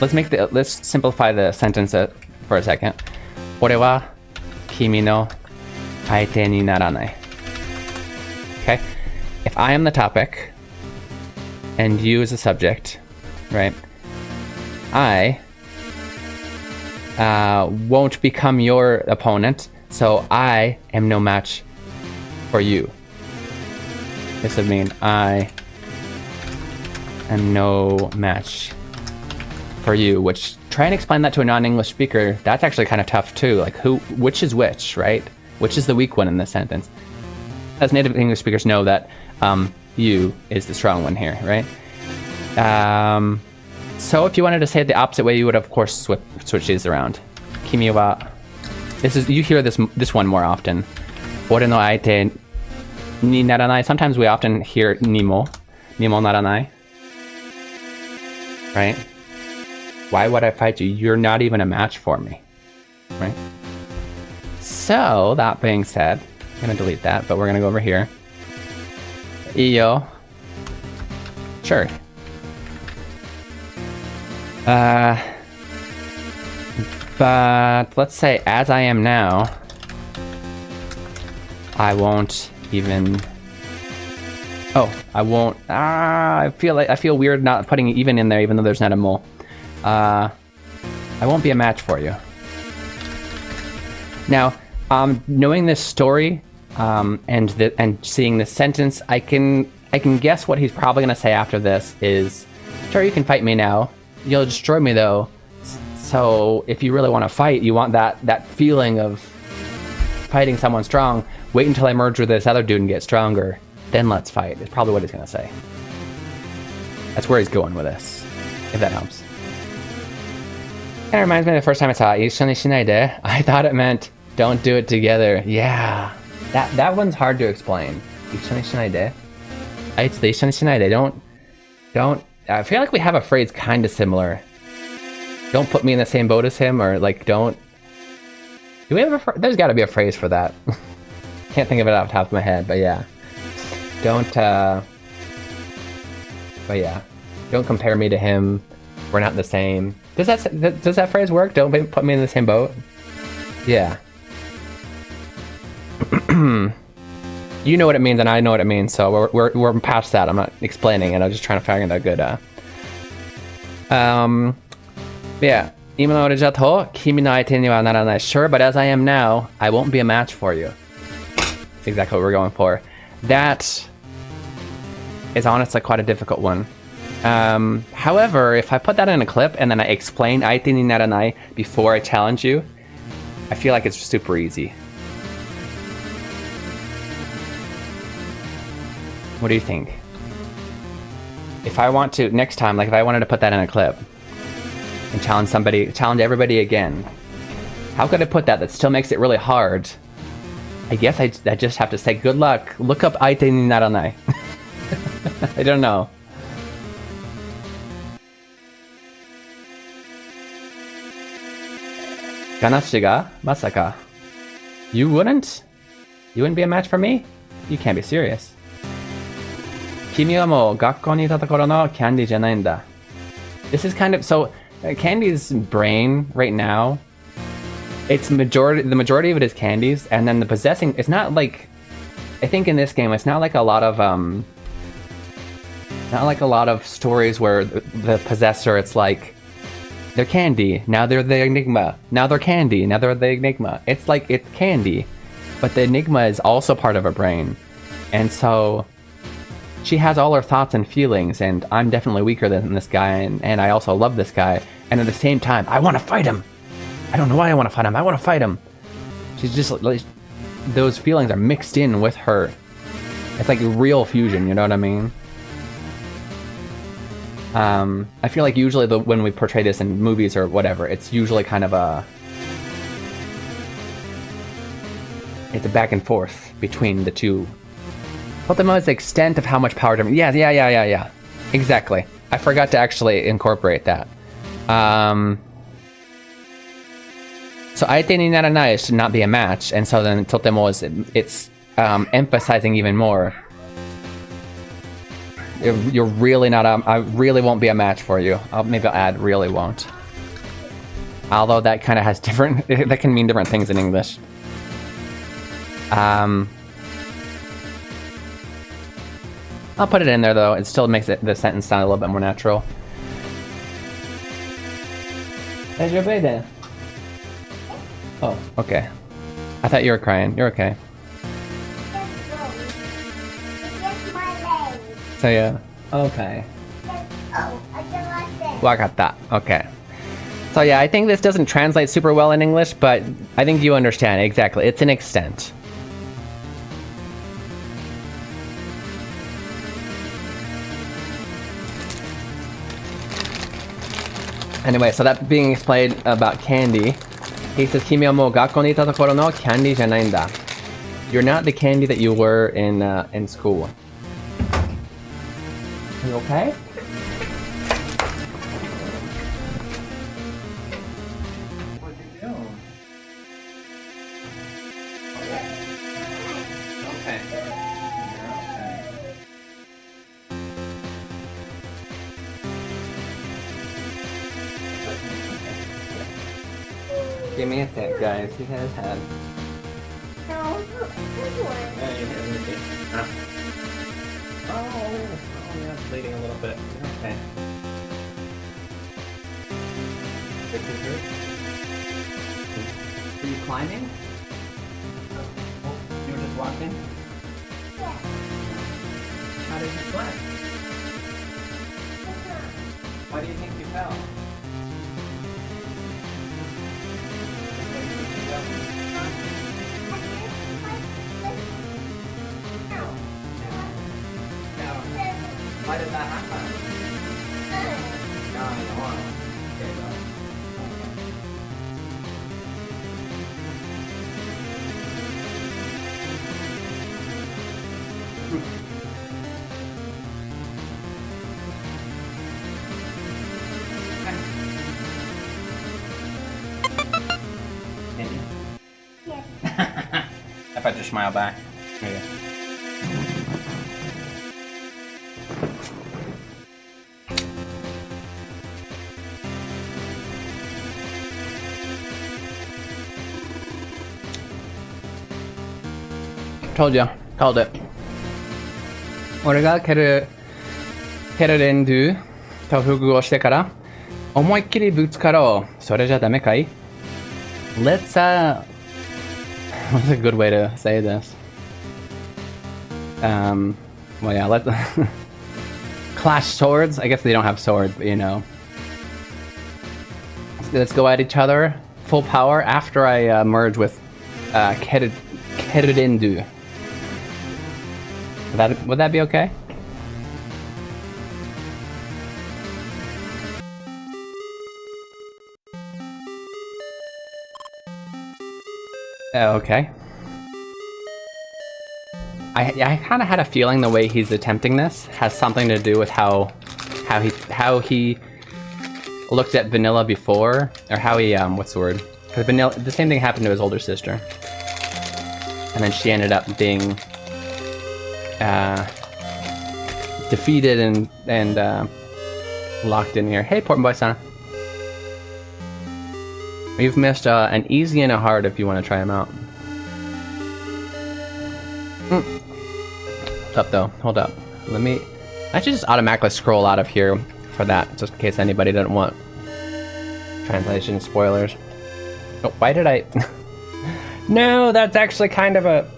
Let's simplify the sentence for a second. Ore wa kimi no aite ni naranai. Okay? If I am the topic and you is the subject, right? I won't become your opponent, so I am no match for you. This would mean I am no match for you, which, try and explain that to a non-English speaker, that's actually kind of tough too. Like, which is which, right? Which is the weak one in this sentence? As native English speakers know that you is the strong one here, right? So if you wanted to say it the opposite way, you would of course switch these around. Kimi wa. You hear this one more often. Ore no aite ni naranai. Sometimes we often hear ni mo naranai. Right? Why would I fight you? You're not even a match for me. Right? So that being said, I'm gonna delete that, but we're gonna go over here. Iyo. Sure. But let's say as I am now, I won't even. Oh, I won't. I feel weird not putting even in there, even though there's not a mole. I won't be a match for you. Now, knowing this story, and seeing this sentence, I can guess what he's probably gonna say after this is, sure, you can fight me now. You'll destroy me though. So if you really want to fight, you want that feeling of fighting someone strong. Wait until I merge with this other dude and get stronger. Then let's fight. Is probably what he's gonna say. That's where he's going with this. If that helps. Kind of reminds me of the first time I saw "Ishoni shinaide." I thought it meant don't do it together. Yeah, that one's hard to explain. "Ishoni shinaide." It's the "Ishoni shinaide." Don't. I feel like we have a phrase kind of similar. Don't put me in the same boat as him, or like don't. Do we have there's got to be a phrase for that. Can't think of it off the top of my head, but yeah. Don't. But yeah, don't compare me to him. We're not the same. Does that phrase work? Don't put me in the same boat. Yeah. You know what it means, and I know what it means, so we're past that. I'm not explaining it. I'm just trying to find a good. Yeah. 今の俺じゃと君の相手にはならない. Sure, but as I am now, I won't be a match for you. That's exactly what we're going for. That is honestly quite a difficult one. However, if I put that in a clip and then I explain 相手にならない before I challenge you, I feel like it's super easy. What do you think? If I want to, next time, like if I wanted to put that in a clip and challenge everybody again, how could I put that still makes it really hard? I guess I just have to say good luck. Look up 相手にならない. I don't know. Ganashiga? Masaka? You wouldn't be a match for me? You can't be serious. 君はもう学校にいたところの Candy じゃないんだ. This is kind of so Candy's brain right now. The majority of it is Candy's, and then the possessing. It's not like, I think in this game it's not like a lot of stories where the possessor, it's like they're Candy, now they're the Enigma, now they're Candy, now they're the Enigma. It's like it's Candy, but the Enigma is also part of her brain, and so she has all her thoughts and feelings, and I'm definitely weaker than this guy, and I also love this guy, and at the same time, I want to fight him. I don't know why I want to fight him. I want to fight him. She's just like, those feelings are mixed in with her. It's like real fusion, you know what I mean? I feel like usually when we portray this in movies or whatever, it's usually kind of it's a back and forth between the two. Totemo is the extent of how much power to... Yeah. Exactly. I forgot to actually incorporate that. So aite ni naranai should not be a match, and so then totemo is it's emphasizing even more. You're really not I really won't be a match for you. Maybe I'll add really won't. Although that kind of has different... that can mean different things in English. I'll put it in there though. It still makes the sentence sound a little bit more natural. Is your baby? Oh, okay. I thought you were crying. You're okay. So yeah. Okay. Wakata. Okay. So yeah, I think this doesn't translate super well in English, but I think you understand exactly. It's an extent. Anyway, so that being explained about Candy, he says, Kimi wa mou gakkou ni ita tokoro no Candy janai n da. You're not the Candy that you were in school. Are you okay? What'd you do? Okay. Give me a sec, guys. He has had. No, this one. Oh, yeah, it's bleeding a little bit. Okay. This is hurt. Are you climbing? Oh, you were just walking? Yeah. How did you slip? Why do you think you fell? Why did that happen? No, I don't want to. Okay, Yes. If I just smile back. There you go. Told you. Called it. 俺がケルレンドゥと複合してから思いっきりぶつかろう。それじゃダメかい? Let's what's a good way to say this? Well yeah, let's clash swords. I guess they don't have swords, but you know. Let's go at each other full power after I merge with Kerurendu. Would that be okay? Okay. I kind of had a feeling the way he's attempting this has something to do with how he looked at Vanilla before, or how he what's the word? Because Vanilla, the same thing happened to his older sister, and then she ended up being defeated and locked in here. Hey, Portman Boy-san. We've missed an easy and a hard if you want to try them out. Hold up, though. Hold up. Let me... I should just automatically scroll out of here for that, just in case anybody doesn't want translation spoilers. Oh, why did I... No, that's actually kind of a...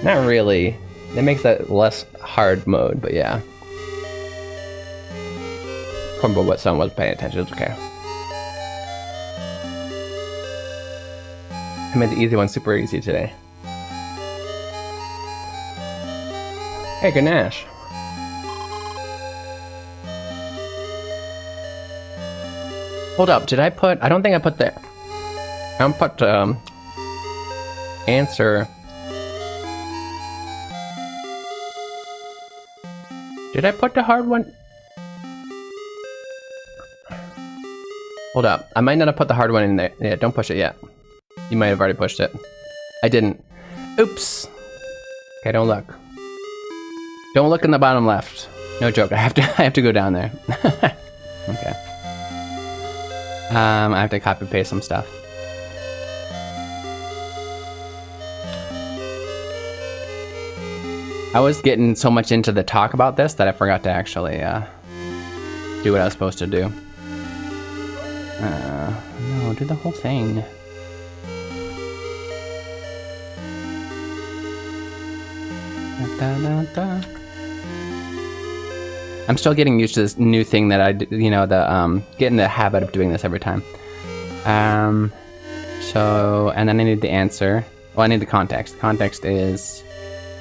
Not really. It makes that less hard mode, but yeah. Remember what someone was paying attention. It's okay. I made the easy one super easy today. Hey, Ganesh. Hold up, did I put... I don't think I put the... I don't put answer... Did I put the hard one? Hold up, I might not have put the hard one in there. Yeah, don't push it yet. You might have already pushed it. I didn't. Oops. Okay, don't look. Don't look in the bottom left. No joke. I have to go down there. Okay. I have to copy paste some stuff. I was getting so much into the talk about this that I forgot to actually do what I was supposed to do. No, do the whole thing. I'm still getting used to this new thing that I do, you know, the getting the habit of doing this every time. So, and then I need the answer. Well, I need the context. Context is,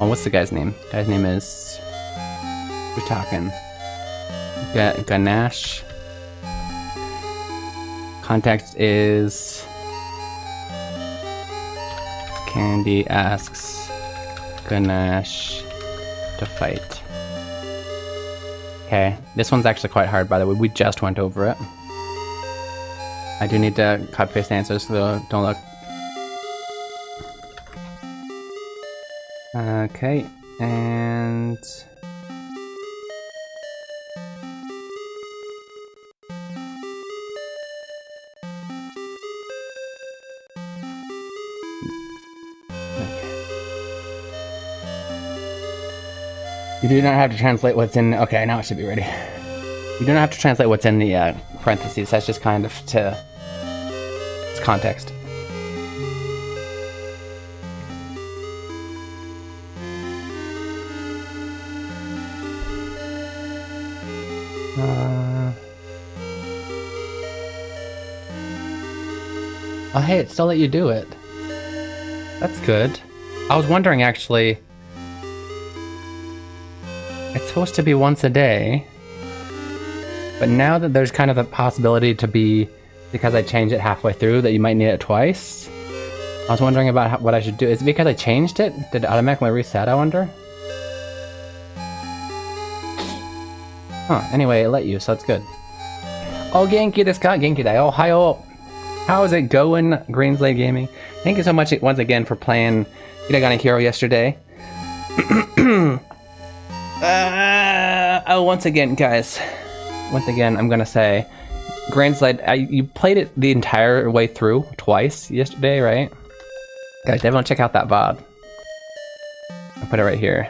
oh, what's the guy's name? The guy's name is, who's talking? Ganesh. Context is, Candy asks Ganesh to fight. Okay, this one's actually quite hard, by the way. We just went over it. I do need to copy paste answers, so don't look. Okay, and... You do not have to translate what's in... Okay, now it should be ready. You do not have to translate what's in the parentheses. That's just kind of to... It's context. Oh, hey, it still let you do it. That's good. I was wondering, actually... It's supposed to be once a day, but now that there's kind of a possibility to be, because I changed it halfway through, that you might need it twice, I was wondering about what I should do. Is it because I changed it? Did it automatically reset, I wonder? Huh, anyway, it let you, so it's good. Oh, genki desu ka? Genki da yo. Ohayo. How is it going, Greenslade Gaming? Thank you so much once again for playing Hiragana Hero yesterday. Oh, once again, guys. Once again, I'm gonna say, Greenslade, you played it the entire way through twice yesterday, right? Guys, everyone check out that VOD. I'll put it right here.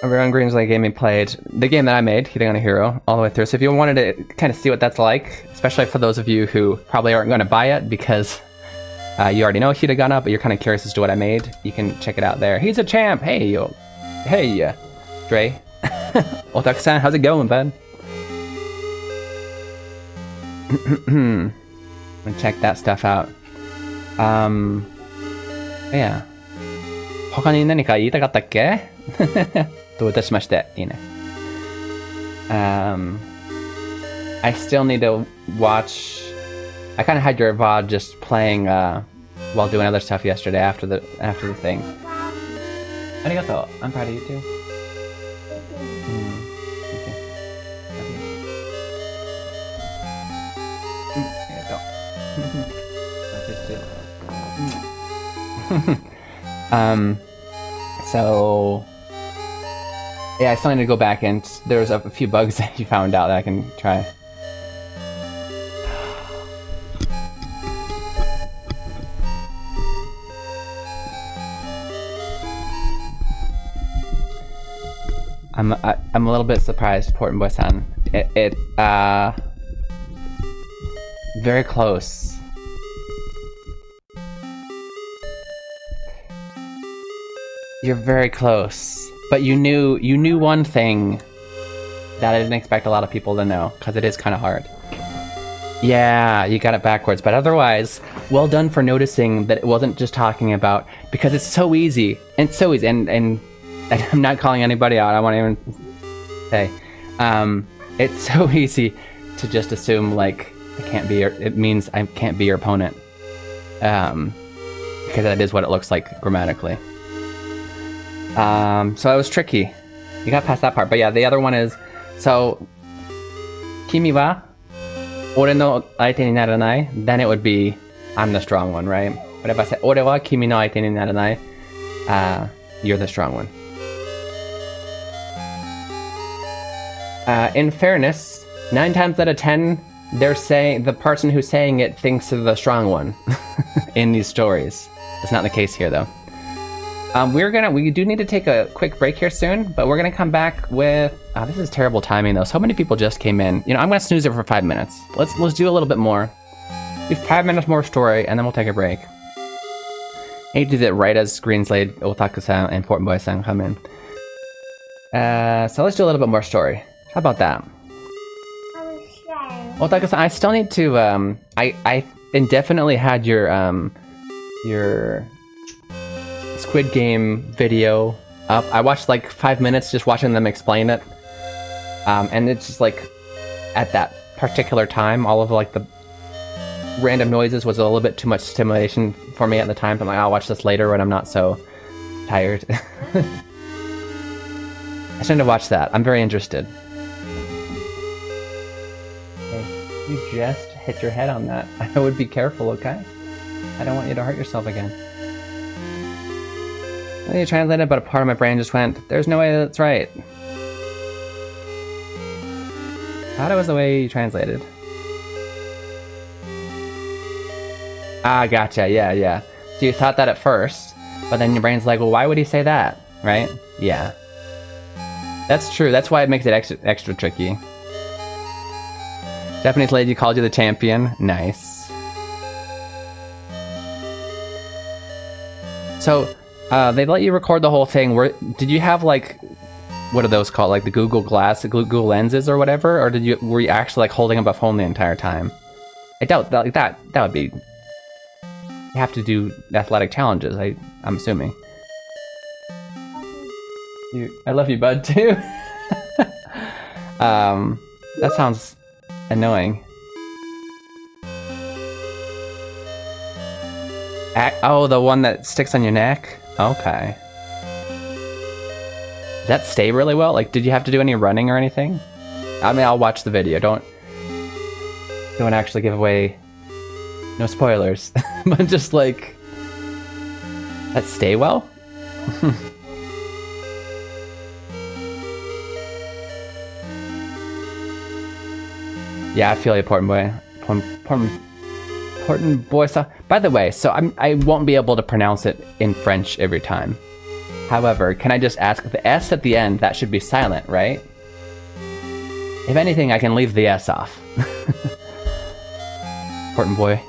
Everyone, Greenslade Gaming played the game that I made, Hiragana Hero, all the way through. So if you wanted to kind of see what that's like, especially for those of you who probably aren't going to buy it because you already know Hiragana, but you're kind of curious as to what I made, you can check it out there. He's a champ! Hey, yo. Hey, Dre. Otaku-san, how's it going, bud? I'm gonna check that stuff out. Yeah. 他に何か言いたかったっけどういたしまして。いいね。I still need to watch... I kind of had your VOD just playing while doing other stuff yesterday after the thing. Arigato. I'm proud of you too. So yeah, I still need to go back and there's a few bugs that you found out that I can try. I'm a little bit surprised, Port and Boy-san. It very close. You're very close, but you knew one thing that I didn't expect a lot of people to know, because it is kind of hard. Yeah, you got it backwards, but otherwise, well done for noticing that it wasn't just talking about, because it's so easy, and I'm not calling anybody out, I won't even say. It's so easy to just assume, like, it means I can't be your opponent. Because that is what it looks like grammatically. So it was tricky. You got past that part, but yeah, the other one is, so, Kimi wa ore no aite ni naranai, then it would be, I'm the strong one, right? But if I say, ore wa kimi no aite ni naranai, you're the strong one. In fairness, 9 times out of 10, they're saying the person who's saying it thinks they're the strong one in these stories. It's not the case here, though. We do need to take a quick break here soon, but we're gonna come back with. This is terrible timing, though. So many people just came in. You know, I'm gonna snooze it for 5 minutes. Let's do a little bit more. Do 5 minutes more story, and then we'll take a break. I hate to do that right as Greenslade, Otaku-san, and Port Boy-san come in. So let's do a little bit more story. How about that? Otaku-san, I still need to, I indefinitely had your Squid Game video up. I watched like 5 minutes just watching them explain it. And it's just like, at that particular time, all of like the random noises was a little bit too much stimulation for me at the time. So I'm like, I'll watch this later when I'm not so tired. I shouldn't have watched that. I'm very interested. You just hit your head on that. I would be careful, okay? I don't want you to hurt yourself again. When you translated, but a part of my brain just went, there's no way that's right. I thought it was the way you translated. Ah, gotcha, yeah. So you thought that at first, but then your brain's like, well, why would he say that? Right? Yeah. That's true, that's why it makes it extra tricky. Japanese lady called you the champion. Nice. So, they let you record the whole thing. Did you have like, what are those called? Like the Google Glass, the Google lenses or whatever? Or were you actually like holding up a phone the entire time? I doubt that would be. You have to do athletic challenges. I'm assuming. I love you, bud, too. That sounds annoying. Oh, the one that sticks on your neck? Okay. Does that stay really well? Like, did you have to do any running or anything? I mean, I'll watch the video. Don't actually give away. No spoilers. But just like, that stay well? Yeah, I feel you, important boy. So, by the way, so I won't be able to pronounce it in French every time. However, can I just ask, the S at the end, that should be silent, right? If anything, I can leave the S off. Important boy.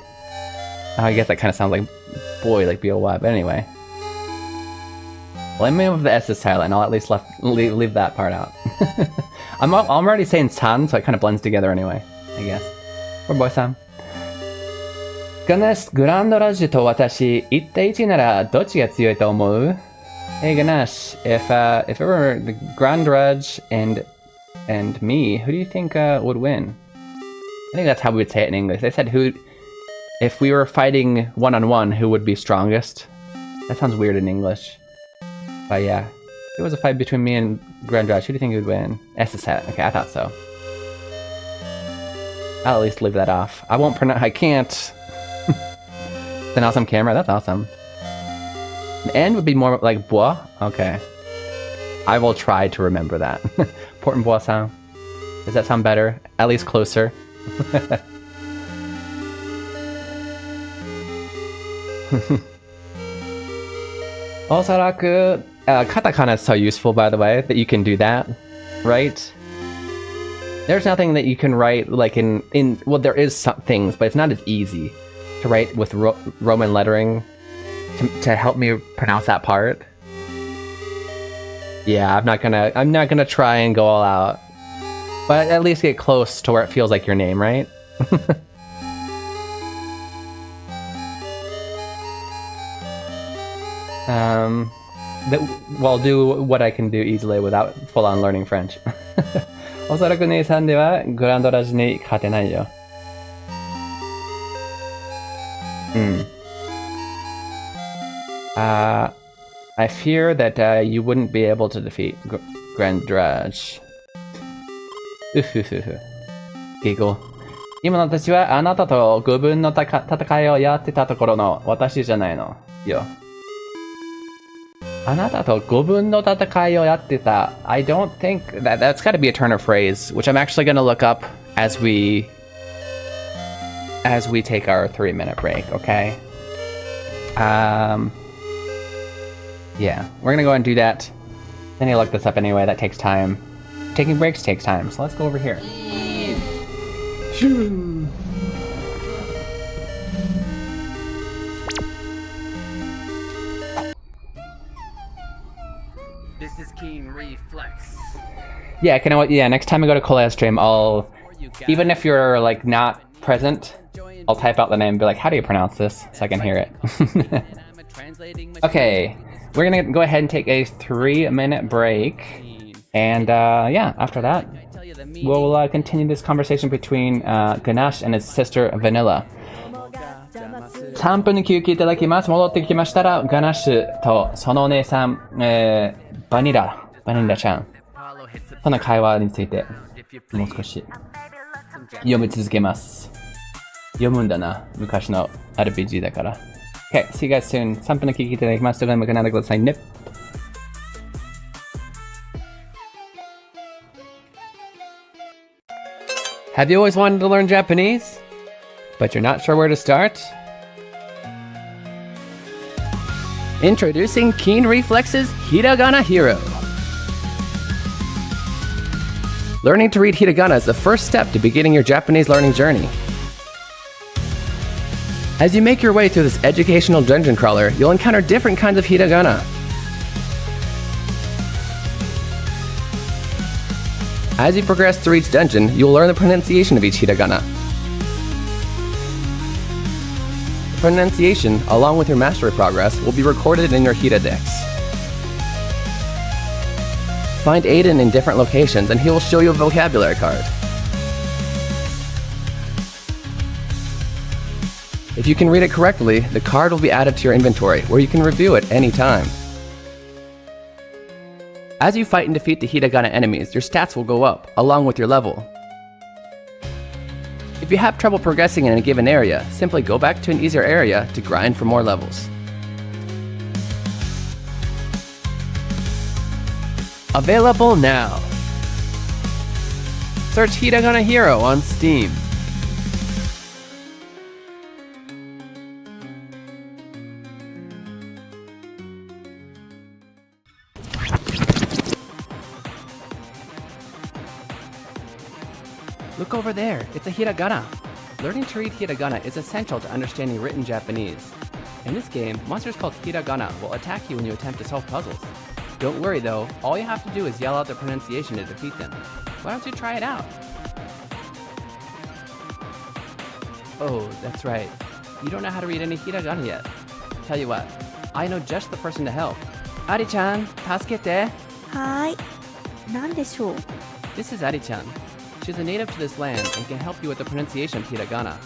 Oh, I guess that kind of sounds like boy, like B-O-Y, but anyway. Let me know if the S is silent, and I'll at least leave that part out. I'm already saying san, so it kind of blends together anyway, I guess. Or boy-san. Ganesh, グランドラッジュと私、1対1ならどっちが強いと思う? Hey Ganesh, if it were the Grand Rudge and me, who do you think would win? I think that's how we would say it in English. They said if we were fighting one-on-one, who would be strongest? That sounds weird in English. But yeah, if it was a fight between me and Grand Rudge, who do you think would win? S is silent. Okay, I thought so. I'll at least leave that off. I can't. It's an awesome camera, that's awesome. The N would be more like bois. Okay. I will try to remember that. Port-en-Bois-Sound. Does that sound better? At least closer. Osaraku. Katakana is so useful, by the way, that you can do that. Right? There's nothing that you can write like in well, there is some things, but it's not as easy to write with Roman lettering to help me pronounce that part. Yeah, I'm not gonna try and go all out, but at least get close to where it feels like your name, right? Well, I'll do what I can do easily without full-on learning French. おそらく姉さんではグランドラジに勝てないよ。I fear that you wouldn't be able to defeat Grandraj. うふふふ。Giggle. 今の私はあなたと5分の戦いをやってたところの私じゃないのよ。あなたと5分の戦いをやってた。I don't think that's got to be a turn of phrase, which I'm actually going to look up as we take our 3-minute break, okay? Yeah, we're going to go and do that. Then you look this up anyway, that takes time. Taking breaks takes time, so let's go over here. This is Keen Reflex. Yeah, you know what? Yeah, next time I go to Kolea stream, I'll, even if you're like not present, I'll type out the name and be like, how do you pronounce this? So I can hear it. Okay, we're gonna go ahead and take a 3-minute break. And yeah, after that, we'll continue this conversation between Ganesh and his sister Vanilla. 3分の休憩いただきます。戻ってきましたら、ガナッシュとそのお姉さん、バニラちゃん。その会話について、もう少し読み続けます。読むんだな、昔の RPG だから。Okay, see you guys soon. 3分の休憩いただきます。それでも学んでくださいね。Have you always wanted to learn Japanese, but you're not sure where to start? Introducing Keen Reflex's Hiragana Hero. Learning to read hiragana is the first step to beginning your Japanese learning journey. As you make your way through this educational dungeon crawler, you'll encounter different kinds of hiragana. As you progress through each dungeon, you'll learn the pronunciation of each hiragana. The pronunciation, along with your mastery progress, will be recorded in your Hiradex. Find Aiden in different locations and he will show you a vocabulary card. If you can read it correctly, the card will be added to your inventory, where you can review it anytime. As you fight and defeat the hiragana enemies, your stats will go up, along with your level. If you have trouble progressing in a given area, simply go back to an easier area to grind for more levels. Available now! Search Hiragana Hero on Steam. Look over there, it's a hiragana. Learning to read hiragana is essential to understanding written Japanese. In this game, monsters called hiragana will attack you when you attempt to solve puzzles. Don't worry though, all you have to do is yell out the pronunciation to defeat them. Why don't you try it out? Oh, that's right. You don't know how to read any hiragana yet. Tell you what, I know just the person to help. Ari-chan, tasukete. はーい。何でしょう? This is Ari-chan. She's a native to this land and can help you with the pronunciation of hiragana.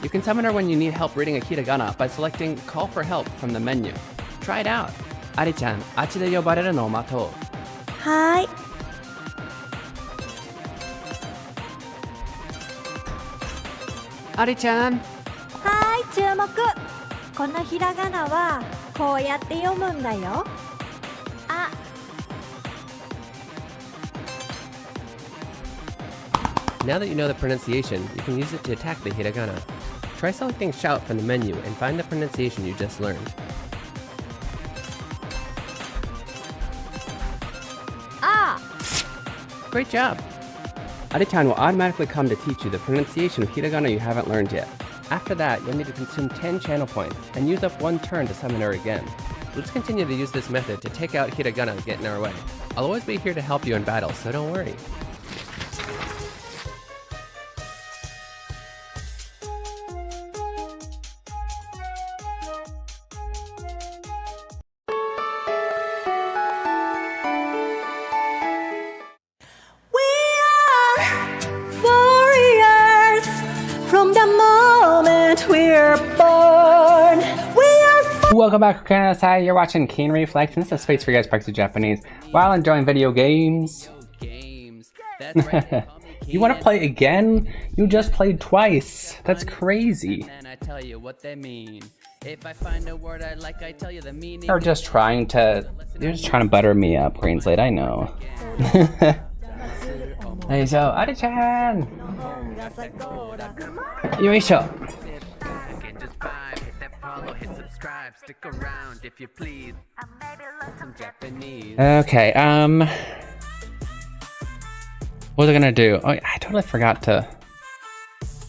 You can summon her when you need help reading a hiragana by selecting Call for Help from the menu. Try it out. Ari-chan, あっちで呼ばれるのを待とう。はーい。Ari-chan! はーい、注目。このひらがなはこうやって読むんだよ。あ、Now that you know the pronunciation, you can use it to attack the hiragana. Try selecting shout from the menu and find the pronunciation you just learned. Ah! Great job! Adi-chan will automatically come to teach you the pronunciation of hiragana you haven't learned yet. After that, you'll need to consume 10 channel points and use up 1 turn to summon her again. We'll just continue to use this method to take out hiragana that get in our way. I'll always be here to help you in battle, so don't worry. Warriors from the moment we're born. We are Welcome back, Kanasai. You're watching Keen Reflex, and this is a space for you guys to practice Japanese while enjoying video games. You want to play again? You just played twice. That's crazy. You're just trying to butter me up, Translate. I know. Hey, so Adi-chan. Yoisho. Okay, what was I gonna do? Oh, I totally forgot to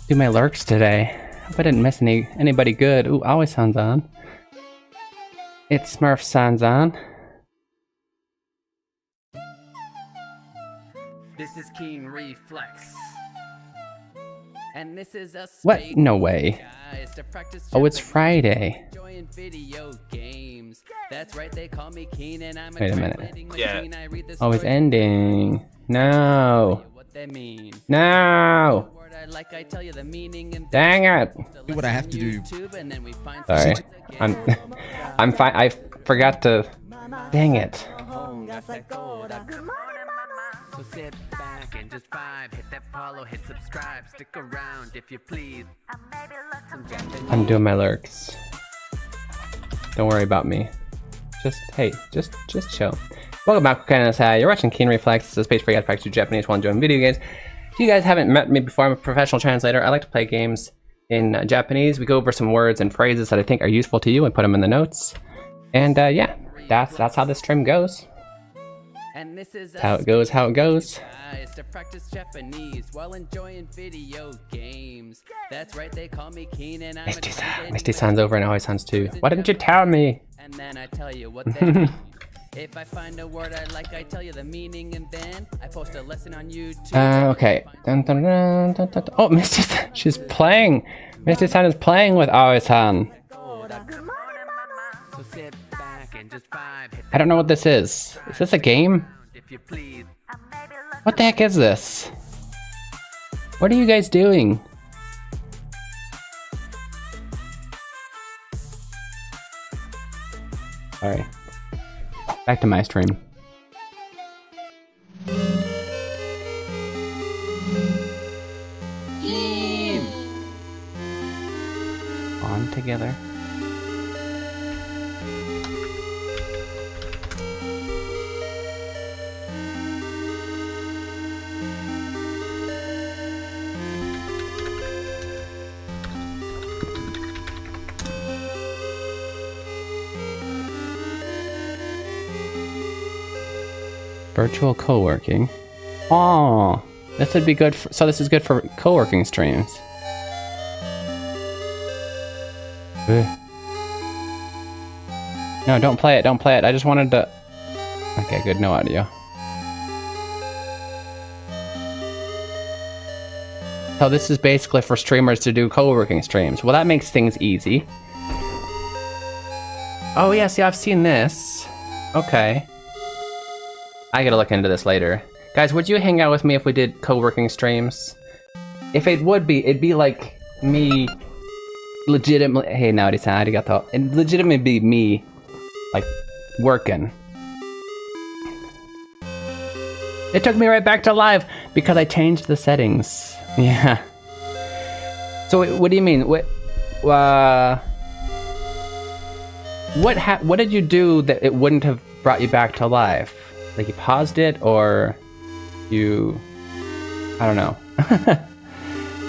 do my lurks today. Hope I didn't miss anybody good. Ooh, Aoi-san's on. It's Smurf-san's on. This is Keen Reflex. And this is a What? No way. Oh, it's Friday. Video games. That's right, they call me Keen and I'm Wait a minute. Yeah. Oh, it's ending. No. No. Dang it. Do what I have to do. Sorry. I'm fine. I forgot to. Dang it. So sit back and just vibe, hit that follow, hit subscribe, stick around if you please. I'm doing my lurks. Don't worry about me. Hey, just chill. Welcome back, Kanasai. You're watching Keen Reflex. This is a space for you guys to practice Japanese while enjoying video games. If you guys haven't met me before, I'm a professional translator. I like to play games in Japanese. We go over some words and phrases that I think are useful to you and put them in the notes. And yeah, that's how this stream goes. That's how it goes, how it goes. To practice Japanese while enjoying video games. That's right, they call me Keen and I'm Misty-san's over and Aoi-san's too. Why didn't you tell me? And then I tell you what they mean. If I find a word I like, I tell you the meaning, and then I post a lesson on YouTube. Okay. Dun, dun, dun, dun, dun, dun. Oh, Misty-san, she's playing. Misty-san is playing with Aoi-san. So sit back and just vibe, hit I don't know what this is. Is this a game? if you please. What the heck is this? What are you guys doing? Alright. Back to my stream. On together. Virtual co-working. Oh, this would be good. So this is good for co-working streams. Ugh. No, don't play it. Don't play it. I just wanted to. Okay, good. No audio. So this is basically for streamers to do co-working streams. Well, that makes things easy. Oh yeah, see, I've seen this. Okay. I gotta look into this later. Guys, would you hang out with me if we did co-working streams? If it would be, it'd be like me legitimately. Hey, Naori-san, arigato. It'd legitimately be me, like, working. It took me right back to live because I changed the settings. Yeah. So, what do you mean? What did you do that it wouldn't have brought you back to life? Like you paused it, or you... I don't know.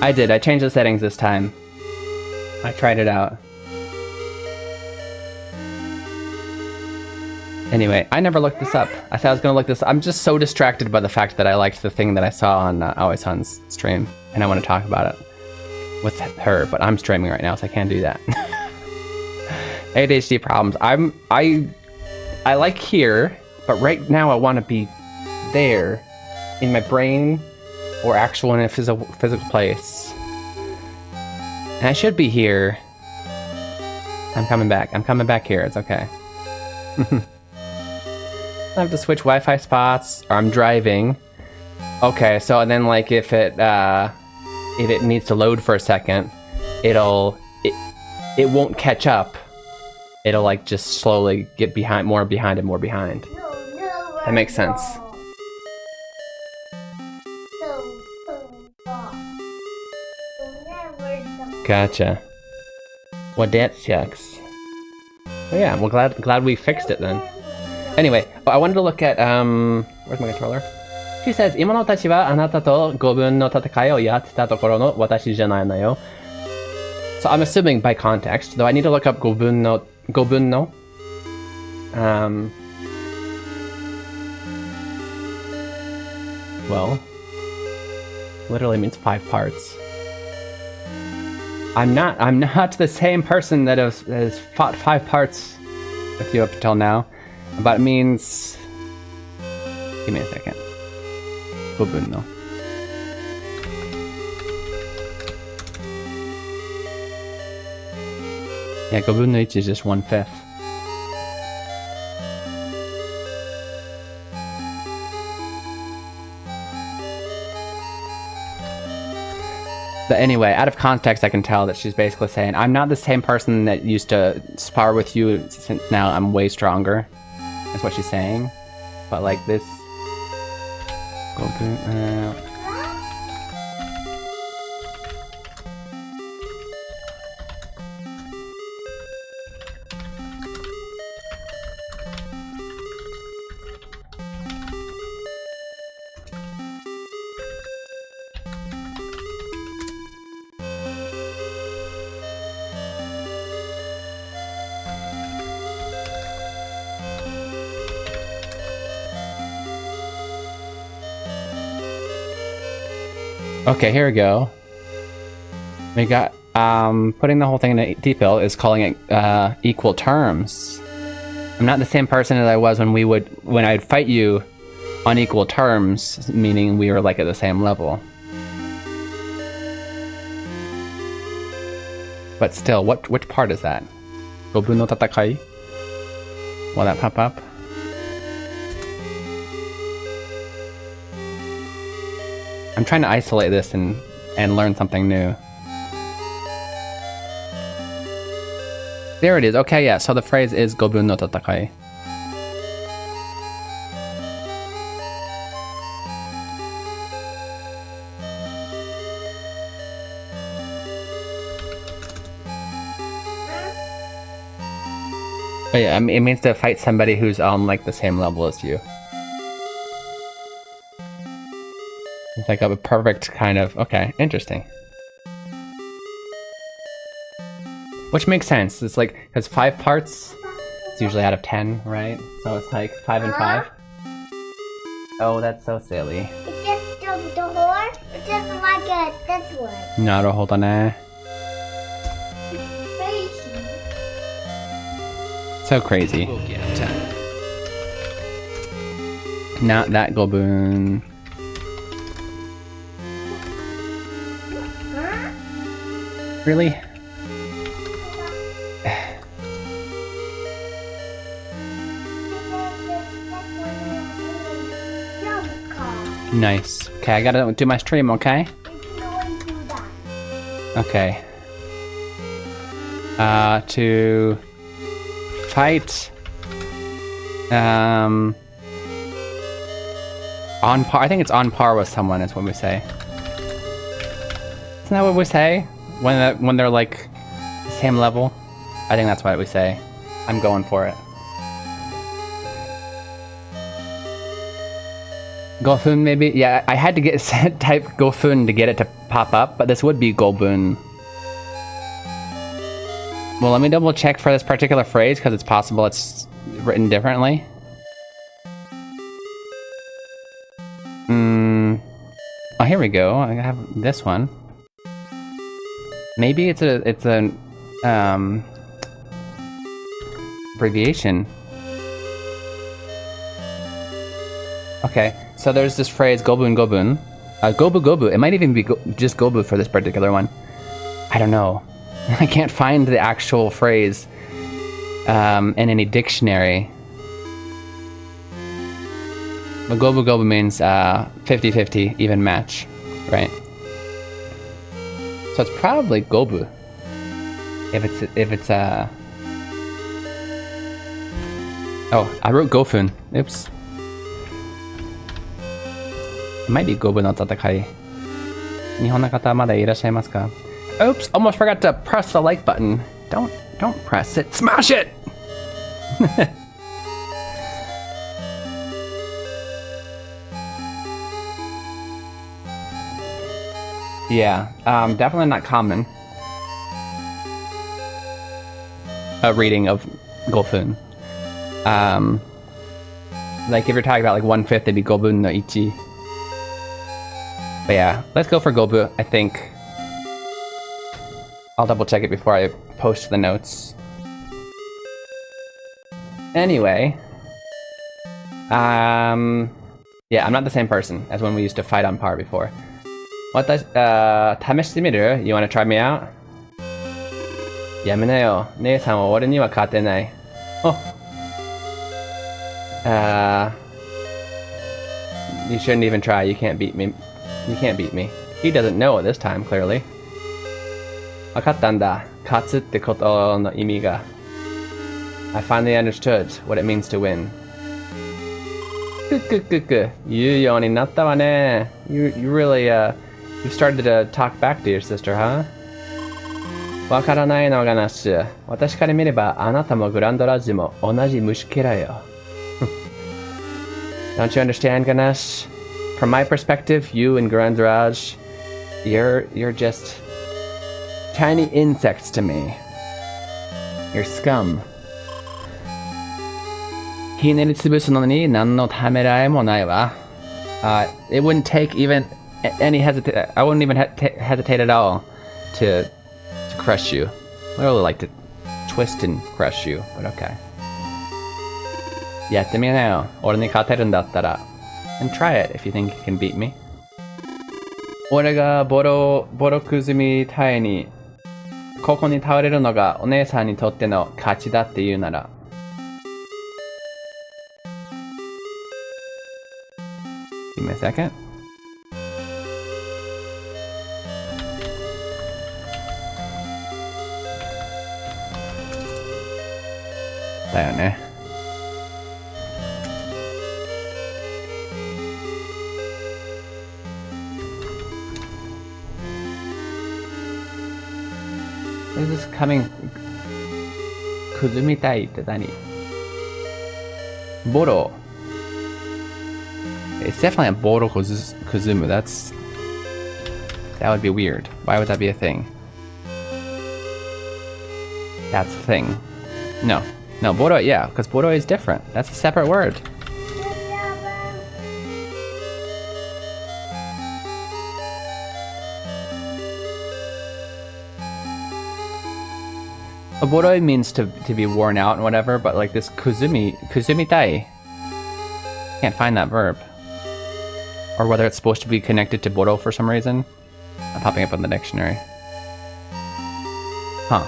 I did. I changed the settings this time. I tried it out. Anyway, I never looked this up. I said I was gonna look this up. I'm just so distracted by the fact that I liked the thing that I saw on Aoi-san's stream, and I want to talk about it with her, but I'm streaming right now, so I can't do that. ADHD problems. I like here, but right now I want to be there, in my brain, or actual in a physical place. And I should be here. I'm coming back. I'm coming back here. It's okay. I have to switch Wi-Fi spots, or I'm driving. Okay, so then like if it needs to load for a second, it won't catch up. It'll like just slowly get more behind. That makes sense. Gotcha. Well, that sucks. Well, yeah, well, glad we fixed it then. Anyway, I wanted to look at, where's my controller? She says, 今の私はあなたと5分の戦いをやってたところの私じゃないのよ. So I'm assuming by context, though I need to look up 5分の, well, literally means 5 parts. I'm not the same person that has fought 5 parts with you up until now. But it means... Give me a second. 5分の. Yeah, 5分の1 is just 1/5. But anyway, out of context, I can tell that she's basically saying, I'm not the same person that used to spar with you, since now I'm way stronger. That's what she's saying. But like this... Okay, here we go. We got, putting the whole thing in a T-pill is calling it, equal terms. I'm not the same person as I was when I'd fight you on equal terms, meaning we were like at the same level. But still, which part is that? 5分の戦い? Will that pop up? I'm trying to isolate this and learn something new. There it is. Okay, yeah. So the phrase is 5分の戦い. But yeah, I mean, it means to fight somebody who's on like the same level as you. It's like a perfect kind of... Okay, interesting. Which makes sense. It's like, because 5 parts, it's usually out of 10, right? So it's like 5 and 5. Oh, that's so silly. It's just the horse. It's just like this one. なるほどね. So crazy. Not that 5分. Really? Nice. Okay, I gotta do my stream, okay? Okay. To fight on par. I think it's on par with someone is what we say. Isn't that what we say? When they're like the same level? I think that's what we say. I'm going for it. Gofun maybe? Yeah, I had to get type Gofun to get it to pop up, but this would be Gobun. Well, let me double check for this particular phrase because it's possible it's written differently. Oh, here we go. I have this one. Maybe it's an abbreviation. Okay, so there's this phrase Gobun Gobun. Gobu Gobu. It might even be just Gobu for this particular one. I don't know. I can't find the actual phrase in any dictionary. But Gobu Gobu means 50-50, even match, right? So it's probably Gobu. If it's Oh, I wrote Gofun. Oops. It might be Gobu no Tatakai. Nihon no kata mada irashaimaasu ka? Oops, almost forgot to press the like button. Don't press it. Smash it! Yeah, definitely not common. A reading of Gofun. Like if you're talking about like 1/5, it'd be Gobun no Ichi. But yeah, let's go for Gobu, I think. I'll double check it before I post the notes. Anyway. Yeah, I'm not the same person as when we used to fight on par before. What does, 試してみる? You wanna try me out? やめなよ。姉さんは俺には勝てない。Oh. You shouldn't even try. You can't beat me. You can't beat me. He doesn't know it this time, clearly. わかったんだ。勝つってことの意味が。I finally understood what it means to win. 言うようになったわね。You really, you started to talk back to your sister, huh? わからないのがなし。私から見ればあなたもグランドラッジも同じ虫けらよ。Don't you understand, Ganesh? From my perspective, you and Grand Raj, you're just tiny insects to me. You're scum. ひねりつぶすのに何のためらいもないわ。It wouldn't take even any hesitate. I wouldn't even hesitate at all to crush you. I really like to twist and crush you, but okay. やってみなよ。俺に勝てるんだったら。And try it if you think you can beat me. 俺がボロクズみたいにここに倒れるのがお姉さんにとっての勝ちだって言うなら。Give me a second. だよね。This is coming. くずみたいって何？ボロ。It's definitely a Boro Kuzumu. That would be weird. Why would that be a thing? That's a thing. No, Boro, yeah, because Boro is different. That's a separate word. A Boro means to be worn out and whatever, but like this kuzumitai. Can't find that verb. Or whether it's supposed to be connected to Boro for some reason. Not popping up in the dictionary. Huh.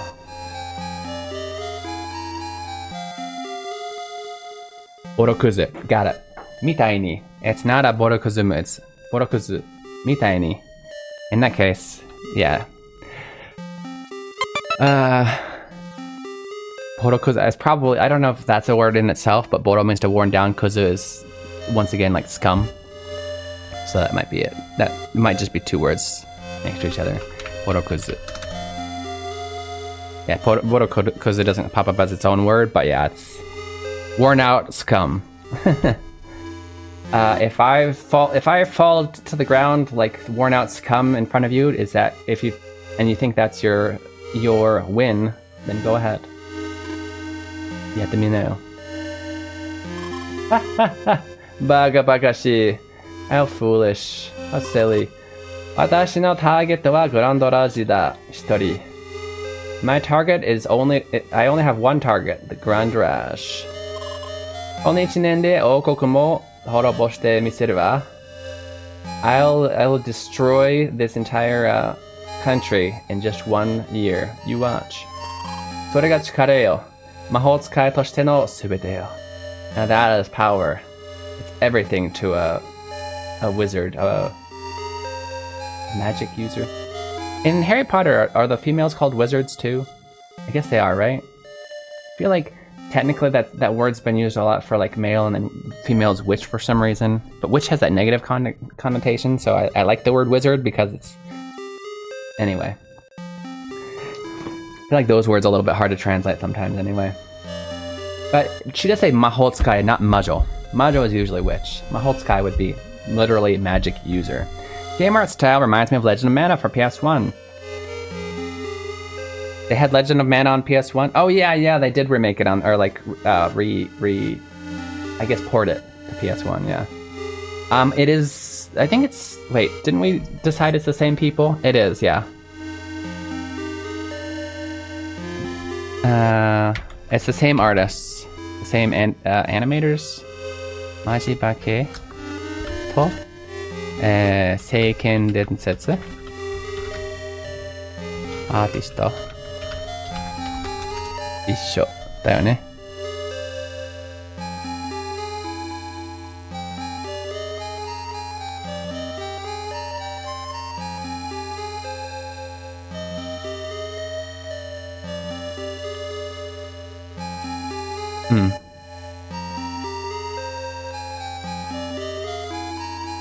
Borokuzu. Got it. Mitai ni. It's not a Borokuzumu, it's Borokuzu. Mitai ni. In that case, yeah. Borokuzu is probably, I don't know if that's a word in itself, but Boro means to worn down. Kuzu is, once again, like scum. So that might be it. That might just be two words next to each other. Borokuzu. Yeah, Borokozu doesn't pop up as its own word, but yeah, it's worn out scum. If I fall to the ground like worn out scum in front of you, is that if you think that's your win, then go ahead. Let me know. Baga bagashi. How foolish. How silly. 私のターゲットはグランドラジだ。一人。My target is I only have one target, the Grand Rush. この1年で王国も滅ぼしてみせるわ。I'll destroy this entire country in just 1 year. You watch. それが力よ。魔法使いとしてのすべてよ。Now that is power. It's everything to a wizard, a magic user. In Harry Potter, are the females called wizards too? I guess they are, right? I feel like technically that word's been used a lot for like male and then female's witch for some reason. But witch has that negative connotation, so I like the word wizard because it's... Anyway. I feel like those words are a little bit hard to translate sometimes anyway. But she does say mahotsukai, not majo. Majo is usually witch. Mahotsukai would be literally magic user. Game art style reminds me of Legend of Mana for PS1. They had Legend of Mana on PS1. Oh yeah, they did remake it on, or like I guess port it to PS1. Yeah. It is. I think it's. Wait, didn't we decide it's the same people? It is. Yeah. It's the same artists, the same animators. Maji Bake to Seiken Densetsu. Artist 一緒だよね。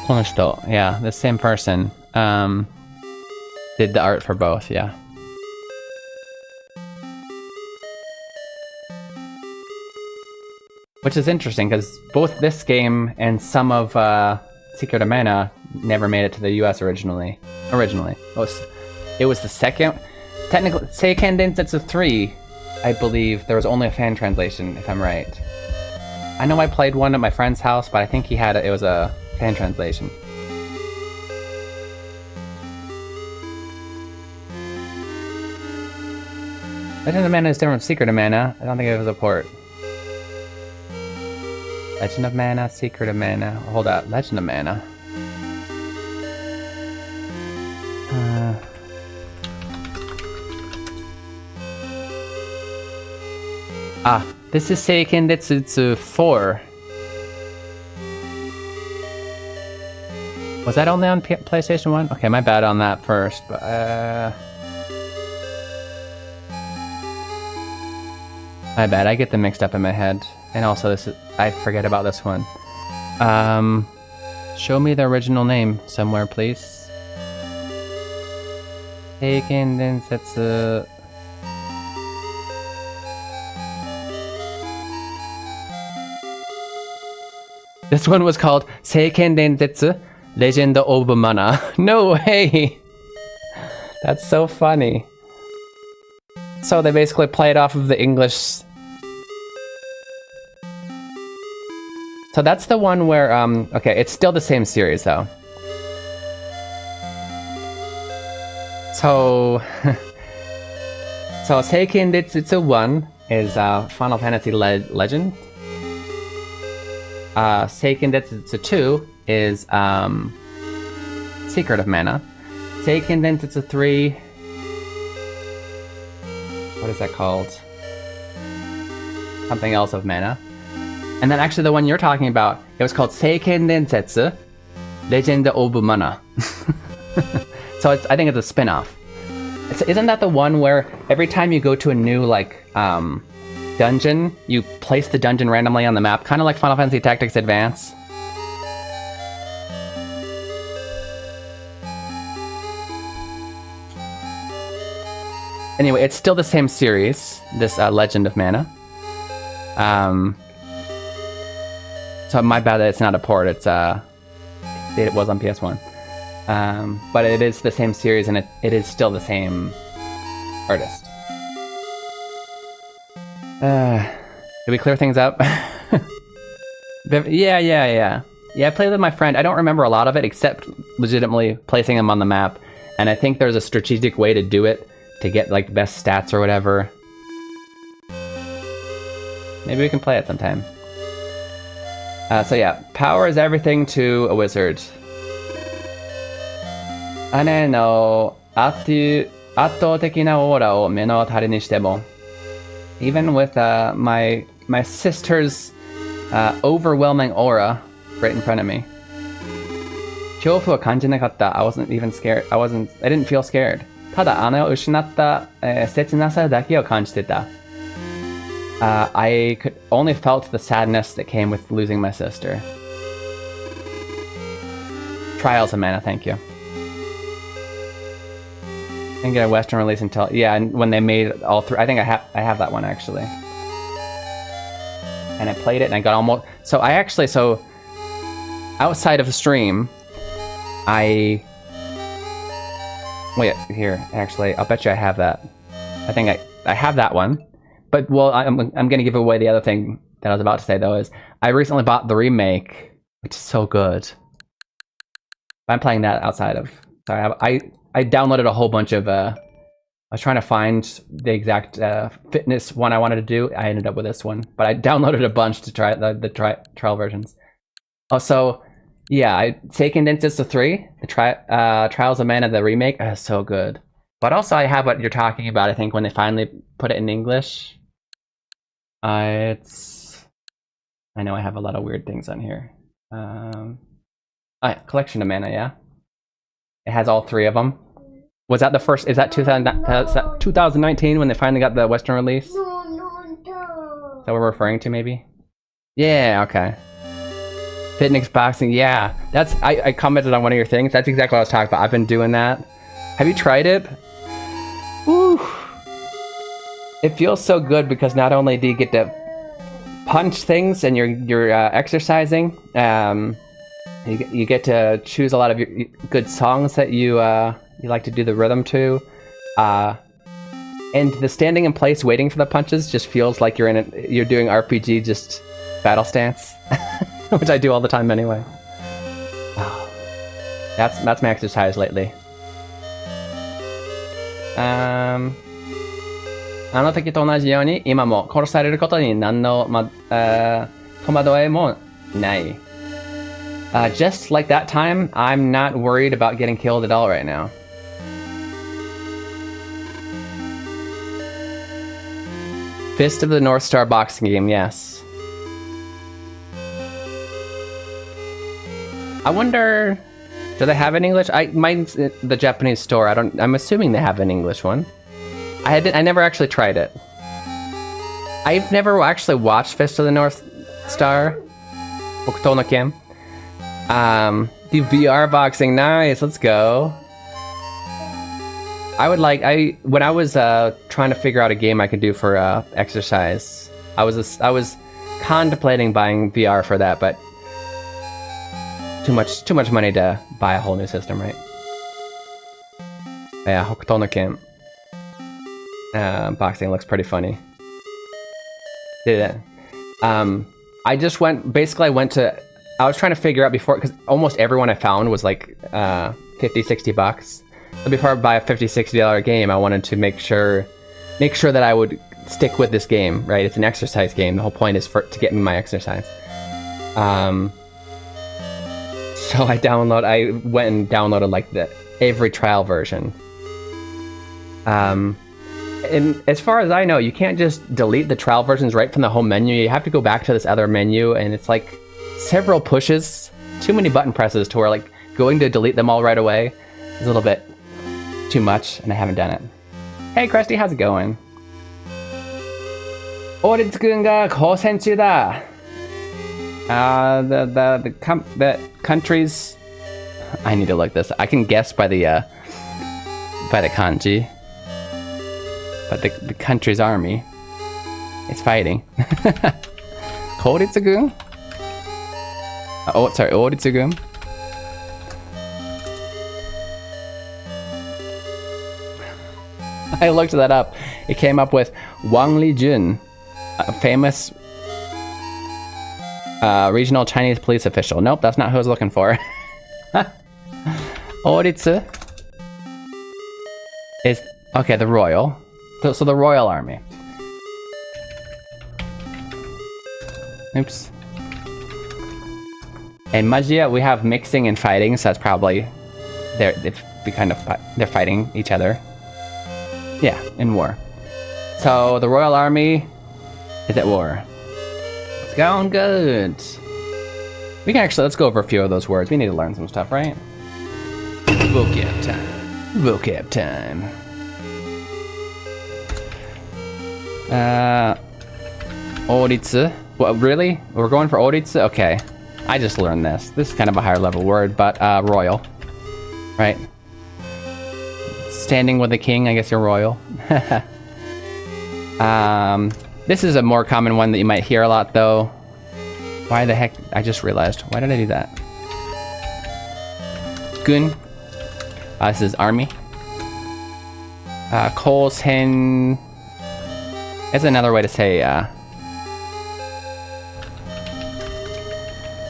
この人, yeah, the same person did the art for both, yeah. Which is interesting because both this game and some of Secret of Mana never made it to the US originally. It was the second. Technically, Seiken Densetsu 3, I believe there was only a fan translation, if I'm right. I know I played one at my friend's house, but I think he had it was a fan translation. Legend of Mana is different from Secret of Mana. I don't think it was a port. Legend of Mana, Secret of Mana. Hold up, Legend of Mana. This is Seiken Densetsu 4. Was that only on PlayStation 1? Okay, my bad on that first, but my bad, I get them mixed up in my head. And also this is, I forget about this one. Show me the original name somewhere, please. Seiken Densetsu. This one was called Seiken Densetsu, Legend of Mana. No way! That's so funny. So they basically played off of the English. So that's the one where, okay, it's still the same series though. So, Seiken Densetsu 1 is Final Fantasy Legend. Seiken Densetsu 2 is Secret of Mana. Seiken Densetsu 3, what is that called? Something else of Mana. And then actually the one you're talking about, it was called Seiken Densetsu, Legend of Mana. So I think it's a spin-off. Isn't that the one where every time you go to a new like dungeon, you place the dungeon randomly on the map, kind of like Final Fantasy Tactics Advance? Anyway, it's still the same series, this Legend of Mana. So my bad that it's not a port, it was on PS1. But it is the same series and it is still the same artist. Did we clear things up? Yeah, I played with my friend. I don't remember a lot of it except legitimately placing him on the map. And I think there's a strategic way to do it to get like the best stats or whatever. Maybe we can play it sometime. So yeah, power is everything to a wizard. 姉の圧倒的なオーラを目の当たりにしても even with my sister's overwhelming aura right in front of me. 恐怖を感じなかった. I wasn't even scared. I didn't feel scared. ただ姉を失った、切なさだけを感じてた. I only felt the sadness that came with losing my sister. Trials of Mana, thank you. Didn't get a Western release until and when they made all three. I think I have that one actually. And I played it and I got almost so outside of the stream, wait here actually I'll bet you I have that. I think I have that one. But well, I'm gonna give away the other thing that I was about to say though is I recently bought the remake, which is so good. I'm playing that outside of. Sorry, I downloaded a whole bunch of. I was trying to find the exact fitness one I wanted to do. I ended up with this one, but I downloaded a bunch to try the trial versions. Also, yeah, I Taken Instance 3, the Trials of Mana, the remake. Oh, so good. But also, I have what you're talking about. I think when they finally put it in English. I know I have a lot of weird things on here. Collection of Mana, yeah. It has all three of them. Was that the first? Is that 2019 when they finally got the Western release? Is that what we're referring to, maybe? Yeah, okay. Fitness boxing, yeah. That's I commented on one of your things. That's exactly what I was talking about. I've been doing that. Have you tried it? Woo! It feels so good because not only do you get to punch things and you're exercising, you get to choose a lot of your good songs that you like to do the rhythm to, and the standing in place waiting for the punches just feels like you're doing RPG just battle stance, which I do all the time anyway. That's my exercise lately. あの時と同じように今も殺されることに何の戸惑いもない。Just like that time, I'm not worried about getting killed at all right now. Fist of the North Star boxing game, yes. I wonder, do they have an English? Mine's the Japanese store. I'm assuming they have an English one. I never actually tried it. I've never actually watched Fist of the North Star. Hokuto no Ken. Do VR boxing, nice, let's go. When I was trying to figure out a game I could do for exercise, I was contemplating buying VR for that, but too much money to buy a whole new system, right? Yeah, Hokuto no Ken. Boxing looks pretty funny. Did it? I just went to. I was trying to figure out before, because almost everyone I found was like $50-$60. So before I buy a $50-$60 game, I wanted to make sure that I would stick with this game, right? It's an exercise game. The whole point is to get me my exercise. So I went and downloaded like every trial version. And as far as I know, you can't just delete the trial versions right from the home menu. You have to go back to this other menu, and it's like several pushes, too many button presses to where like going to delete them all right away is a little bit too much, and I haven't done it. Hey Krusty, how's it going? Oritsu-kun ga kousen chū da. The countries. I need to look this. I can guess by the kanji. but the country's army is fighting. Koritsugun? Oh, sorry, Oritsugun. I looked that up. It came up with Wang Lijun, a famous regional Chinese police official. Nope, that's not who I was looking for. Oritsu is, okay, the royal. So the royal army. Oops. And Magia, we have mixing and fighting, so that's probably they're fighting each other. Yeah, in war. So the royal army is at war. It's going good. We can actually, let's go over a few of those words. We need to learn some stuff, right? Vocab time. Vocab time. Oritsu. What, really? We're going for Oritsu? Okay. I just learned this. This is kind of a higher level word, but royal. Right? Standing with the king, I guess you're royal. This is a more common one that you might hear a lot, though. Why the heck? I just realized. Why did I do that? Gun. This is army. Kolsen is another way to say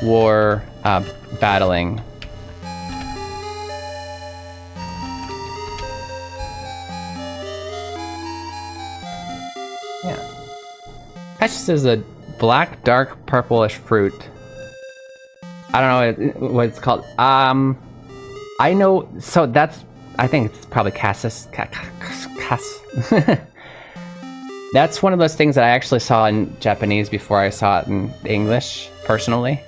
war, battling. Yeah. This is a black, dark, purplish fruit. I don't know what it's called. I know, so that's, I think it's probably cassis. That's one of those things that I actually saw in Japanese before I saw it in English, personally.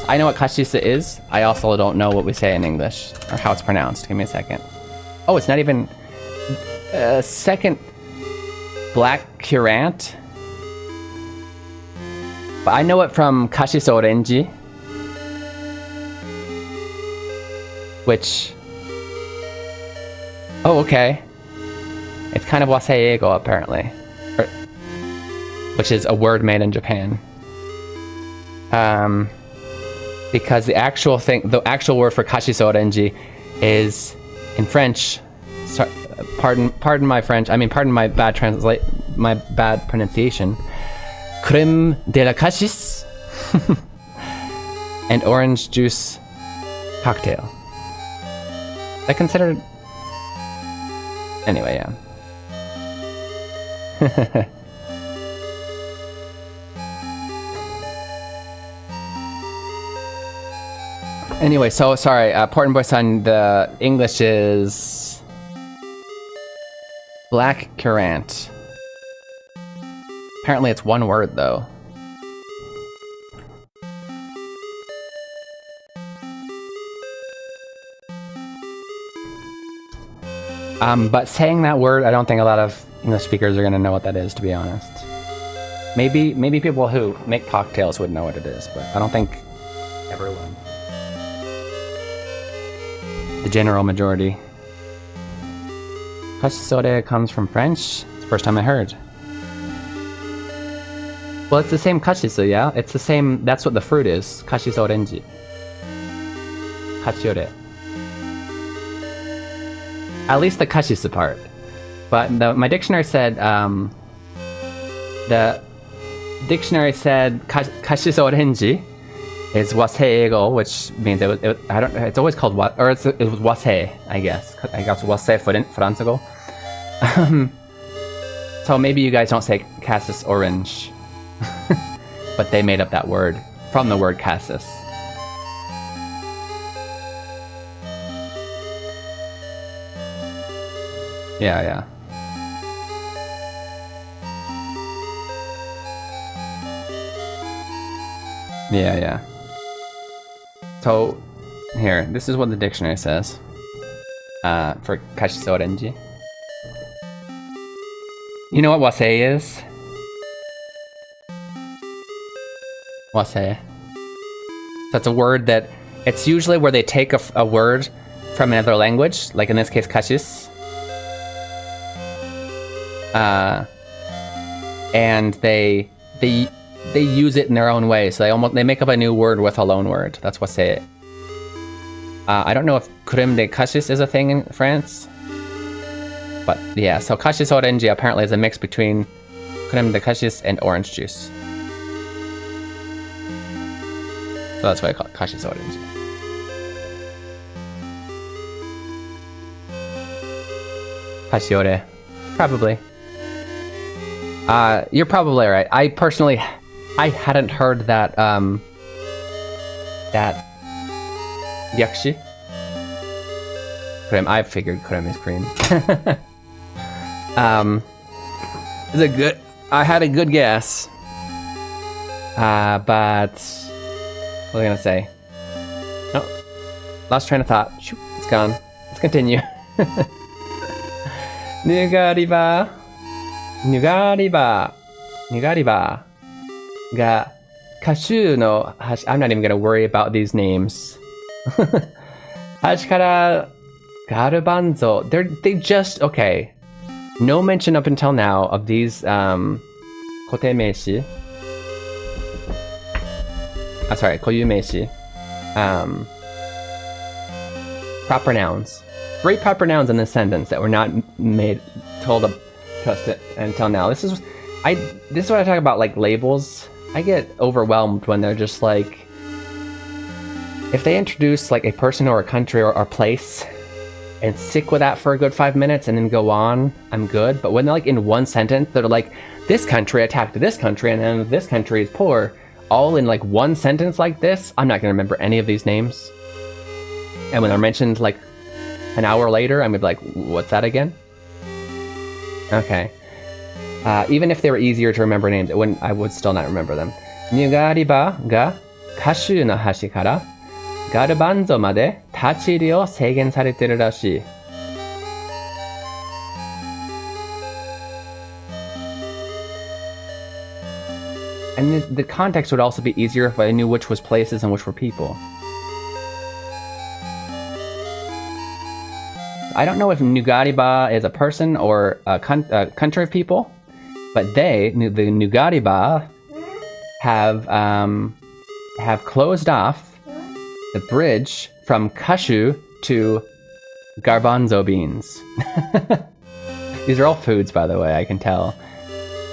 I know what kashisa is. I also don't know what we say in English, or how it's pronounced. Give me a second. Oh, it's not even... second... Black currant. But I know it from kashiso orange. Which... Oh, okay. It's kind of waseigo, apparently. Which is a word made in Japan. Because the actual word for kashiso orange is in French. Sorry, pardon my French. I mean, pardon my bad pronunciation. Crème de la cassis and orange juice cocktail. I considered. Anyway, yeah. Anyway, so sorry, Porton Boy Son, the English is black currant. Apparently it's one word though. But saying that word, I don't think a lot of English speakers are gonna know what that is, to be honest. Maybe people who make cocktails would know what it is, but I don't think everyone. The general majority. Kashisore comes from French. It's the first time I heard. Well, it's the same kashisu, yeah? It's the same, that's what the fruit is. Kashisu orange. Kashiore. At least the kashisu part. But my dictionary said, kashisu orange is waseigo, which means it's always called what, or it was wasei, I guess. I guess wasei franco. So maybe you guys don't say cassis orange, but they made up that word from the word cassis. Yeah, yeah. Yeah, yeah. So, here, this is what the dictionary says. For kashisu orange. You know what wasei is? Wasei. That's a word that, it's usually where they take a word from another language, like in this case kashis. and they use it in their own way. So they make up a new word with a loan word. That's what say it. I don't know if crème de cassis is a thing in France, but yeah. So cassis orange apparently is a mix between crème de cassis and orange juice. So that's why I call it cassis orange. Cassiore. Probably. You're probably right. I hadn't heard that, that yakshi. Creme. I figured creme is cream. I had a good guess. But what was I gonna say? Oh, lost train of thought. Shoot, it's gone. Let's continue. Nugariba ga kashu no hashi. I'm not even gonna worry about these names. Hashikara garbanzo. They just okay. No mention up until now of these kote meishi. Sorry, koyu meishi. Proper nouns. 3 proper nouns in this sentence that were not told to us until now. This is what I talk about, like labels. I get overwhelmed when they're just like, if they introduce like a person or a country or place and stick with that for a good 5 minutes and then go on, I'm good. But when they're like in one sentence, they're like, this country attacked this country and then this country is poor, all in like one sentence like this, I'm not gonna remember any of these names. And when they're mentioned like an hour later, I'm gonna be like, what's that again? Okay. Even if they were easier to remember names, I would still not remember them. Nugariba ga kashu no hashi kara garbanzo made tachiri o seigen sareteru rashii. And the context would also be easier if I knew which was places and which were people. I don't know if Nugariba is a person or a country of people, but the Nugariba have closed off the bridge from cashew to garbanzo beans. These are all foods, by the way, I can tell.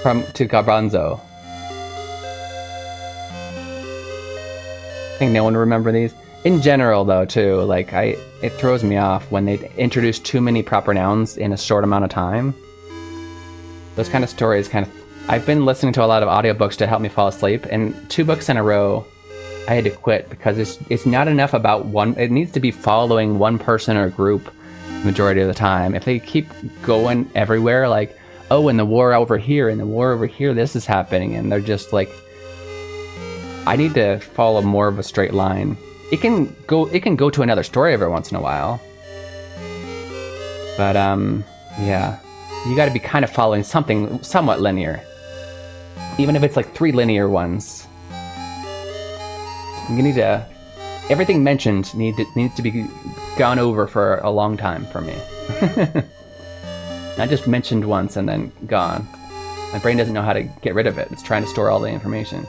To garbanzo. I think no one will remember these. In general, though, too, like it throws me off when they introduce too many proper nouns in a short amount of time. Those kind of stories I've been listening to a lot of audiobooks to help me fall asleep, and 2 books in a row, I had to quit because it's not enough about one. It needs to be following one person or group the majority of the time. If they keep going everywhere, like, oh, in the war over here, this is happening, and they're just like, I need to follow more of a straight line. It can go to another story every once in a while. But yeah. You gotta be kind of following something somewhat linear. Even if it's like 3 linear ones. You need to everything mentioned needs to be gone over for a long time for me. Not just mentioned once and then gone. My brain doesn't know how to get rid of it. It's trying to store all the information.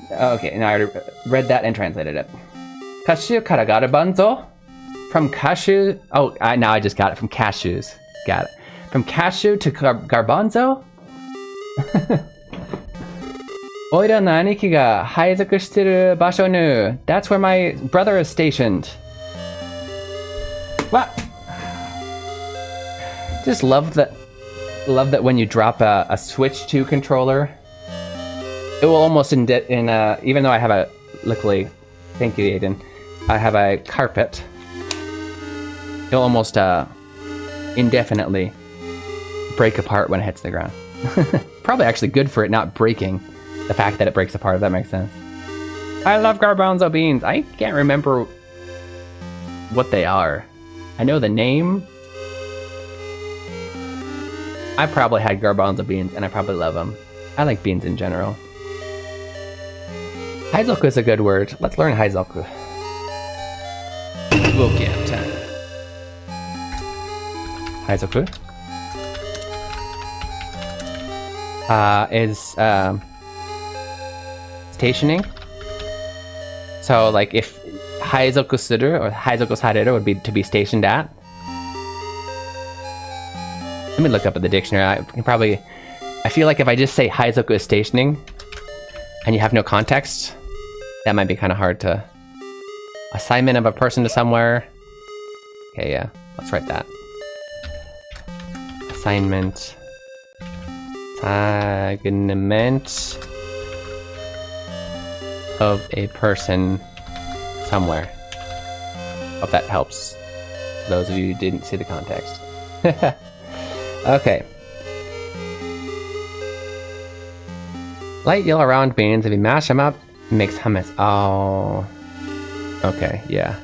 Okay, now I already read that and translated it. Cashew kara garbanzo. From cashew... Oh, now I just got it. From cashews. Got it. From cashew to garbanzo? Oira no aniki ga haizoku shiteru basho nu. That's where my brother is stationed. What? Just love that when you drop a Switch 2 controller, it will almost even though I have luckily, thank you, Aiden, I have a carpet. It'll almost indefinitely break apart when it hits the ground. Probably actually good for it not breaking, the fact that it breaks apart, if that makes sense. I love garbanzo beans. I can't remember what they are. I know the name. I probably had garbanzo beans and I probably love them. I like beans in general. Haizoku is a good word. Let's learn Haizoku. Vocab time. Haizoku. is stationing. So like if haizoku suru or haizoku sareru would be to be stationed at. Let me look up at the dictionary. I feel like if I just say haizoku is stationing and you have no context, that might be kind of hard to... Assignment of a person to somewhere. Okay, yeah, let's write that. Assignment. Assignment of a person somewhere. Hope that helps. For those of you who didn't see the context. Okay. Light yellow round beans, if you mash them up, it makes hummus. Oh. Okay, yeah.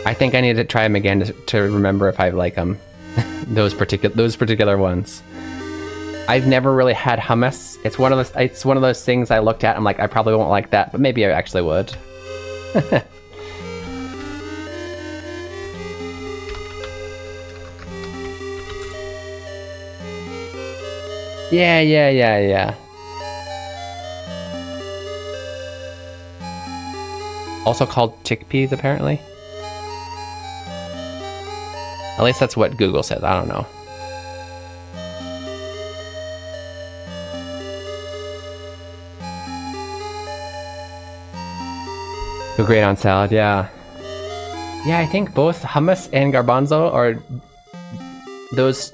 I think I need to try them again to remember if I like them. those particular ones. I've never really had hummus. It's one of those things I looked at. I'm like, I probably won't like that, but maybe I actually would. Yeah. Also called chickpeas, apparently. At least that's what Google says. I don't know. Go great on salad, yeah. Yeah, I think both hummus and garbanzo are those.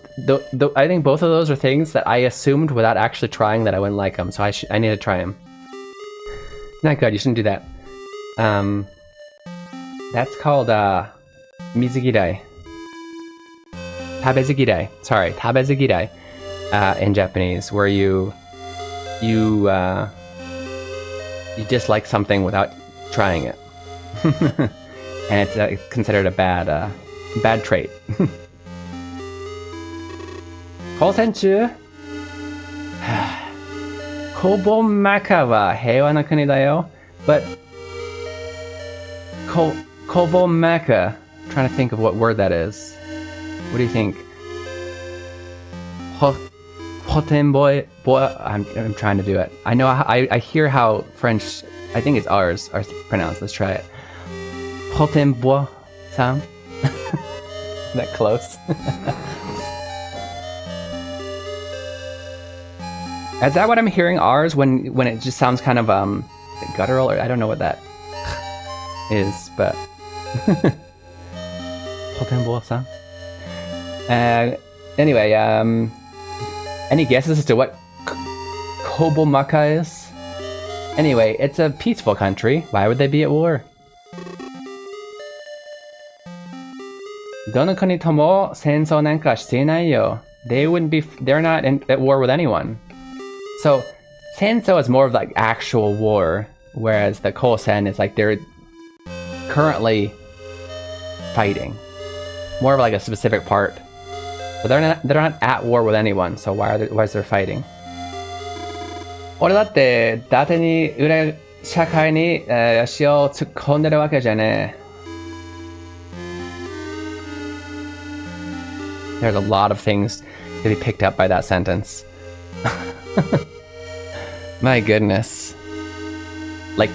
I think both of those are things that I assumed without actually trying that I wouldn't like them. So I need to try them. Not good. You shouldn't do that. That's called mizugirai. Tabezugirai. Sorry, tabezugirai. In Japanese, where you dislike something without trying it, and it's considered a bad trait. 高専中コボマカは平和な国だよ but Kobo Mecca. Trying to think of what word that is. What do you think? Hotenboy. I'm trying to do it. I know. I hear how French. I think it's ours. Are pronounced. Let's try it. Hotenboy. Sam. That close. Is that what I'm hearing? Ours when it just sounds kind of guttural, or I don't know what that is, but anyway, any guesses as to what Kobomaka is? Anyway, it's a peaceful country. Why would they be at war? Dono kuni tomo sensou nanka shite inai yo. They're not at war with anyone. So sensou is more of like actual war, whereas the kosen is like they're currently fighting, more of like a specific part, but they're not at war with anyone. So why is there fighting? 俺だって伊達に裏社会に足を突っ込んでるわけじゃねえ。There's a lot of things to be picked up by that sentence. My goodness. Like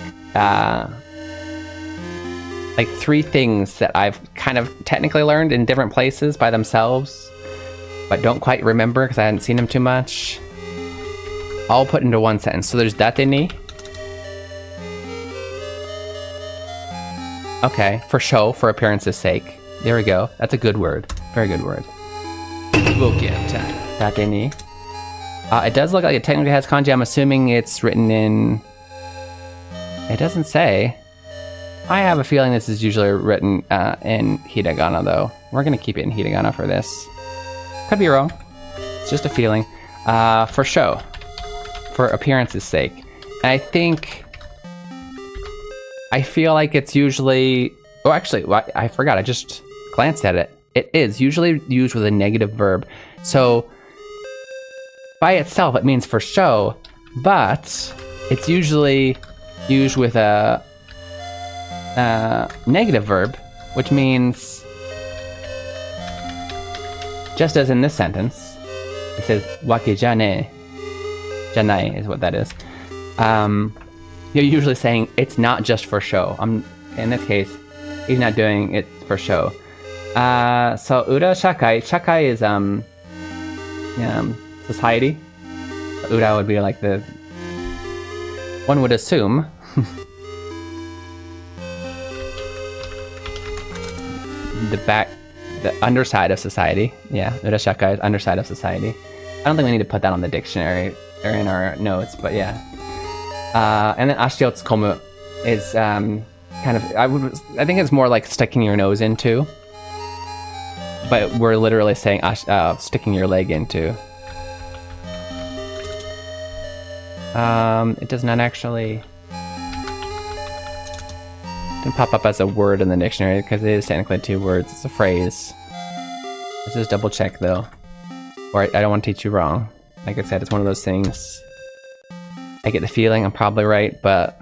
3 things that I've kind of technically learned in different places by themselves, but don't quite remember because I hadn't seen them too much. All put into one sentence. So there's date ni. Okay, for show, for appearance's sake. There we go. That's a good word. Very good word. Date ni. It does look like it technically has kanji. I'm assuming it's written in... It doesn't say. I have a feeling this is usually written in hiragana, though. We're going to keep it in hiragana for this. Could be wrong. It's just a feeling. For show. For appearance's sake. And I feel like it's usually... Oh, actually, I forgot. I just glanced at it. It is usually used with a negative verb. So... by itself, it means for show, but it's usually used with a negative verb, which means, just as in this sentence, He says wake jane. Janai is what that is. You're usually saying it's not just for show. In this case, he's not doing it for show. So ura shakai. Shakai is society. Ura would be like the, one would assume, the underside of society. Yeah, ura shakai is underside of society. I don't think we need to put that on the dictionary or in our notes, but yeah. And then ashiotsukomu is kind of, I think it's more like sticking your nose into, but we're literally saying sticking your leg into. It does not actually, didn't pop up as a word in the dictionary because it is technically 2 words. It's a phrase. Let's just double check though, or I don't want to teach you wrong. Like I said, it's one of those things. I get the feeling I'm probably right, but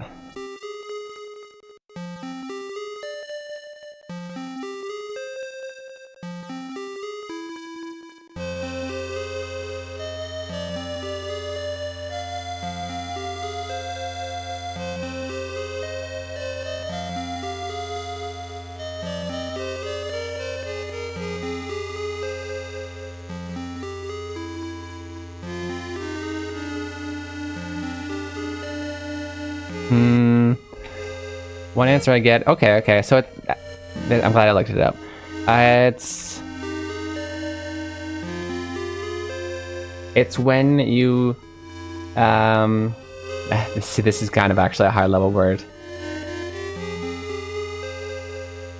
one answer I get. Okay. So I'm glad I looked it up. It's when you this is kind of actually a high level word.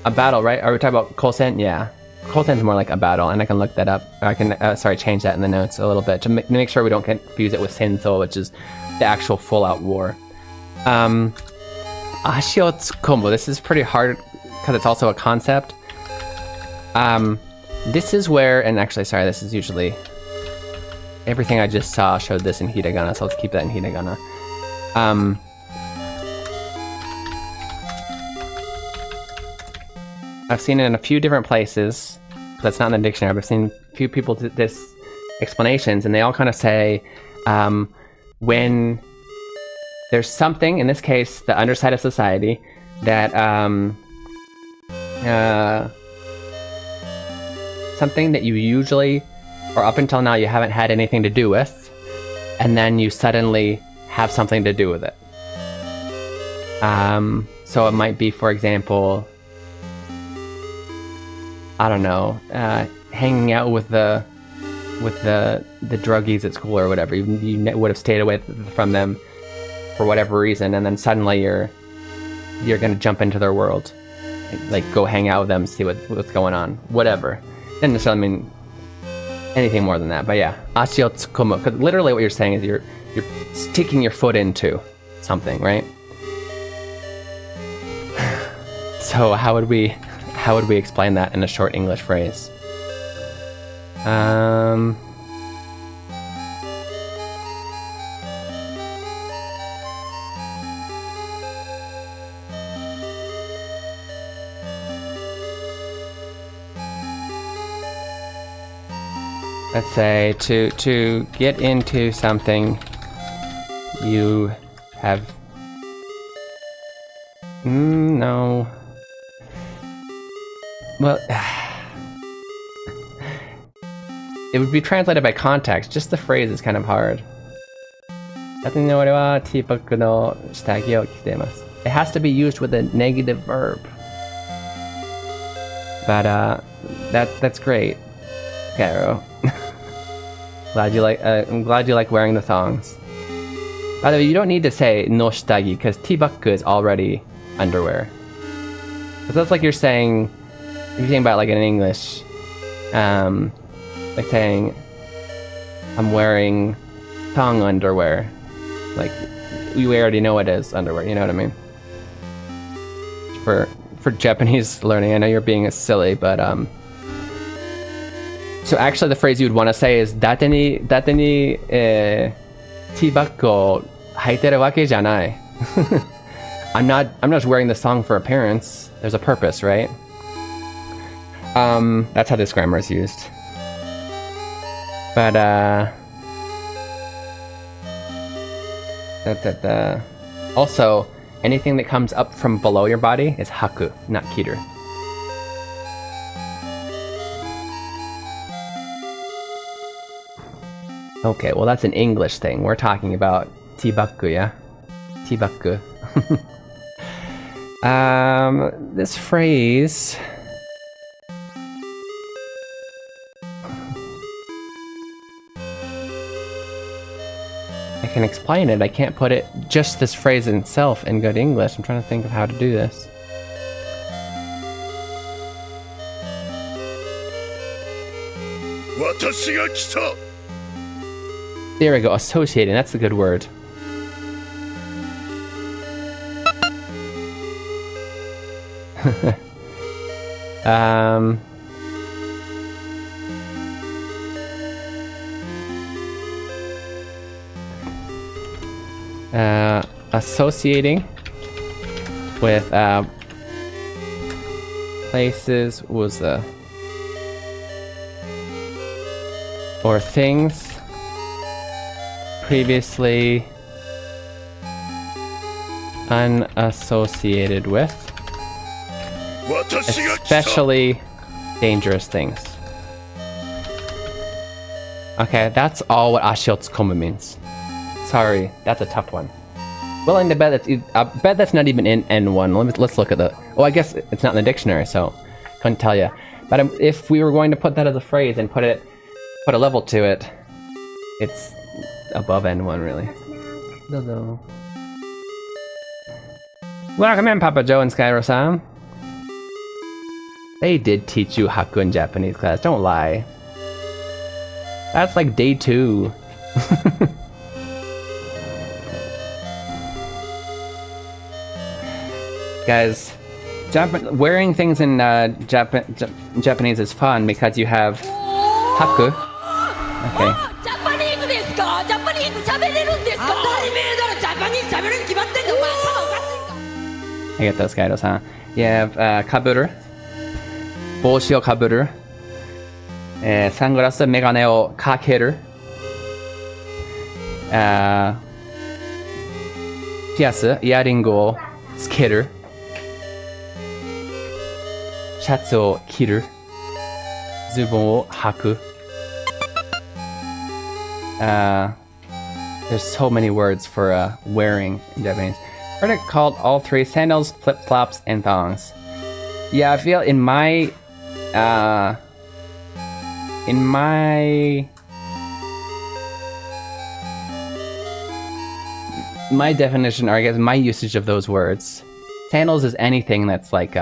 A battle, right? Are we talking about Kosen? Yeah. Kosen's more like a battle, and I can look that up. I can change that in the notes a little bit to make sure we don't confuse it with Senso, which is the actual full out war. Ashiotsukomu, this is pretty hard because it's also a concept. This is where, and actually, sorry, this is usually, everything I just saw showed this in hiragana, so let's keep that in hiragana. I've seen it in a few different places, that's not in the dictionary, but I've seen a few people do this explanations, and they all kind of say, when there's something, in this case, the underside of society, that something that you usually, or up until now, you haven't had anything to do with, and then you suddenly have something to do with it. So it might be, for example, I don't know, hanging out with the druggies at school or whatever. You would have stayed away from them for whatever reason, and then suddenly you're gonna jump into their world, like go hang out with them, see what's going on, whatever. Doesn't necessarily mean anything more than that, but yeah, ashiotsukomu, because literally what you're saying is you're sticking your foot into something, right? So how would we explain that in a short English phrase? Let's say to get into something you have no. Well, it would be translated by context. Just the phrase is kind of hard. It has to be used with a negative verb. But that's great, Caro. I'm glad you like wearing the thongs. By the way, you don't need to say no shitagi because tibaku is already underwear. Because that's like you're saying. If you think about it like in English, like saying, I'm wearing thong underwear. Like, we already know it is underwear, you know what I mean? For Japanese learning, I know you're being silly, but, so actually the phrase you'd want to say is, date ni tibaku o haiteru wake janai. I'm not just wearing this thong for appearance. There's a purpose, right? That's how this grammar is used. But also, anything that comes up from below your body is haku, not kiru. Okay, well that's an English thing. We're talking about tibaku, yeah? Tibaku. This phrase... I can explain it, I can't put it, just this phrase in itself in good English. I'm trying to think of how to do this. There we go, associating, that's a good word. Associating with places was or things previously unassociated with, especially dangerous things. Okay, that's all what ashiotsukomu means. Sorry, that's a tough one. Willing to bet that's not even in N1. Let's look at the. Oh, I guess it's not in the dictionary, so couldn't tell you. But if we were going to put that as a phrase and put a level to it, it's above N1 really. Hello. Welcome in, Papa Joe and Skyro-san. They did teach you haku in Japanese class. Don't lie. That's like day 2. Guys, wearing things in Japanese is fun because you have haku. Okay. I get those guys, huh? You have kaburu, 帽子をかぶる、サングラス、メガネをかける、ピアス、イヤリングをつける。シャツを着る、ズボンを履く。There's so many words for wearing in Japanese. Heard it called all 3: sandals, flip-flops, and thongs. Yeah, I feel in my definition, or I guess my usage of those words, sandals is anything that's like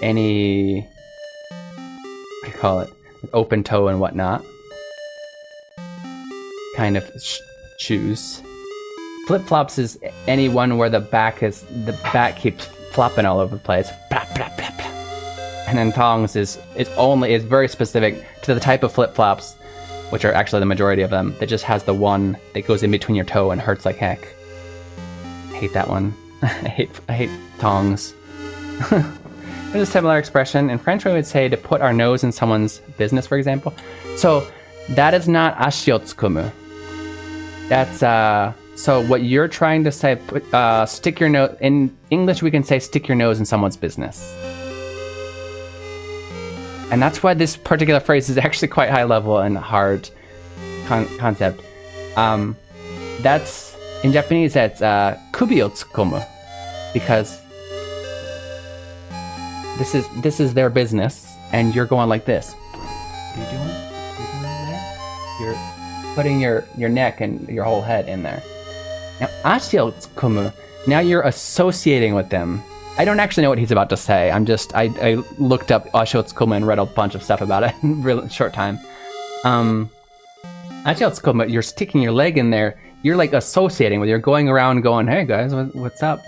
any, what do you call it, open toe and whatnot kind of shoes. Flip-flops is any one where the back keeps flopping all over the place. Blah, blah, blah, blah. And then thongs is very specific to the type of flip-flops, which are actually the majority of them, that just has the one that goes in between your toe and hurts like heck. I hate that one. I hate thongs. There's a similar expression. In French, we would say to put our nose in someone's business, for example. So that is not ashiotsukumu. That's so what you're trying to say, stick your nose, in English we can say stick your nose in someone's business. And that's why this particular phrase is actually quite high level and hard concept. That's, in Japanese, that's kubi o tsukomu, because this is their business, and you're going like this. What are you doing? You're putting your neck and your whole head in there. Now, ashiotsukomu, now you're associating with them. I don't actually know what he's about to say. I looked up ashiotsukomu and read a bunch of stuff about it in a really short time. Ashiotsukomu, you're sticking your leg in there. You're like associating with. You're going around going, hey guys, what's up?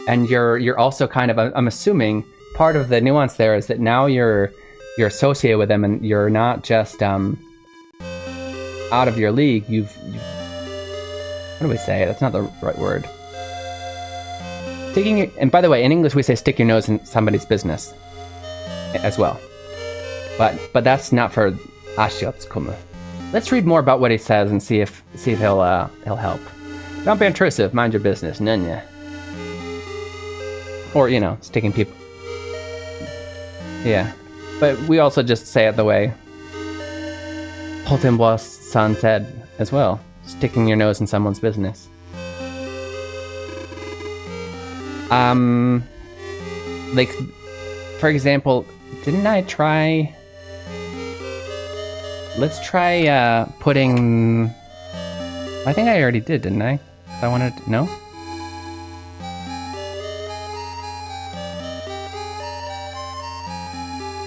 And you're also kind of, I'm assuming, part of the nuance there is that now you're associated with them, and you're not just out of your league. You've what do we say? That's not the right word. And by the way, in English we say stick your nose in somebody's business as well. But that's not for Ashiotsukumu. Let's read more about what he says and see if he'll help. Don't be intrusive. Mind your business. Nunya. Or sticking people. Yeah, but we also just say it the way Hotenbo-san said as well. Sticking your nose in someone's business. Like, for example, didn't I try... Let's try putting... I think I already did, didn't I? I wanted to... No?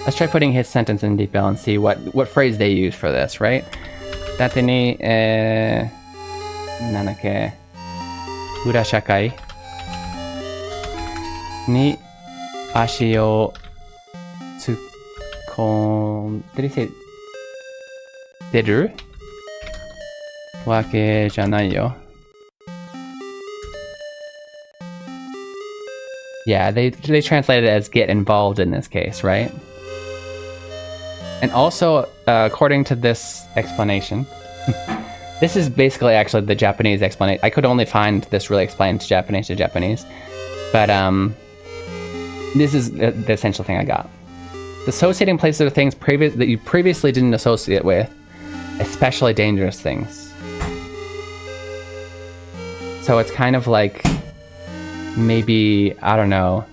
Let's try putting his sentence in detail and see what phrase they use for this, right? Date ni, nanake, ura shakai ni ashi o tsukon... Did he say... deru? Wake janai yo. Yeah, they translated it as get involved in this case, right? And also, according to this explanation, this is basically actually the Japanese explanation. I could only find this really explained to Japanese, but this is the essential thing I got. Associating places or things that you previously didn't associate with, especially dangerous things. So it's kind of like, maybe, I don't know,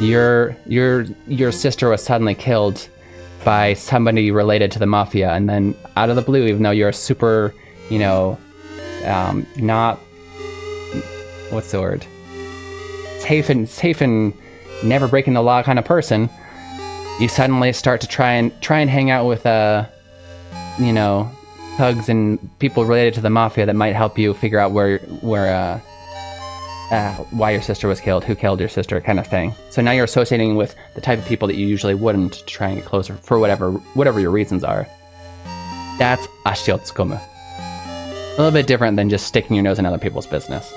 your sister was suddenly killed by somebody related to the mafia, and then out of the blue, even though you're a super, not, what's the word? Safe and never breaking the law kind of person, you suddenly start to try and hang out with thugs and people related to the mafia that might help you figure out why your sister was killed, who killed your sister, kind of thing. So now you're associating with the type of people that you usually wouldn't to try and get closer for whatever your reasons are. That's ashiotsukomu. A little bit different than just sticking your nose in other people's business.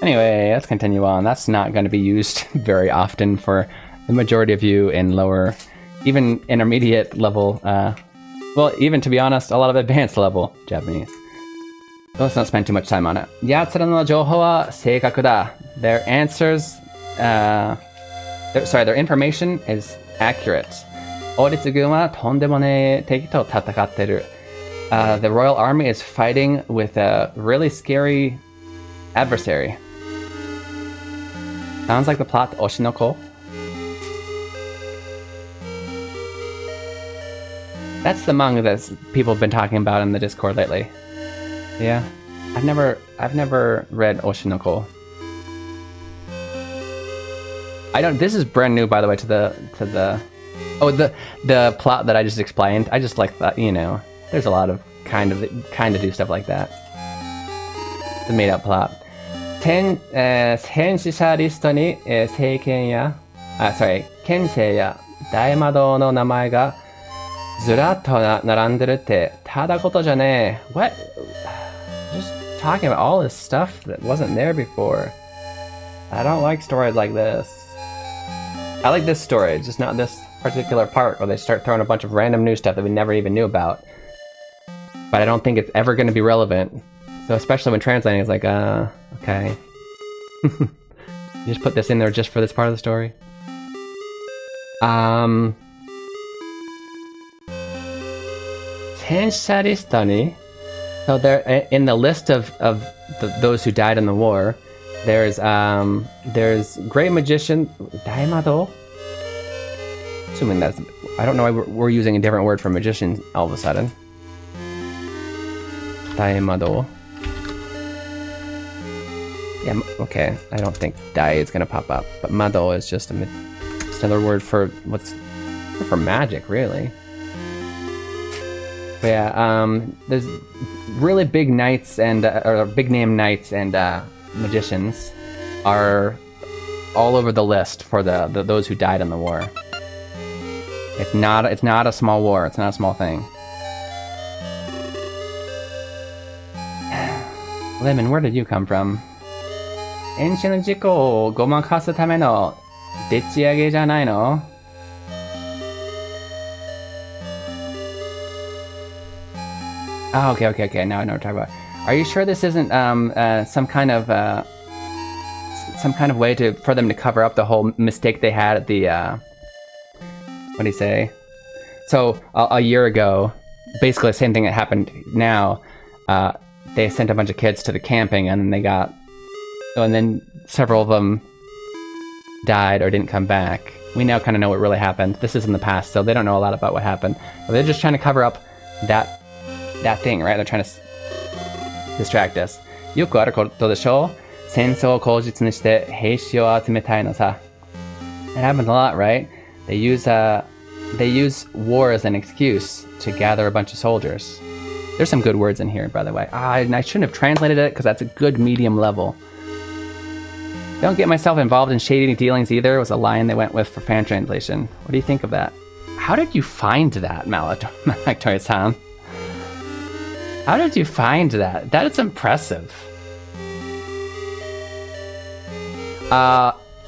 Anyway, let's continue on. That's not going to be used very often for the majority of you in lower, even intermediate level, well, even to be honest, a lot of advanced level Japanese. Let's not spend too much time on it. Yatsura no jouhou wa seikaku da. Their answers, their information is accurate. Oritsugun wa tondemo ne teki to tatakatteru. The Royal Army is fighting with a really scary adversary. Sounds like the plot to Oshinoko. That's the manga that people have been talking about in the Discord lately. Yeah, I've never read Oshinoko. This is brand new, by the way, to the plot that I just explained. I just like that, there's a lot of kind of do stuff like that. The made up plot. 戦死者リストに政権や県政や大魔道の名前がずらっと並んでるってただことじゃねえ。What? Just talking about all this stuff that wasn't there before. I don't like stories like this. I like this story, just not this particular part where they start throwing a bunch of random new stuff that we never even knew about. But I don't think it's ever going to be relevant. So especially when translating, it's like, okay. You just put this in there just for this part of the story. So there, in the list of those who died in the war, there's great magician Daimado. Assuming that's, I don't know why we're using a different word for magician all of a sudden. Daimado. Yeah, okay. I don't think Dai is gonna pop up, but Mado is just another word for for magic, really. But yeah, there's really big knights and or big name knights and magicians are all over the list for those who died in the war. It's not a small war. It's not a small thing. Lemon, where did you come from? 演習の事故をごまかすためのでっち上げじゃないの? Oh, okay. Now I know what you're talking about. Are you sure this isn't some kind of way for them to cover up the whole mistake they had at the what do you say? So a year ago, basically the same thing that happened now. They sent a bunch of kids to the camping, and then several of them died or didn't come back. We now kind of know what really happened. This is in the past, so they don't know a lot about what happened. But they're just trying to cover up that thing, right? They're trying to distract us. よくあることでしょ? 戦争を口実にして兵士を集めたいのさ. It happens a lot, right? They use war as an excuse to gather a bunch of soldiers. There's some good words in here, by the way. And I shouldn't have translated it because that's a good medium level. Don't get myself involved in shady dealings either was a line they went with for fan translation. What do you think of that? How did you find that, Malatoy-san? How did you find that? That is impressive.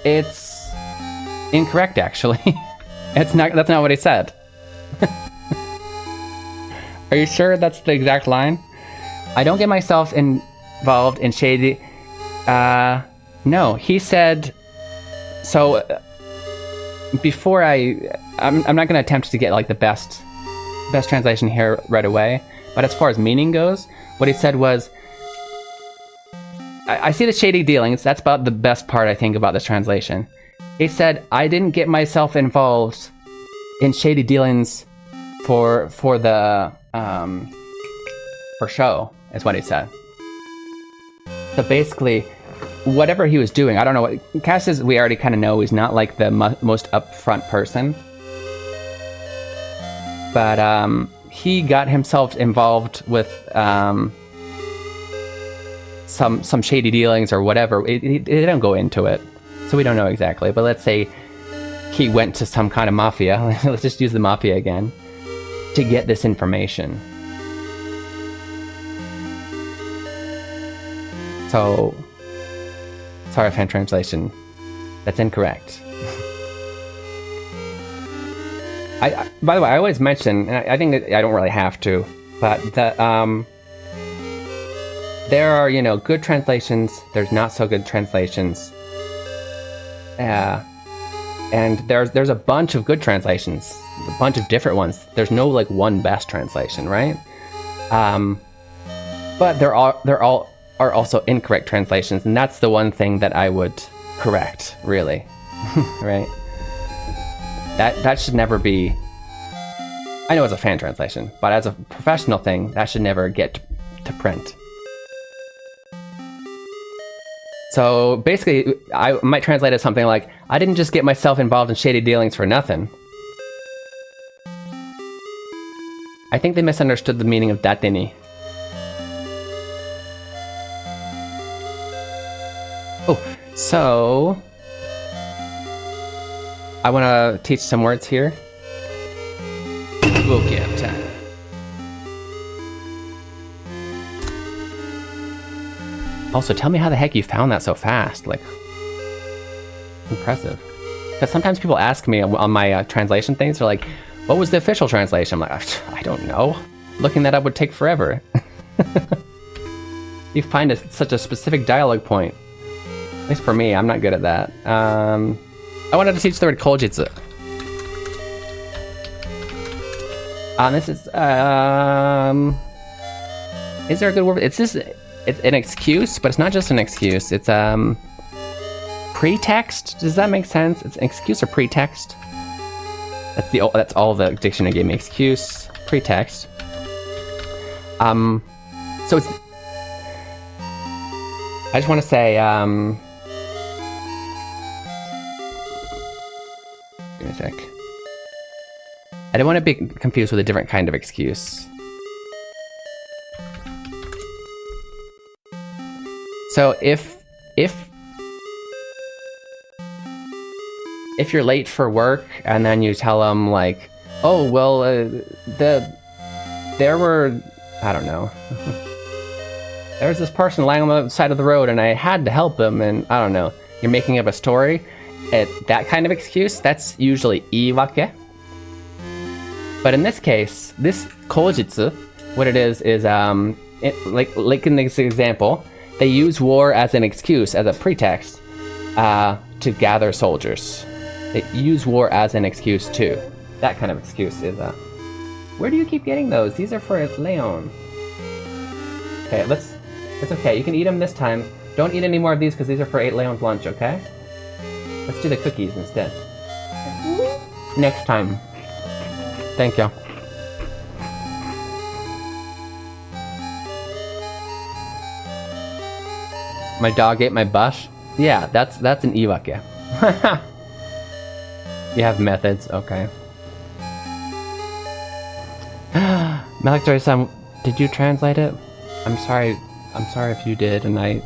It's incorrect, actually. That's not what he said. Are you sure that's the exact line? I don't get myself involved in shady... No, he said... So, before I'm not going to attempt to get like the best translation here right away, but as far as meaning goes, what he said was... I see the shady dealings, that's about the best part I think about this translation. He said, I didn't get myself involved in shady dealings for show, is what he said. So basically, whatever he was doing, I don't know what... Cass says we already kind of know he's not like the most upfront person. But he got himself involved with some shady dealings or whatever. They don't go into it, so we don't know exactly. But let's say he went to some kind of mafia. Let's just use the mafia again to get this information. So, sorry, fan translation. That's incorrect. By the way, I always mention, and I think that I don't really have to, but that there are, good translations. There's not so good translations. And there's a bunch of good translations, a bunch of different ones. There's no like one best translation, right? But there are also incorrect translations, and that's the one thing that I would correct, really. Right? That should never be... I know it's a fan translation, but as a professional thing, that should never get to print. So basically, I might translate it something like, I didn't just get myself involved in shady dealings for nothing. I think they misunderstood the meaning of dateni. Oh, so... I want to teach some words here. Book BGM time. Also, tell me how the heck you found that so fast. Like, impressive. Because sometimes people ask me on my translation things, they're like, what was the official translation? I'm like, I don't know. Looking that up would take forever. You find such a specific dialogue point. At least for me, I'm not good at that. I wanted to teach the word koujitsu. This is there a good word? It's an excuse, but it's not just an excuse. It's pretext. Does that make sense? It's an excuse or pretext. That's all the dictionary gave me. Excuse, pretext. So it's... I just want to say, give me a sec. I don't want to be confused with a different kind of excuse. So if you're late for work and then you tell them like, oh well, there were, I don't know. There was this person lying on the side of the road and I had to help him, and I don't know. You're making up a story, that kind of excuse, that's usually iwake. But in this case, this kojitsu, what it is like in this example, they use war as an excuse, as a pretext, to gather soldiers. They use war as an excuse too. That kind of excuse is where do you keep getting those? These are for Leon. Okay, it's okay. You can eat them this time. Don't eat any more of these because these are for Leon's lunch, okay? Let's do the cookies instead. Next time. Thank you. My dog ate my bush? Yeah, that's an iwake. You have methods, okay. Malaktori-san, did you translate it? I'm sorry if you did and I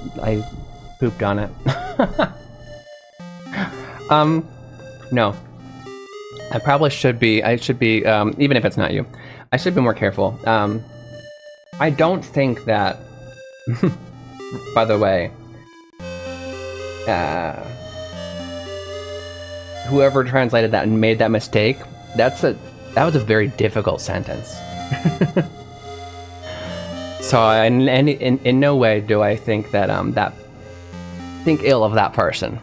pooped on it. No. I probably should be, even if it's not you, I should be more careful. I don't think that, by the way, whoever translated that and made that mistake, that was a very difficult sentence. So in no way do I think that think ill of that person.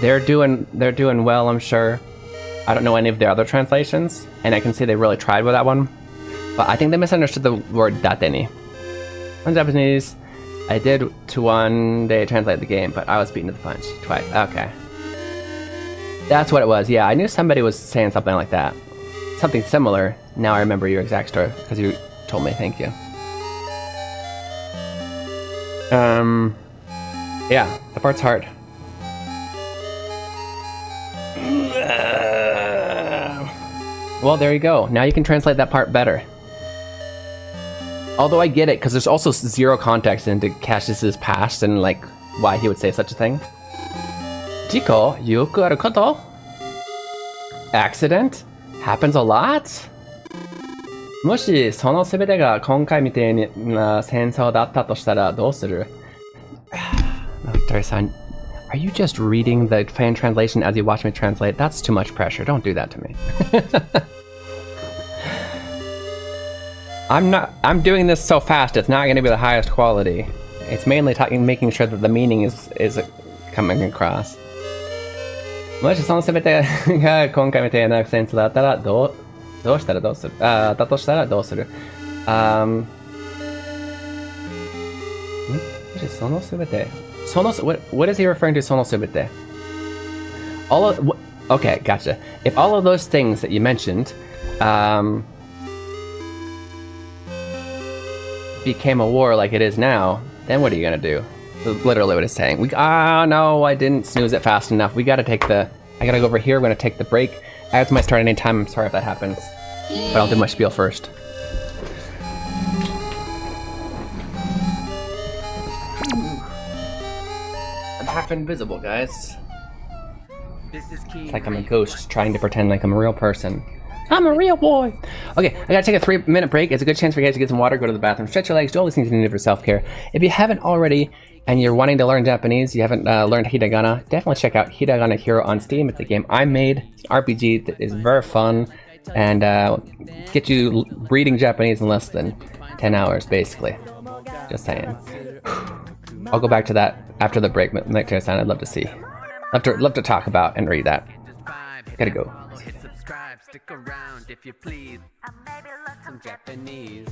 They're doing well, I'm sure. I don't know any of their other translations, and I can see they really tried with that one. But I think they misunderstood the word dateni. In Japanese, I did to one day translate the game, but I was beaten to the punch twice. Okay. That's what it was. Yeah, I knew somebody was saying something like that. Something similar. Now I remember your exact story, because you told me, thank you. Yeah, that part's hard. Well, there you go. Now you can translate that part better. Although I get it, because there's also zero context into Cassius's past and like why he would say such a thing. Jiko, yoku aru koto? Accident? Happens a lot? もしその全てが今回みたいな戦争だったとしたらどうする? Dari-san, are you just reading the fan translation as you watch me translate? That's too much pressure. Don't do that to me. I'm doing this so fast, it's not going to be the highest quality. It's mainly making sure that the meaning is coming across. もしその全てが今回みたいな戦争だったらどうしたらどうする? だとしたらどうする? もしその全て what is he referring to その全て? Okay, gotcha. If all of those things that you mentioned became a war like it is now, then what are you gonna do? Literally what it's saying. No, I didn't snooze it fast enough. I gotta go over here, we're gonna take the break. Ads might start any time, I'm sorry if that happens. But I'll do my spiel first. I'm half invisible, guys. It's like I'm a ghost trying to pretend like I'm a real person. I'm a real boy! Okay, I gotta take a 3-minute break. It's a good chance for you guys to get some water, go to the bathroom, stretch your legs, do all these things you need for self-care. If you haven't already, and you're wanting to learn Japanese, you haven't learned Hiragana, definitely check out Hiragana Hero on Steam. It's a game I made. It's an RPG that is very fun, and get you reading Japanese in less than 10 hours, basically. Just saying. I'll go back to that after the break. I'd love to see. Love to talk about and read that. Gotta go. Stick around if you please. Some Japanese.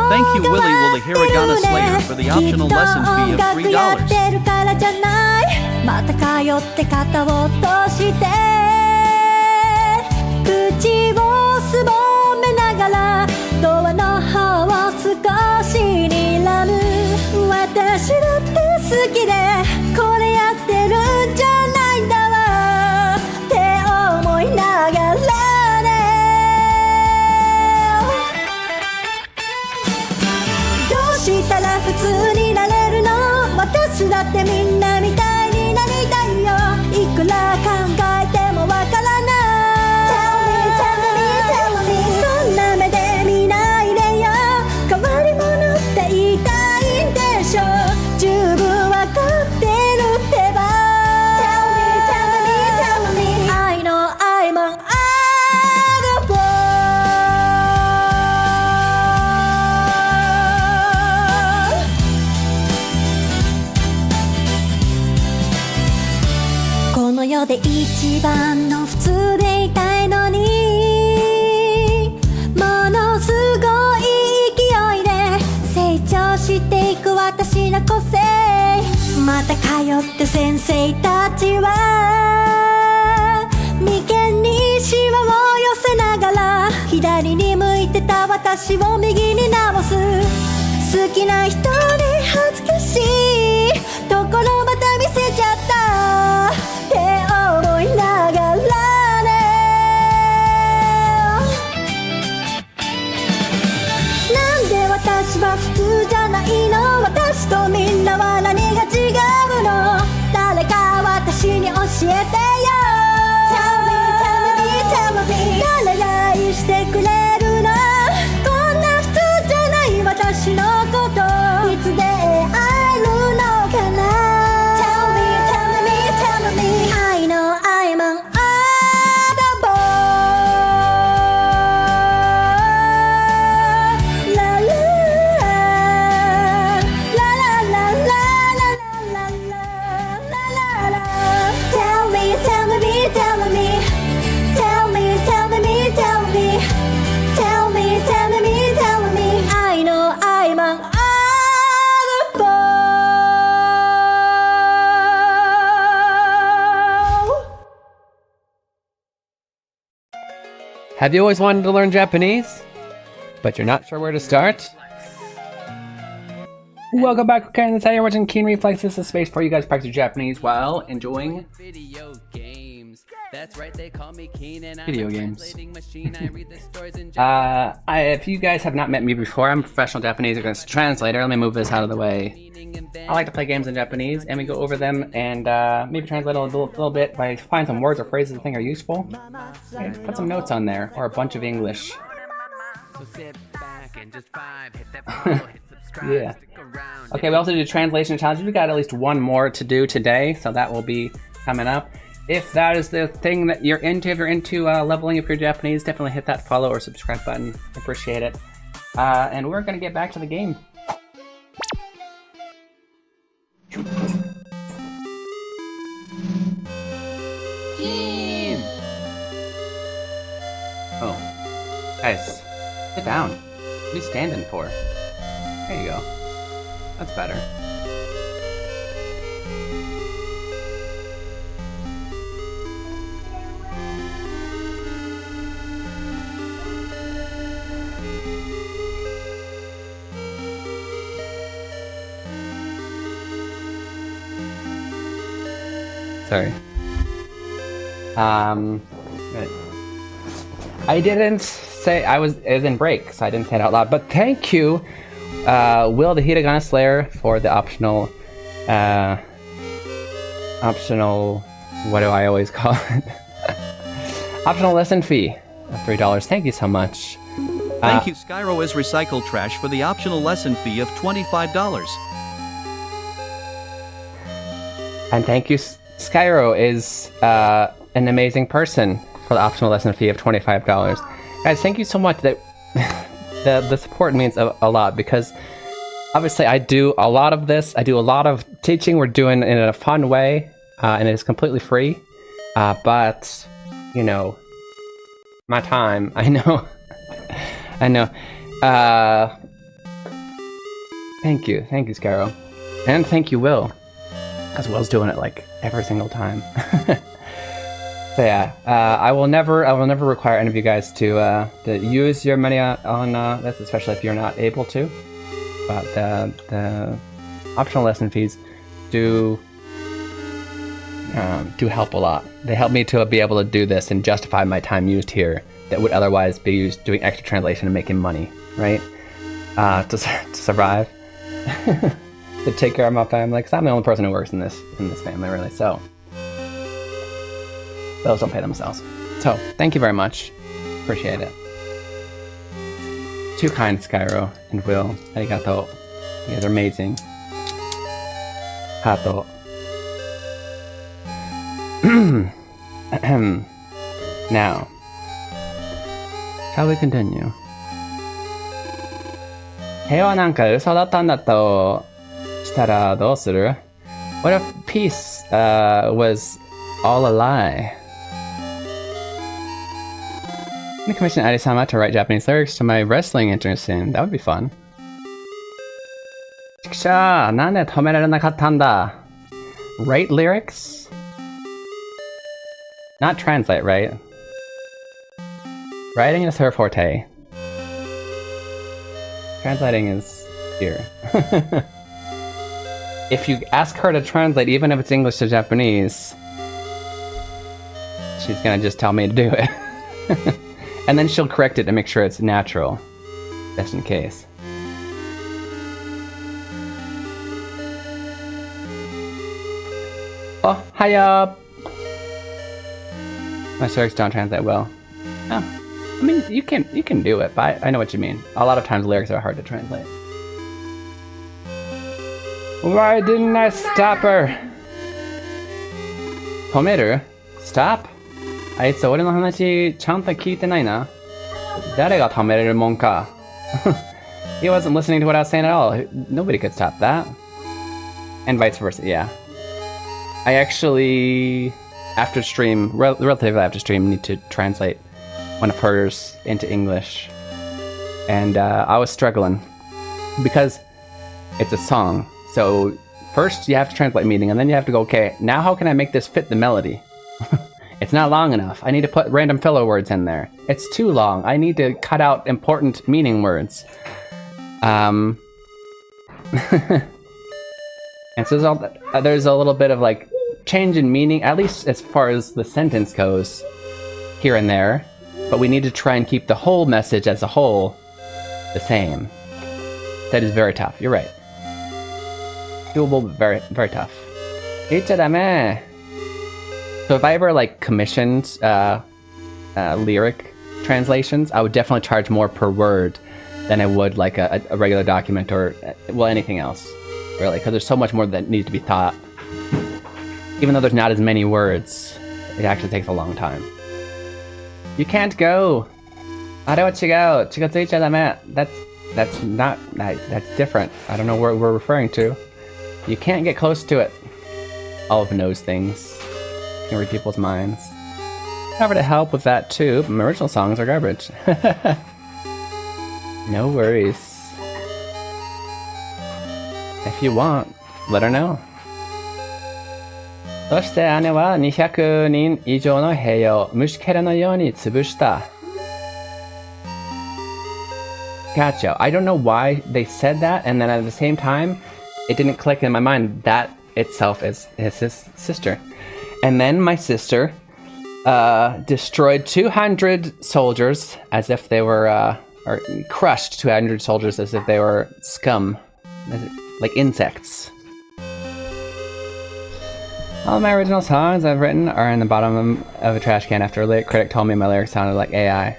Thank you, Willy Woolly Hiragana Slayer, for the optional lesson fee of $3. また通って肩を落として口をすぼめながらドアの方を少し睨む私したら普通になれるの私だってみんなみたいになりたいよいくら考えてもわからない Tell me, tell me, tell me そんな目で見ないでよ変わり者って言いたいんでしょ十分わかってるってば Tell me, tell me, tell me I know I'm an oddballこの世で一番の普通でいたいのにものすごい勢いで成長していく私の個性また通って先生たちは眉間にシワを寄せながら左に向いてた私を右に直す好きな人に恥ずかしいところまた見せちゃったって思いながらねなんで私は普通じゃないの私とみんなは何が違うの誰か私に教えてよ Tell me, tell me, tell me 誰が愛してくれるのこんな普通じゃない私のこといつ出会えるのかな Tell me, tell me, tell me I know I'm an oddball La la la la la la la la la Tell me, tell me, tell me Tell me, tell me, tell me Tell me, tell me, tell me I know I'm an oddball Have you always wanted to learn Japanese, but you're not sure where to start? Welcome back, okay, that's how you're watching Keen Reflex. This is a space for you guys to practice Japanese while enjoying Video games. That's right, they call me Keen and I'm Video a games. translating machine. I read the stories in if you guys have not met me before, I'm a professional Japanese translator. Let me move this out of the way. I like to play games in Japanese, and we go over them and maybe translate a little bit if I find some words or phrases I think are useful. Okay, put some notes on there, or a bunch of English. So sit back and just vibe, hit that follow, hit subscribe, Yeah. stick around. Okay, we also do translation challenges. We got at least one more to do today, so that will be coming up. If that is the thing that you're into, if you're into leveling up your Japanese, definitely hit that follow or subscribe button. Appreciate it. And we're gonna get back to the game. Oh, guys, sit down. What are you standing for? There you go. That's better. Sorry. Good. I didn't say I was in break, so I didn't say it out loud. But thank you, Will the Hiragana Slayer, for the optional, what do I always call it? Optional lesson fee of $3. Thank you so much. Thank you. Skyro is recycled trash for the optional lesson fee of $25. And thank you, Skyro is an amazing person for the optional lesson fee of $25. Guys, thank you so much. That the support means a lot, because obviously I do a lot of this. I do a lot of teaching. We're doing it in a fun way, and it is completely free. But you know, my time. I know. I know. Thank you, Skyro, and thank you, Will. As Will's doing it like every single time. So yeah, I will never require any of you guys to use your money on this, especially if you're not able to. But the optional lesson fees do help a lot. They help me to be able to do this and justify my time used here that would otherwise be used doing extra translation and making money, right? To survive. to take care of my family, because I'm the only person who works in this family, really. So bills don't pay themselves. So thank you very much. Appreciate it. Too kind, Skyro and Will. Arigato. You guys are amazing. Hato. Now, shall we continue? 平和なんか嘘だったんだとしたらどうする? What if peace was all a lie? I'm gonna commission Ari-sama to write Japanese lyrics to my wrestling intro soon. That would be fun. ちくしょう、なんで止められなかったんだ? Write lyrics? Not translate, right? Writing is her forte. Translating is here. If you ask her to translate, even if it's English to Japanese, she's gonna just tell me to do it. And then she'll correct it to make sure it's natural, just in case. Oh, hiya! My lyrics don't translate well. Oh, I mean, you can do it, but I know what you mean. A lot of times lyrics are hard to translate. Why didn't I stop her? Tomeru? Stop? あいつ俺の話ちゃんと聞いてないな。誰が止めれるもんか。He wasn't listening to what I was saying at all. Nobody could stop that. And vice versa, yeah. I actually, after stream, relatively after stream, need to translate one of hers into English. And I was struggling because it's a song. So first you have to translate meaning, and then you have to go, okay, now how can I make this fit the melody? It's not long enough. I need to put random filler words in there. It's too long. I need to cut out important meaning words. And so there's a little bit of like change in meaning, at least as far as the sentence goes, here and there. But we need to try and keep the whole message as a whole the same. That is very tough. You're right. Doable, but very, very tough. Ichadame. So if I ever like commissioned lyric translations, I would definitely charge more per word than I would like a regular document or, well, anything else, really, because there's so much more that needs to be thought. Even though there's not as many words, it actually takes a long time. You can't go. That's different. I don't know what we're referring to. You can't get close to it. Olive knows things. Can read people's minds. Happy to help with that too, but my original songs are garbage. No worries. If you want, let her know. そして姉は200人以上の兵を虫けらのように潰した。Gotcha. I don't know why they said that, and then at the same time, it didn't click in my mind that itself is his sister. And then my sister destroyed 200 soldiers as if they were, or crushed 200 soldiers as if they were scum, like insects. All my original songs I've written are in the bottom of a trash can after a critic told me my lyrics sounded like AI.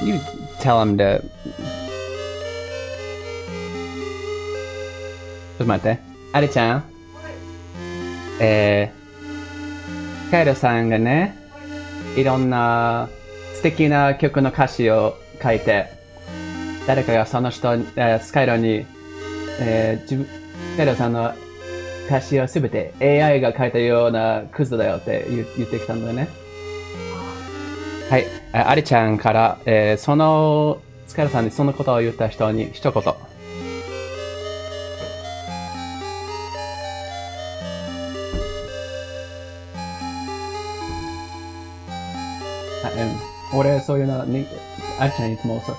You tell him to... ちょっと待って。ありちゃん。カイロさんがね、いろんな素敵な曲の歌詞を書いて、誰かがその人、スカイロに、スカイロさんの歌詞をすべて AI が書いたようなクズだよって言ってきたんだよね。はい、アリちゃんから、そのスカイロさんにそのことを言った人に一言。俺そういうのにありちゃんいつもそう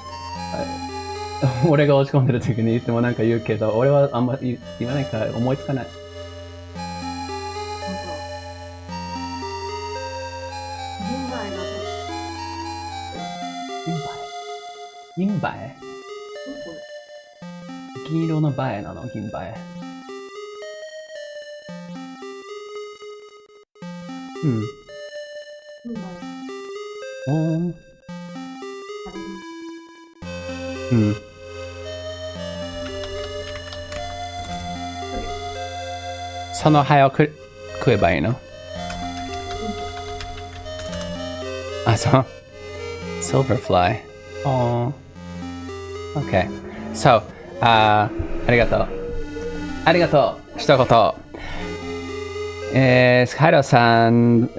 俺が落ち込んでる時にいつもなんか言うけど俺はあんま言わないから思いつかない。銀杯銀色の映えなの銀映え。おー。その葉を食えばいいの？あ、そう。Silverfly. Oh. Okay. So, ありがとう。ありがとう。一言。Kaido-san,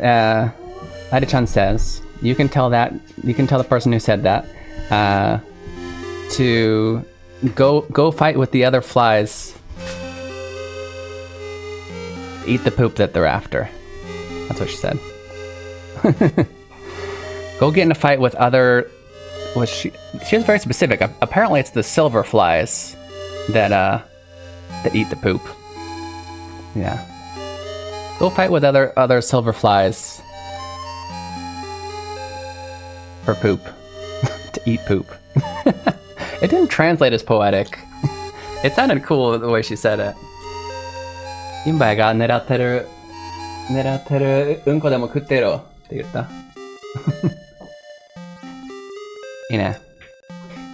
Ari-chan says, you can tell the person who said that, to go fight with the other flies. Eat the poop that they're after. That's what she said. Go get in a fight with other... she was very specific. Apparently it's the silver flies that eat the poop. Yeah. Go fight with other silver flies. For poop. To eat poop. It didn't translate as poetic. It sounded cool the way she said it. インバイが狙ってるうんこでも食ってろって言った。いいね。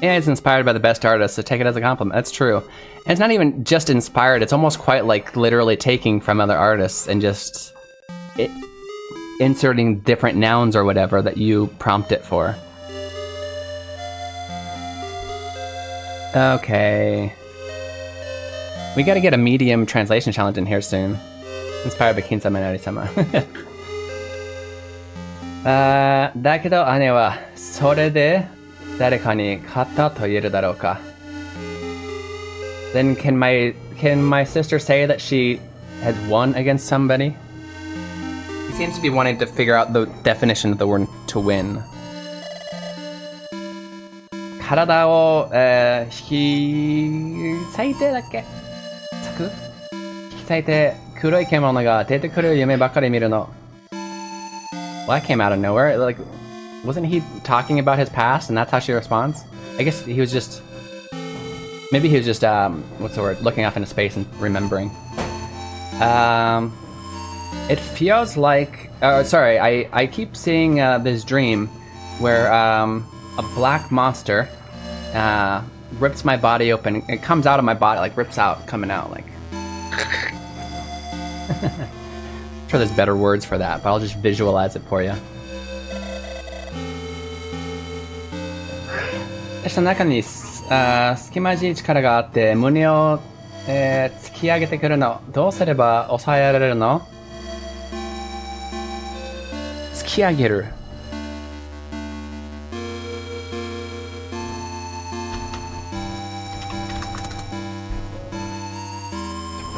Yeah, it's inspired by the best artists, so take it as a compliment. That's true. And it's not even just inspired, it's almost quite like literally taking from other artists and just inserting different nouns or whatever that you prompt it for. Okay. We gotta get a medium translation challenge in here soon. Inspired by Keen-sama and Ari-sama. だけど姉はそれで誰かに勝ったと言えるだろうか。Then can my sister say that she has won against somebody? He seems to be wanting to figure out the definition of the word to win. 体を、引き裂いてだっけ？咲く？引き裂いて黒い獣が出てくる夢ばかり見るの。Well, that came out of nowhere. Like, wasn't he talking about his past and that's how she responds? I guess he was just... Maybe he was just, what's the word? Looking off into space and remembering. It feels like... sorry, I keep seeing this dream where a black monster rips my body open. It comes out of my body, like rips out, coming out, like... I'm sure there's better words for that, but I'll just visualize it for you. その中に隙間じい力があって胸を、突き上げてくるの。どうすれば抑えられるの？突き上げる。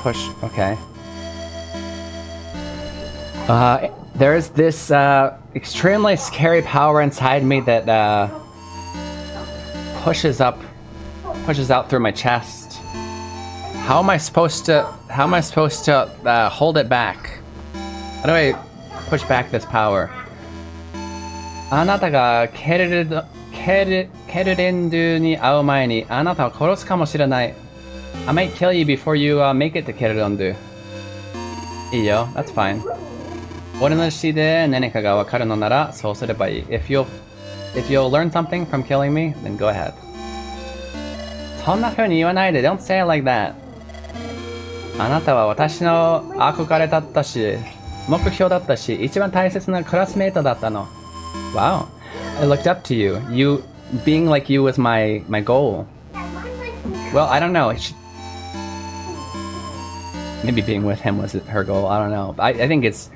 Push, okay. There's this extremely scary power inside me that pushes out through my chest. How am I supposed to hold it back? How do I push back this power? あなたがケルレンドゥに会う前にあなたを殺すかもしれない。I might kill you before you make it to ケルレンドゥ。いいよ、that's fine. 俺の死で何かがわかるのならそうすればいい。If you'll learn something from killing me, then go ahead. そんな風に言わないで。Don't say it like that. あなたは私の憧れだったし、目標だったし、一番大切なクラスメイトだったの。Wow. I looked up to you. You being like you was my goal. Well, I don't know. Maybe being with him was her goal. I don't know. I think it's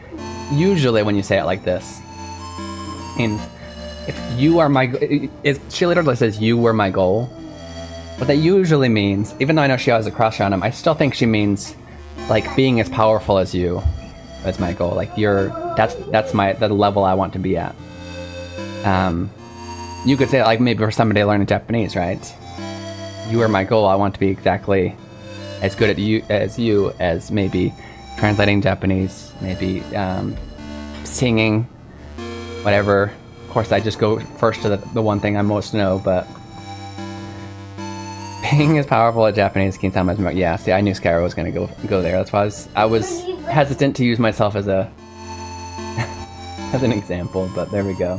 usually when you say it like this. And if you are my... she literally says, you were my goal. What that usually means, even though I know she has a crush on him, I still think she means, like, being as powerful as you is my goal. Like, that's the level I want to be at. You could say, like, maybe for somebody learning Japanese, right? You are my goal. I want to be exactly as good at you as maybe translating Japanese, maybe singing, whatever. Of course, I just go first to the one thing I most know, but Ping is powerful at Japanese. Keen-sama. Yeah, see, I knew Skyro was gonna go there. That's why I was hesitant to use myself as a as an example, but there we go.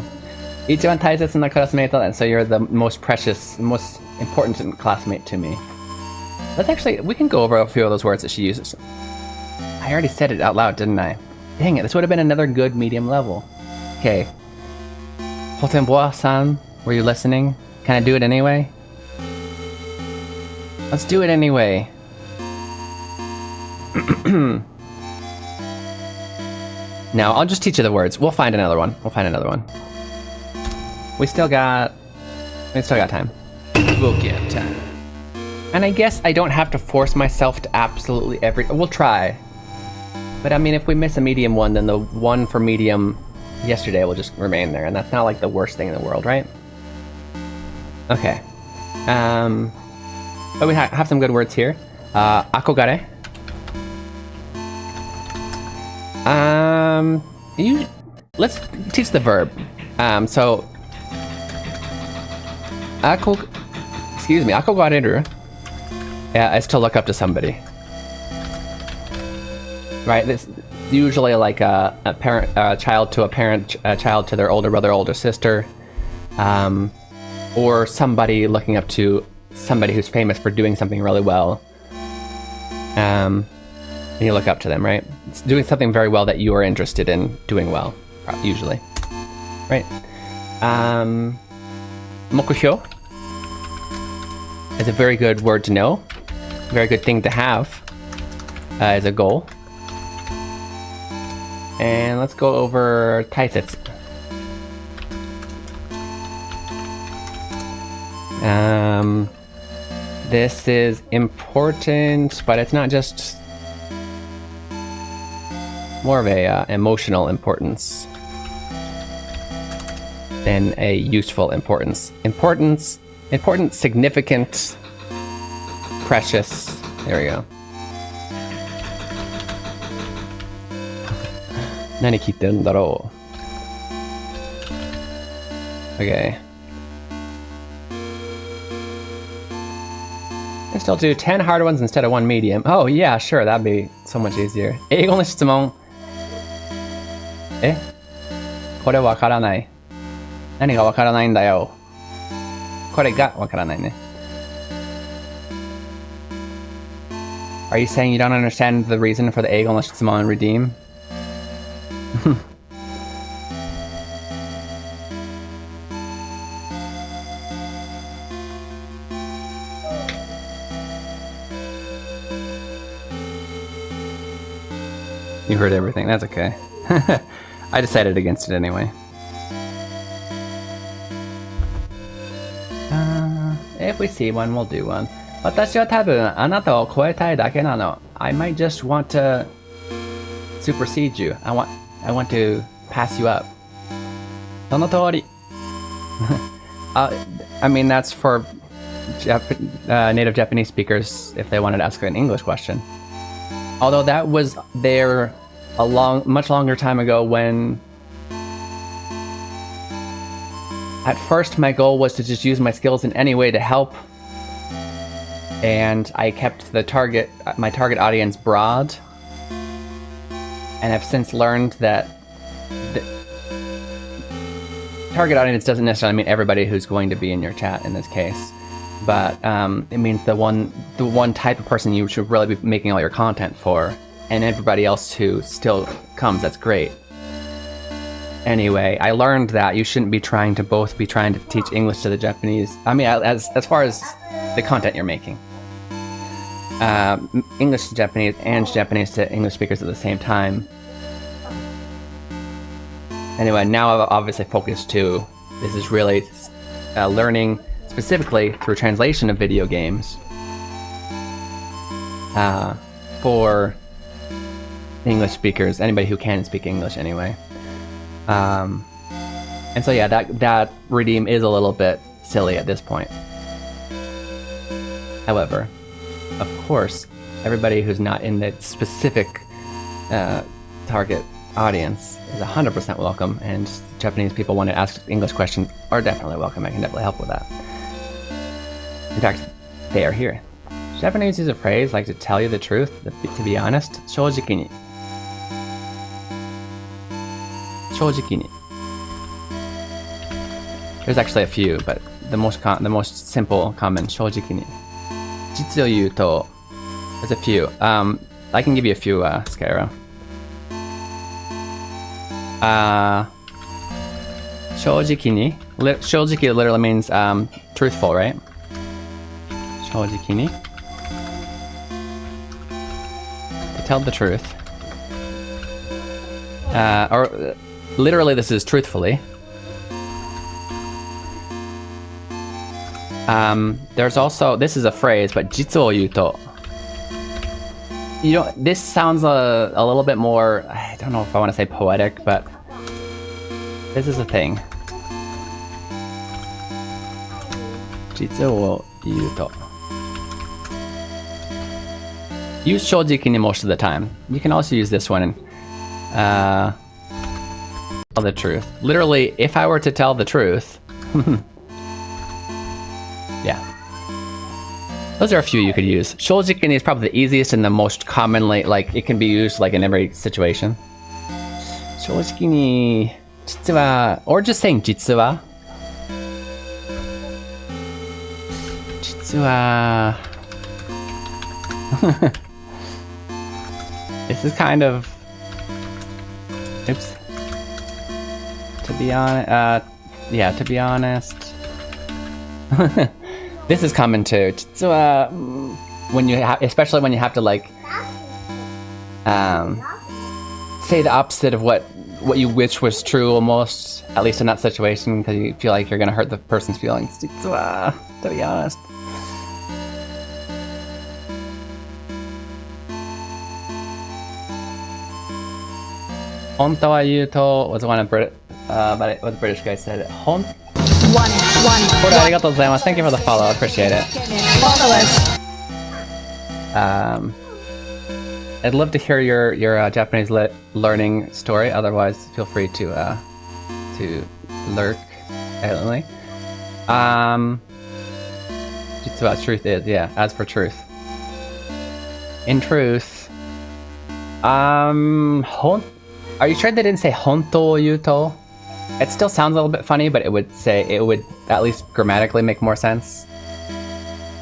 Ichiban taisetsu na classmate, and so you're the most precious, most important classmate to me. Let's actually, we can go over a few of those words that she uses. I already said it out loud, didn't I? Dang it, this would have been another good medium level. Okay. Hotenboa-san, were you listening? Can I do it anyway? Let's do it anyway. Now, I'll just teach you the words. We'll find another one. We still got time. We'll get time. And I guess I don't have to force myself to absolutely we'll try. But I mean, if we miss a medium one, then the one for medium yesterday will just remain there, and that's not like the worst thing in the world, right? Okay. But we have some good words here. Akogare. Let's teach the verb. Akogareru is to look up to somebody. Right? This usually like a parent, a child to a parent, a child to their older brother, older sister, or somebody looking up to somebody who's famous for doing something really well. And you look up to them, right? It's doing something very well that you are interested in doing well, usually. Right? Mokuhyo is a very good word to know, very good thing to have as a goal. And let's go over taisetsu. This is important, but it's not just more of a emotional importance than a useful importance. Important, significant, precious. There we go. Nani kitten daro? Okay. I still do 10 hard ones instead of 1 medium. Oh yeah, sure, that'd be so much easier. 英語の質問。これわからない。何がわからないんだよ。これがわからないね。Are you saying you don't understand the reason for the 英語の質問 redeem? You heard everything, that's okay. I decided against it anyway. If we see one, we'll do one. 私は多分あなたを超えたいだけなの。I might just want to supersede you. I want to pass you up. その通り。I mean, that's for native Japanese speakers if they wanted to ask an English question. Although that was there a much longer time ago when at first my goal was to just use my skills in any way to help, and I kept my target audience broad, and I've since learned that the target audience doesn't necessarily mean everybody who's going to be in your chat in this case, but it means the one type of person you should really be making all your content for, and everybody else who still comes, that's great. Anyway, I learned that you shouldn't be trying to teach English to the Japanese. I mean, as far as the content you're making. English to Japanese and Japanese to English speakers at the same time. Anyway, now I've obviously focused to, this is really learning specifically through translation of video games for English speakers, anybody who can speak English anyway. And so yeah, that redeem is a little bit silly at this point. However, of course, everybody who's not in the specific target audience is 100% welcome, and Japanese people want to ask English questions are definitely welcome. I can definitely help with that. In fact, they are here. Japanese use a phrase like to tell you the truth, to be honest. 正直に. 正直に. There's actually a few, but the most simple common 正直に. 実を言うと, there's a few. I can give you a few, Skyro. 正直に. 正直 literally means truthful, right? 正直に. To tell the truth. Or literally this is truthfully. There's also, this is a phrase, but 実を言うと. You know, this sounds a little bit more, I don't know if I want to say poetic, but this is a thing. 実を言うと. Use 正直に most of the time. You can also use this one and tell the truth. Literally, if I were to tell the truth. Yeah. Those are a few you could use. 正直に is probably the easiest and the most commonly, like, it can be used like in every situation. 正直に, 実は, or just saying 実は. 実は. This is kind of, oops. To be honest, yeah, to be honest. This is common too. When you especially when you have to like say the opposite of what you wish was true, almost, at least in that situation, because you feel like you're gonna hurt the person's feelings. To be honest. Hontawa was one of what the British guy said. One. Thank you for the follow. I appreciate it. I'd love to hear your Japanese learning story. Otherwise, feel free to lurk silently. Just about truth is, yeah. As for truth, in truth, are you sure they didn't say honto yuto? It still sounds a little bit funny, but it would at least grammatically make more sense.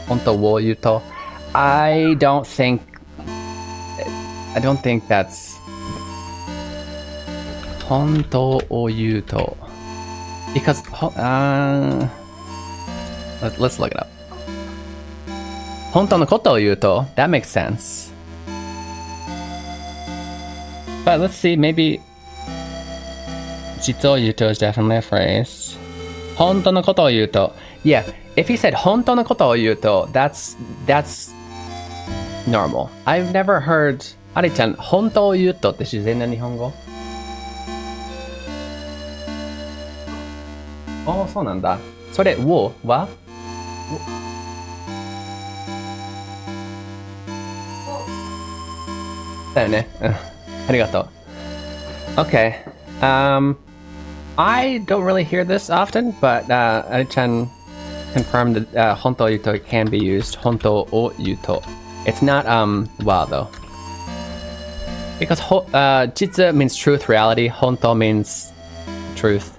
Honto wo yuto. I don't think that's honto o yuto. Because let's look it up. Honto no koto o yuto. That makes sense. But let's see, maybe 実を言うと is definitely a phrase. 本当のことを言うと. Yeah, if he said 本当のことを言うと, that's normal. I've never heard ありちゃん、本当を言うとって自然な日本語? ああ、そうなんだ。それ、をは? だよね。ありがとう。Okay. I don't really hear this often, but Ari-chan confirmed that honto yuto can be used. Honto o yuto. It's not wa though. Because jitsu means truth, reality. Honto means truth.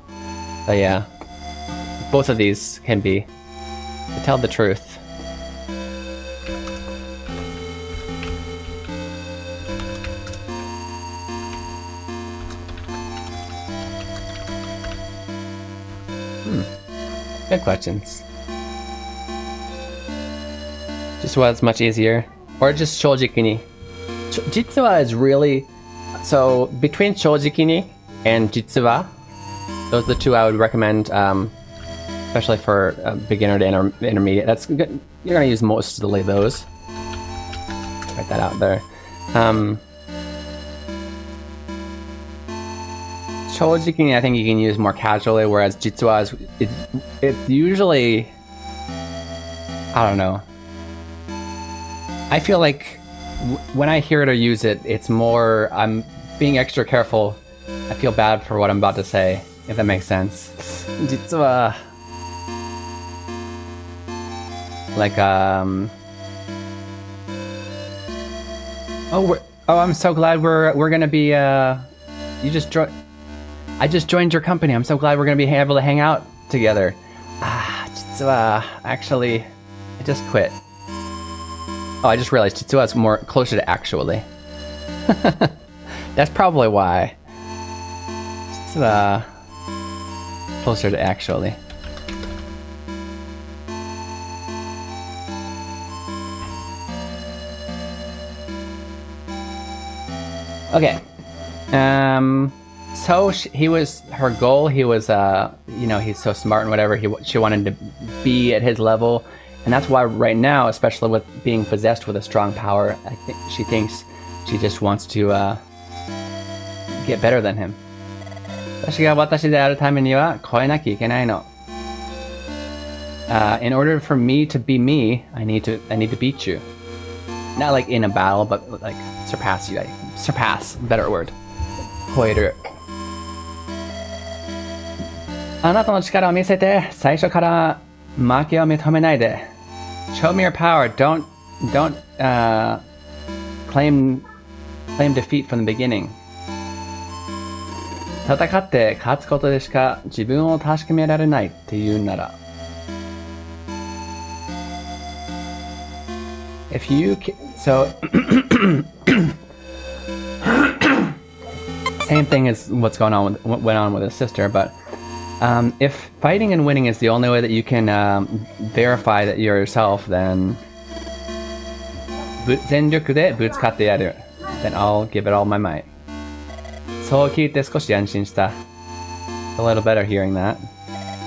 So yeah, both of these can be to tell the truth. Good questions. Just was much easier. Or just shojiki ni. Jitsuwa is really... So, between shojiki ni and jitsuwa, those are the two I would recommend, especially for beginner to intermediate. That's good. You're going to use mostly those. Write that out there. Shojiki, I think you can use more casually, whereas jitsuwa it's usually, I don't know. I feel like when I hear it or use it, it's more, I'm being extra careful. I feel bad for what I'm about to say, if that makes sense. Jitsuwa, Like I'm so glad we're gonna be I just joined your company. I'm so glad we're gonna be able to hang out together. Actually, I just quit. Oh, I just realized Chitsua's more closer to actually. That's probably why. Chitsua closer to actually. Okay. So he was her goal. He was, he's so smart and whatever. She wanted to be at his level, and that's why right now, especially with being possessed with a strong power, I think she thinks she just wants to get better than him. 私が私であるためには超えなきゃいけないの。In order for me to be me, I need to beat you. Not like in a battle, but like surpass you. Surpass, better word. 超える。あなたの力を見せて、最初から負けを認めないで。Show me your power. Don't claim defeat from the beginning. 戦って勝つことでしか自分を確かめられないっていうなら。If you so same thing as went on with his sister, but if fighting and winning is the only way that you can verify that you're yourself, then 全力でぶつかってやる. Then I'll give it all my might. そう聞いて少し安心した. A little better hearing that.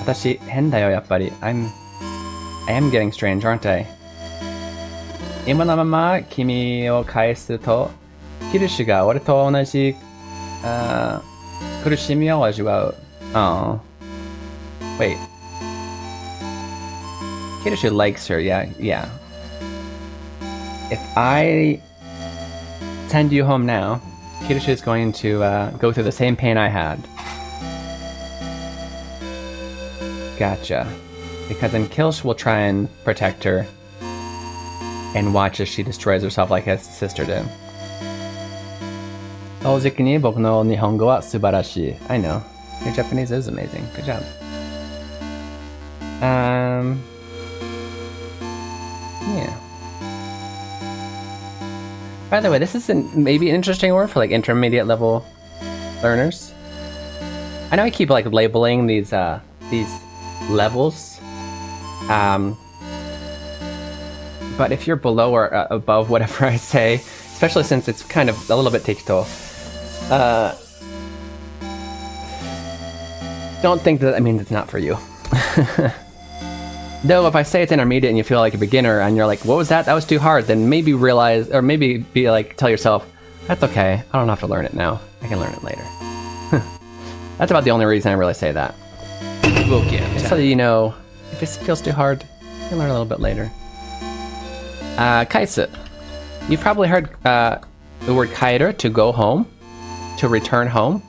私変だよやっぱり. I am getting strange, aren't I? 今のまま君を返すと、キルシュが俺と同じ苦しみを味わう。Oh. Wait. Kirishu likes her, yeah. If I send you home now, Kirishu is going to go through the same pain I had. Gotcha. Because then Kilish will try and protect her and watch as she destroys herself like his sister did. 正直に僕の日本語は素晴らしい. I know. Your Japanese is amazing. Good job. Yeah. By the way, this is maybe an interesting word for like intermediate level learners. I know I keep like labeling these levels. But if you're below or above whatever I say, especially since it's kind of a little bit tikto, don't think that means it's not for you. Though if I say it's intermediate and you feel like a beginner and you're like, what was that? That was too hard. Then maybe realize, or maybe be like, tell yourself, that's okay. I don't have to learn it now. I can learn it later. That's about the only reason I really say that. Book BGM. So that you know, if it feels too hard, you can learn a little bit later. Kaisu. You've probably heard the word kairu, to go home, to return home,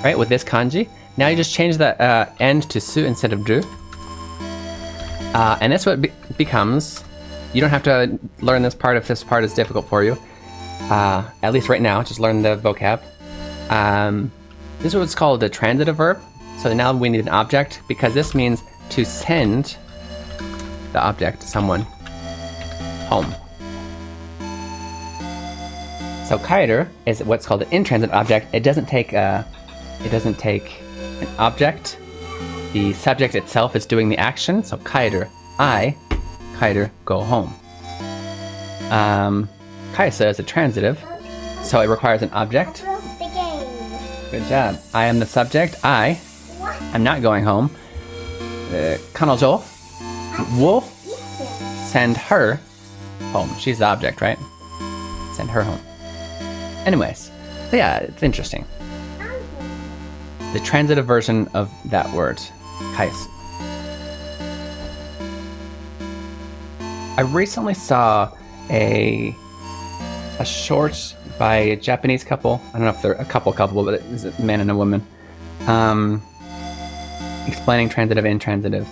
right? With this kanji. Now you just change the end to su instead of ru. And that's what becomes. You don't have to learn this part if this part is difficult for you. At least right now, just learn the vocab. This is what's called a transitive verb. So now we need an object, because this means to send the object, someone, home. So kairu is what's called an intransit object. It doesn't take an object. The subject itself is doing the action. So kairu, go home. Kaisa is a transitive, so it requires an object. Good job. I am the subject. I'm not going home. Kanojo will send her home. She's the object, right? Send her home. Anyways, yeah, it's interesting. The transitive version of that word, kaisu. I recently saw a short by a Japanese couple. I don't know if they're a couple, but it's a man and a woman. Explaining transitive, intransitive.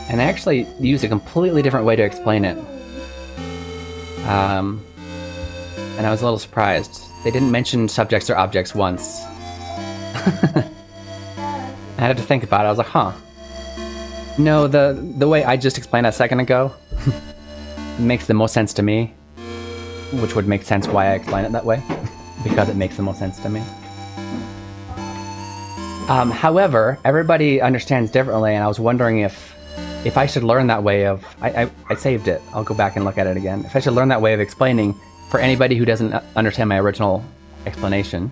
And I actually used a completely different way to explain it. And I was a little surprised. They didn't mention subjects or objects once. I had to think about it. I was like, huh. No, the way I just explained a second ago makes the most sense to me. Which would make sense why I explain it that way. Because it makes the most sense to me. However, everybody understands differently, and I was wondering if I should learn that way of... I saved it. I'll go back and look at it again. If I should learn that way of explaining for anybody who doesn't understand my original explanation.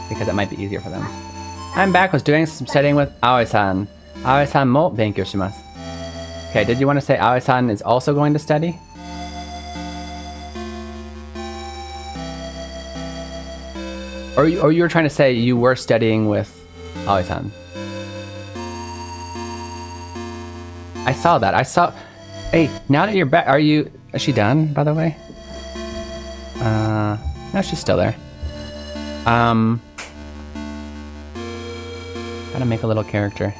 Because it might be easier for them. I'm back. Was doing some studying with Aoi-san. Aoi-san mo benkyou shimasu. Okay, did you want to say Aoi-san is also going to study? Or you were trying to say you were studying with Aoi-san? I saw that. I saw... Hey, now that you're back, are you... Is she done, by the way? No, she's still there. How to make a little character.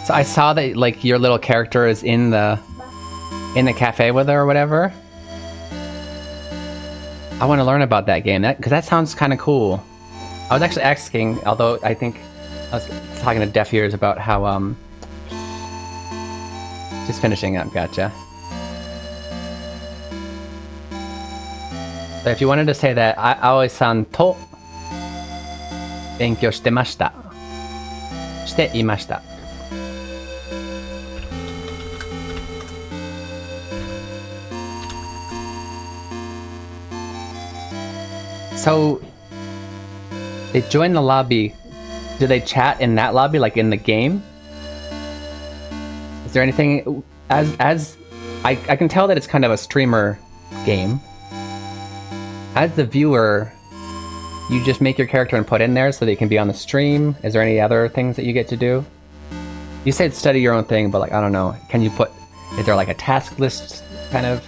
So I saw that, like, your little character is in the cafe with her or whatever. I want to learn about that game, because that sounds kind of cool. I was actually asking, although I think I was talking to deaf ears about how, just finishing up, gotcha. So if you wanted to say that, Aoi-san to benkyou shite mashita. Shite imashita. So, they join the lobby. Do they chat in that lobby, like in the game? Is there anything... As I can tell that it's kind of a streamer game. As the viewer, you just make your character and put in there so that you can be on the stream. Is there any other things that you get to do? You said study your own thing, but like, I don't know. Can you put... Is there like a task list, kind of?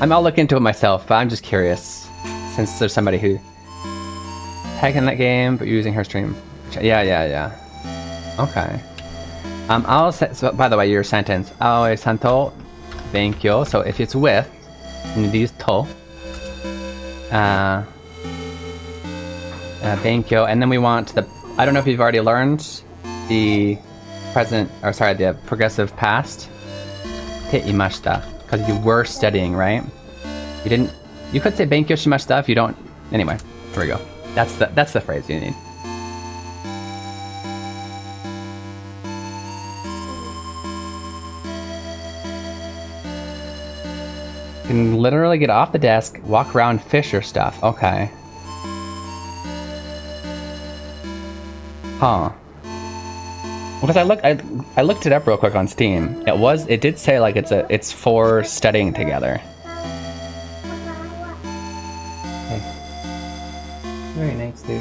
I'll look into it myself, but I'm just curious. Since there's somebody who tagging that game but using her stream. Yeah. Okay. I'll say, so by the way, your sentence. Aoi-san to benkyou. So if it's with, you need to use to. Benkyou, and then we want the... I don't know if you've already learned the present, or sorry, the progressive past. Te imashita, because you were studying, right? You didn't... You could say benkyou shimashita if you don't... Anyway, here we go. That's the phrase you need. You can literally get off the desk, walk around, fish your stuff. Okay. Huh. Because I looked it up real quick on Steam. It did say like it's for studying together. Very nice, dude.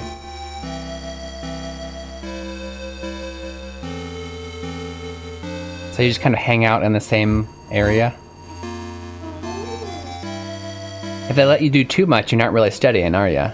So you just kind of hang out in the same area? If they let you do too much, you're not really studying, are you?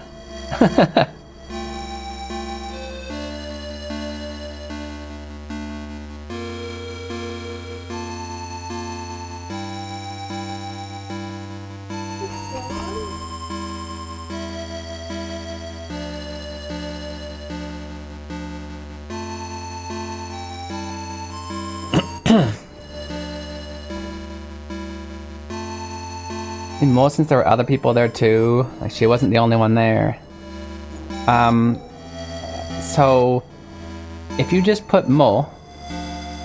And more since there were other people there too, like she wasn't the only one there. So if you just put mo,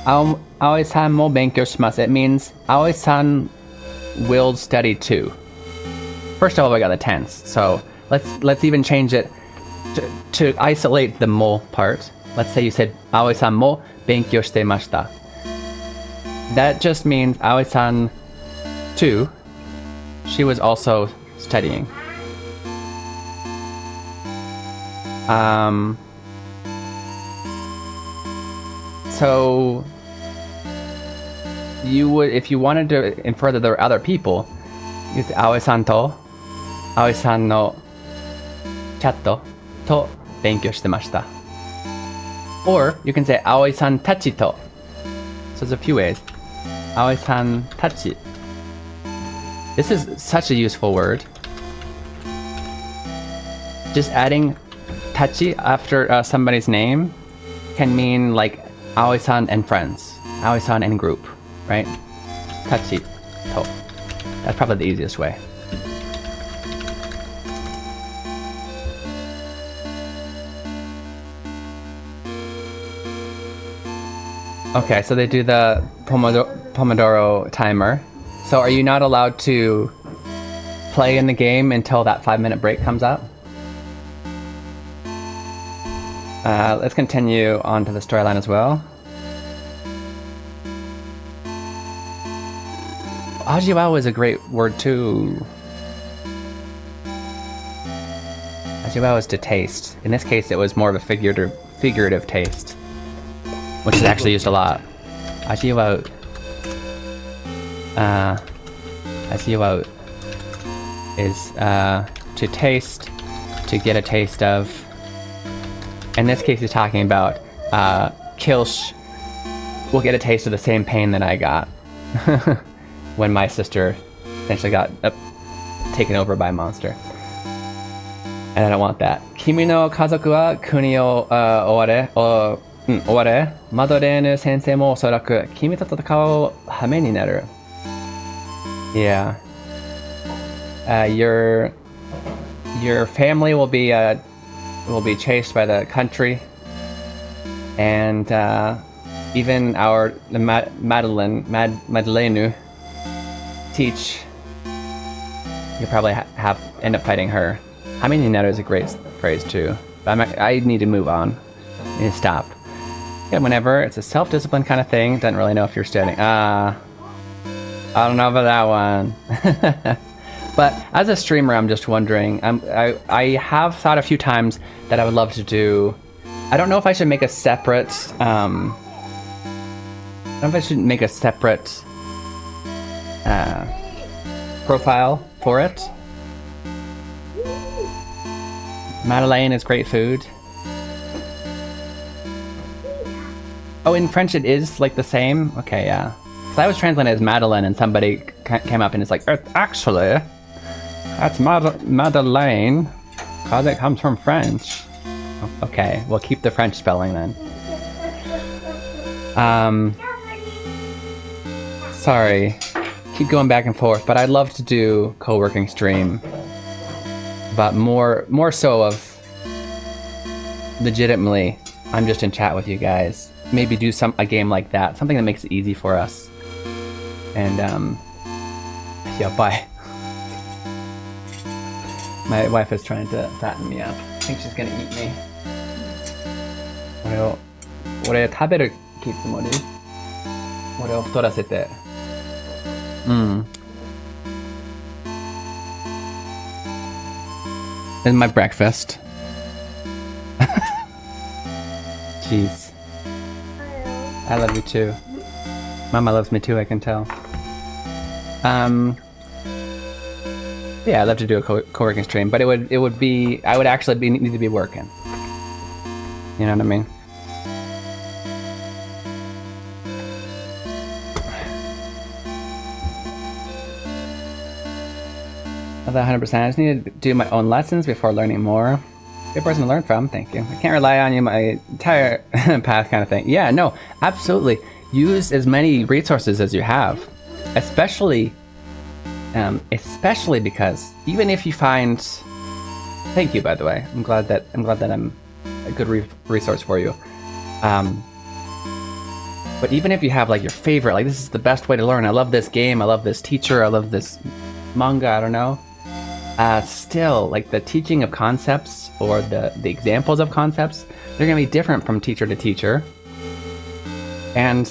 Aoi-san mo benkyou shimasu, it means Aoi-san will study too. First of all, we got the tense, so let's even change it to isolate the mo part. Let's say you said Aoi-san mo benkyou shite mashita. That just means Aoi-san too. She was also studying. So you would, if you wanted to infer that there were other people, use Aoi-san to Aoi-san no chatto to benkyou shite mashita. Or you can say Aoi-san tachi to So there's a few ways. Aoi-san tachi. This is such a useful word. Just adding tachi after somebody's name can mean like Aoi-san and friends, Aoi-san and group, right? Tachi to. That's probably the easiest way. Okay, so they do the Pomodoro timer. So are you not allowed to play in the game until that 5-minute break comes up? Let's continue on to the storyline as well. Ajiwao is a great word too. Ajiwao is to taste. In this case, it was more of a figurative taste, which is actually used a lot. Ajiwao. Ajiwao is to taste, to get a taste of. In this case, he's talking about Kilsh will get a taste of the same pain that I got when my sister essentially got taken over by a monster. And I don't want that. Kimi no kazoku wa kuni o oware, oware, Madorenu sensei mo osoraku kimi to tatakau hame ni naru. Yeah. Your family will be chased by the country, and even Madeleine teach. You'll probably end up fighting her. Hamini Naru is a great phrase too. But I need to move on. I need to stop. Yeah, whenever it's a self-discipline kind of thing. Doesn't really know if you're studying. I don't know about that one. But as a streamer, I'm just wondering. I have thought a few times that I would love to do. I don't know if I should make a separate. I don't know if I should make a separate profile for it. Madeleine is great food. Oh, in French it is like the same? Okay, yeah. Because I was translating it as Madeleine and somebody came up and it's like, actually, that's Madeleine, because it comes from French. Okay, we'll keep the French spelling then. Sorry, keep going back and forth, but I'd love to do co-working stream. But more so of legitimately, I'm just in chat with you guys. Maybe do a game like that, something that makes it easy for us. And yeah, bye. My wife is trying to fatten me up. I think she's gonna eat me. 俺食べる気つもり？俺を太らせて。This is my breakfast. Jeez. I love you too. Mama loves me too, I can tell. Yeah, I'd love to do a co-working stream, but it would be, I would actually need to be working. You know what I mean? Not 100%. I just need to do my own lessons before learning more. Good person to learn from, thank you. I can't rely on you my entire path kind of thing. Yeah, no, absolutely. Use as many resources as you have, especially because even if you find, thank you by the way. I'm glad that I'm a good resource for you. But even if you have like your favorite, like this is the best way to learn. I love this game. I love this teacher. I love this manga. I don't know. Still, like the teaching of concepts or the examples of concepts, they're going to be different from teacher to teacher. And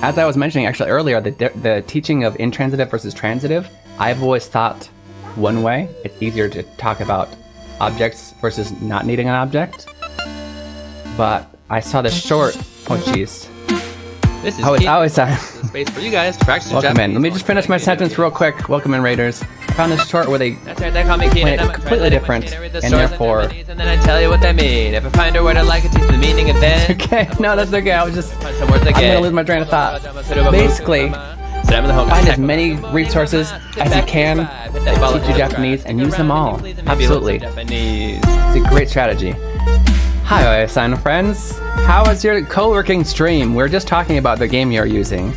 as I was mentioning actually earlier, the teaching of intransitive versus transitive, I've always thought one way. It's easier to talk about objects versus not needing an object. But I saw this short, oh jeez. This is always space for you guys to practice your Welcome Japanese. in. Let me just finish my sentence real quick. Welcome in, Raiders. found this short where they That's right, they call me Keen, When and it's I'm a completely translating different, machine. I read the and source in therefore- Japanese, and then I tell you what they mean. If I find a word I like, I teach the meaning, and then okay. No, that's okay. I was just find some words I'm again. gonna lose my train of thought. Basically, find as many resources as you can to teach you Japanese and use them all. Absolutely. It's a great strategy. Hi, Oya-san friends. How was your co-working stream? We were just talking about the game you're using.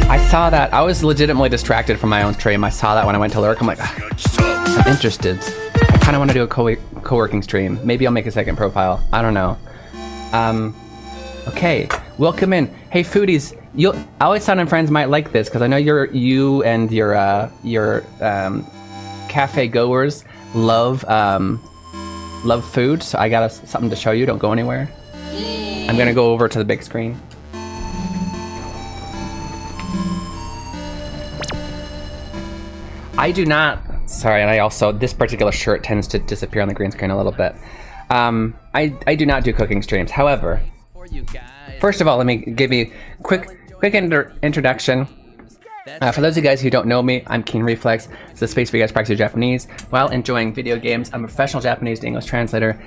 I saw that. I was legitimately distracted from my own stream. I saw that when I went to lurk. I'm like, I'm interested. I kind of want to do a co-working stream. Maybe I'll make a second profile. I don't know. Okay, welcome in. Hey, foodies. Oya-san and friends might like this because I know you and your cafe goers love food. So I got something to show you. Don't go anywhere. I'm gonna go over to the big screen. I do not. Sorry, and I also this particular shirt tends to disappear on the green screen a little bit. I do not do cooking streams. However, first of all, let me give you a quick introduction. For those of you guys who don't know me, I'm Keen Reflex. It's a space for you guys to practice your Japanese while enjoying video games. I'm a professional Japanese to English translator.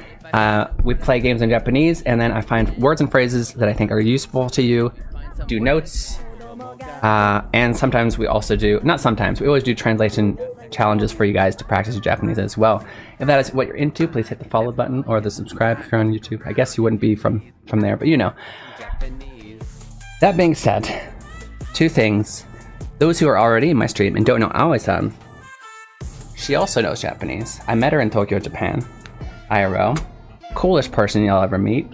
We play games in Japanese, and then I find words and phrases that I think are useful to you, do notes, and sometimes we also do, not sometimes, we always do translation challenges for you guys to practice your Japanese as well. If that is what you're into, please hit the follow button or the subscribe if you're on YouTube. I guess you wouldn't be from there, but you know. That being said, two things. Those who are already in my stream and don't know Aoi-san, she also knows Japanese. I met her in Tokyo, Japan, IRL. Coolest person you'll ever meet.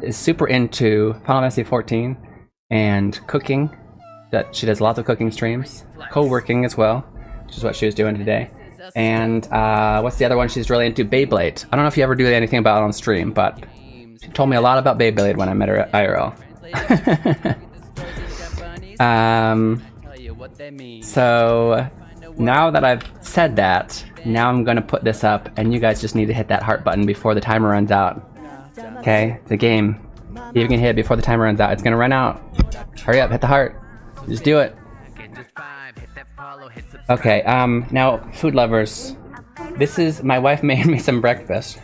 Is super into Final Fantasy 14 and cooking. She does lots of cooking streams, co-working as well, which is what she was doing today. And what's the other one she's really into? Beyblade. I don't know if you ever do anything about it on stream, but she told me a lot about Beyblade when I met her at IRL. So now that I've said that, now I'm gonna put this up, and you guys just need to hit that heart button before the timer runs out. Okay, it's a game. If you can hit it before the timer runs out, it's gonna run out. Hurry up, hit the heart. Just do it. Okay, now food lovers, this is, my wife made me some breakfast.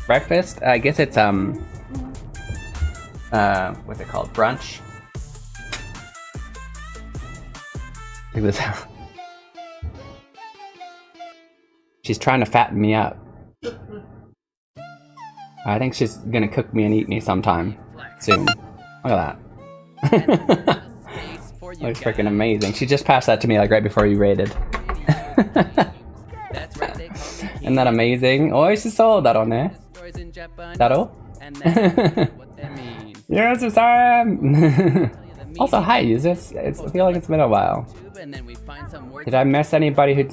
Breakfast? I guess it's what's it called? Brunch? Check this out. She's trying to fatten me up. I think she's gonna cook me and eat me sometime soon. Look at that. Looks freaking amazing. She just passed that to me like right before you raided. Isn't that amazing? Oh, she's so daro ne. Daro? Yes, Sam. Also, hi, users. I feel like it's been a while. Did I miss anybody who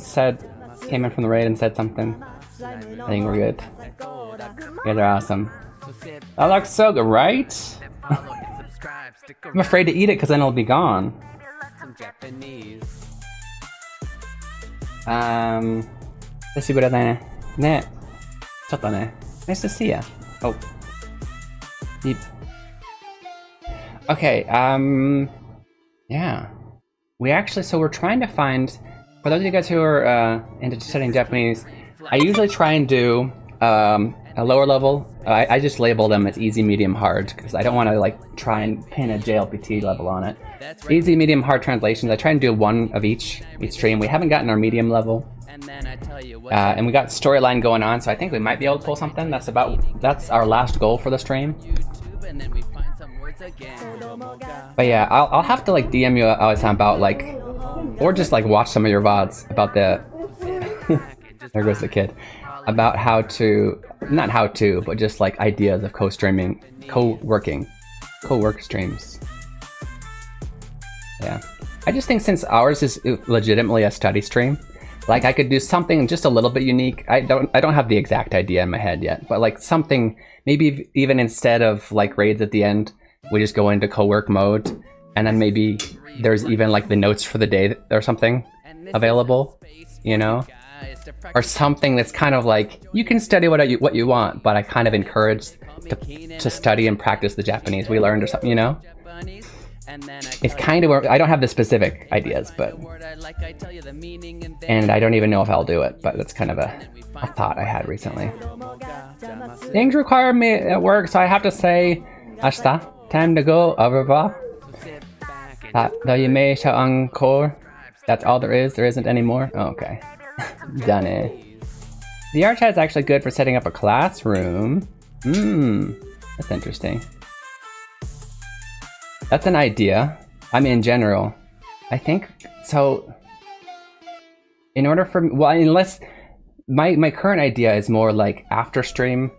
came in from the raid and said something? I think we're good. You guys are awesome. That looks so good, right? I'm afraid to eat it because then it'll be gone. Nice to see ya. Oh. Beep. Okay, yeah. We're trying to find, for those of you guys who are into studying Japanese, I usually try and do a lower level. I just label them as easy, medium, hard, because I don't want to like try and pin a JLPT level on it. Easy, medium, hard translations. I try and do one of each stream. We haven't gotten our medium level. And we got storyline going on, so I think we might be able to pull something. That's our last goal for the stream. But yeah, I'll have to like DM you Aoi-san about like, or just like watch some of your VODs about the there goes the kid, about how to, not how to, but just like ideas of co-streaming, co-work streams. Yeah, I just think since ours is legitimately a study stream, like I could do something just a little bit unique. I don't have the exact idea in my head yet, but like something, maybe even instead of like raids at the end, we just go into co-work mode, and then maybe there's even like the notes for the day or something available, you know? Or something that's kind of like, you can study what you want, but I kind of encourage to study and practice the Japanese we learned or something, you know? It's kind of where I don't have the specific ideas, but and I don't even know if I'll do it. But that's kind of a thought I had recently. Things require me at work, so I have to say, "Ashita, time to go." Au revoir. Encore. That's all there is. There isn't any more. Oh, okay. Done it. The VR chat is actually good for setting up a classroom. That's interesting. That's an idea. I mean, in general, I think so. In order for well, unless my current idea is more like after stream,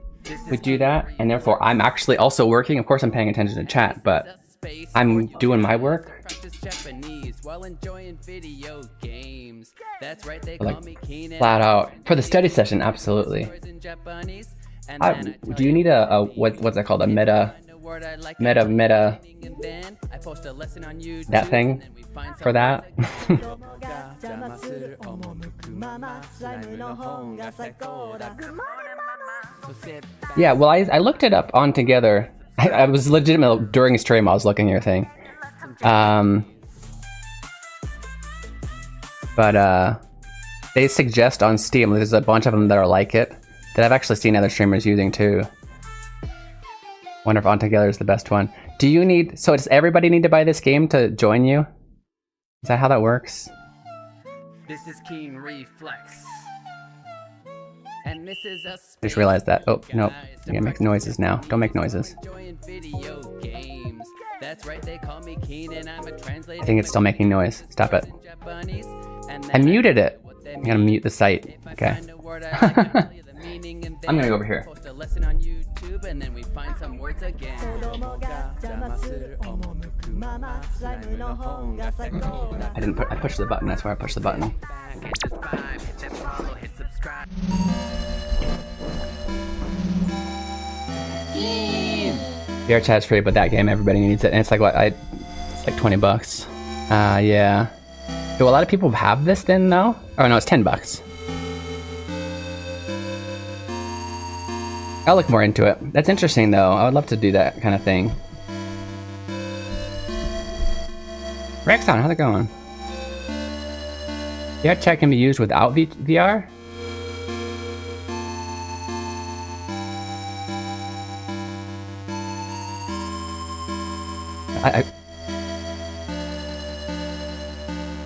we do that, and therefore I'm actually also working. Of course, I'm paying attention to chat, but I'm doing my work. Like flat out for the study session, absolutely. Do you need a what's that called? A meta that thing for that? Yeah, well, I looked it up on Together. I was legitimate during stream. I was looking at your thing, but they suggest on Steam. There's a bunch of them that are like it that I've actually seen other streamers using too. Wonder if On Together is the best one. Do you need? So does everybody need to buy this game to join you? Is that how that works? This is Keen Reflex. And this is a Just realized that. Oh no, I'm gonna make noises now. Don't make noises. That's right, they call me Keen and I'm a translator. I think it's still making noise. Stop it. I muted it. I'm gonna mute the site. Okay. I'm gonna go over here. And then we find some words again. I pushed the button. That's where I pushed the button. VR chat's free, but that game everybody needs it, and it's like what it's like $20. Yeah. Do a lot of people have this then though? Oh no, it's $10. I'll look more into it. That's interesting though. I would love to do that kind of thing. Rexon, how's it going? VR chat can be used without VR?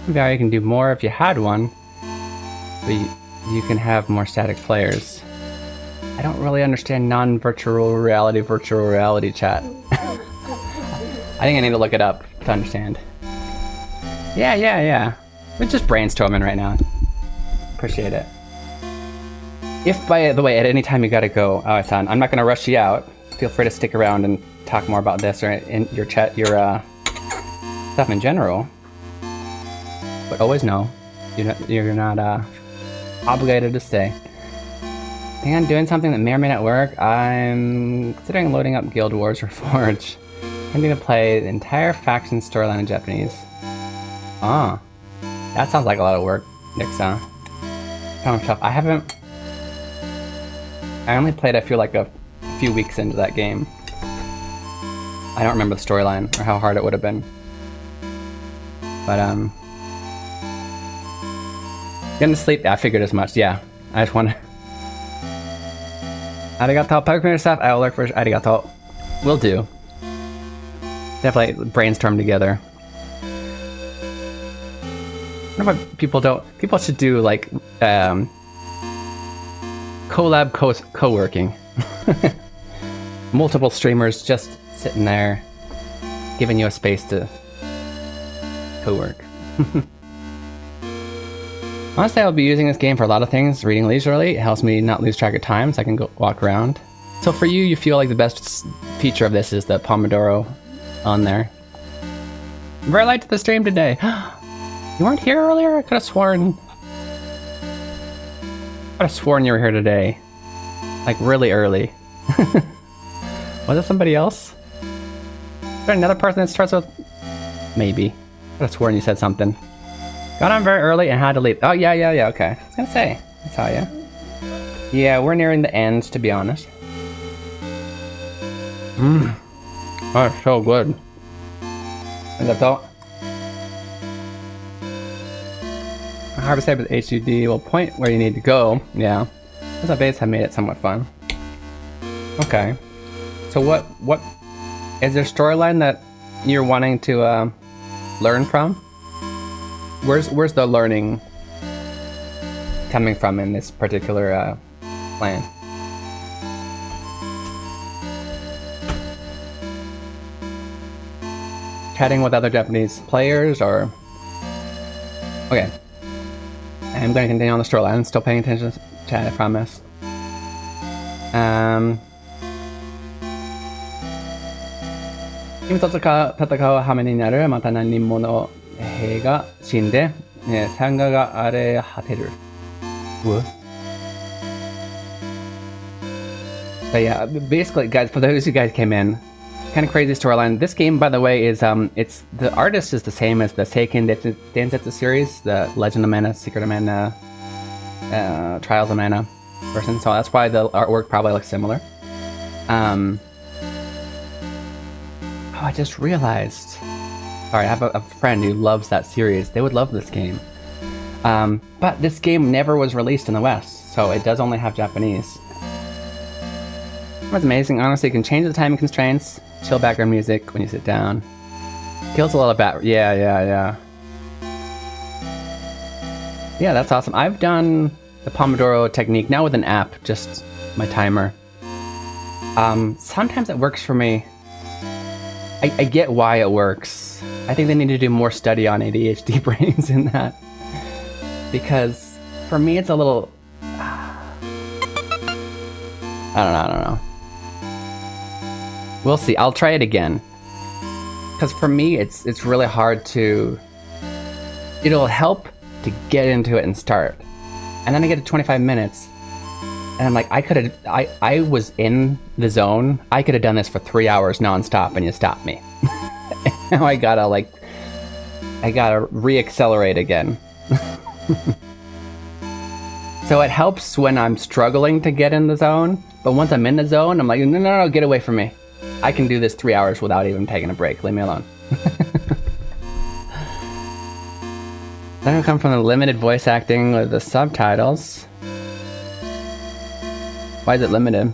VR you can do more if you had one, but you can have more static players. I don't really understand non-virtual reality chat. I think I need to look it up to understand. Yeah. We're just brainstorming right now. Appreciate it. If, by the way, at any time you gotta go, Aoi-san, I'm not gonna rush you out. Feel free to stick around and talk more about this or in your chat, your stuff in general. But always know, you're not obligated to stay. I think I'm doing something that may or may not work. I'm considering loading up Guild Wars Reforged. I'm going to play the entire faction storyline in Japanese. Ah, that sounds like a lot of work, Nick-san. I only played, I feel like, a few weeks into that game. I don't remember the storyline or how hard it would have been. But, getting to sleep, I figured as much, yeah. I just want to... Arigato, Pokemon stuff. I will look for arigato. Will do. Definitely brainstorm together. I don't know why people should do like collab co-working. Multiple streamers just sitting there giving you a space to co-work. Honestly, I'll be using this game for a lot of things. Reading leisurely, it helps me not lose track of time so I can go walk around. So for you feel like the best feature of this is the Pomodoro on there. I'm very late to the stream today. You weren't here earlier? I could have sworn you were here today. Like really early. Was it somebody else? Is there another person that starts with... Maybe. I could have sworn you said something. Got on very early and had to leave. Oh, yeah, okay. I was gonna say, I saw ya. Yeah, we're nearing the end, to be honest. Oh, it's so good. Arigato. Harvest type with HUD will point where you need to go. Yeah. As a base, have made it somewhat fun. Okay. So what is there a storyline that you're wanting to learn from? Where's the learning coming from in this particular plan? Chatting with other Japanese players, or okay. I'm going to continue on the storyline. I'm still paying attention to chat, I promise. 君と戦う羽目になる。また何人もの兵が死んで、山河が荒れ果てる。What? But yeah, basically, guys, for those who guys came in, kind of crazy storyline. This game, by the way, is it's the artist is the same as the Seiken Densetsu series, the Legend of Mana, Secret of Mana, Trials of Mana version. So that's why the artwork probably looks similar. Oh, I just realized. Sorry, I have a friend who loves that series. They would love this game. But this game never was released in the West, so it does only have Japanese. That's amazing. Honestly, you can change the timing constraints, chill background music when you sit down. Kills a lot of bat. Yeah, that's awesome. I've done the Pomodoro technique now with an app, just my timer. Sometimes it works for me. I get why it works. I think they need to do more study on ADHD brains in that. Because for me, it's a little... I don't know. We'll see. I'll try it again. Because for me, it's really hard to... It'll help to get into it and start. And then I get to 25 minutes. And I'm like, I was in the zone. I could have done this for 3 hours nonstop and you stopped me. Now I gotta re-accelerate again. So it helps when I'm struggling to get in the zone. But once I'm in the zone, I'm like, no, get away from me. I can do this 3 hours without even taking a break. Leave me alone. Then it'll come from the limited voice acting with the subtitles. Why is it limited?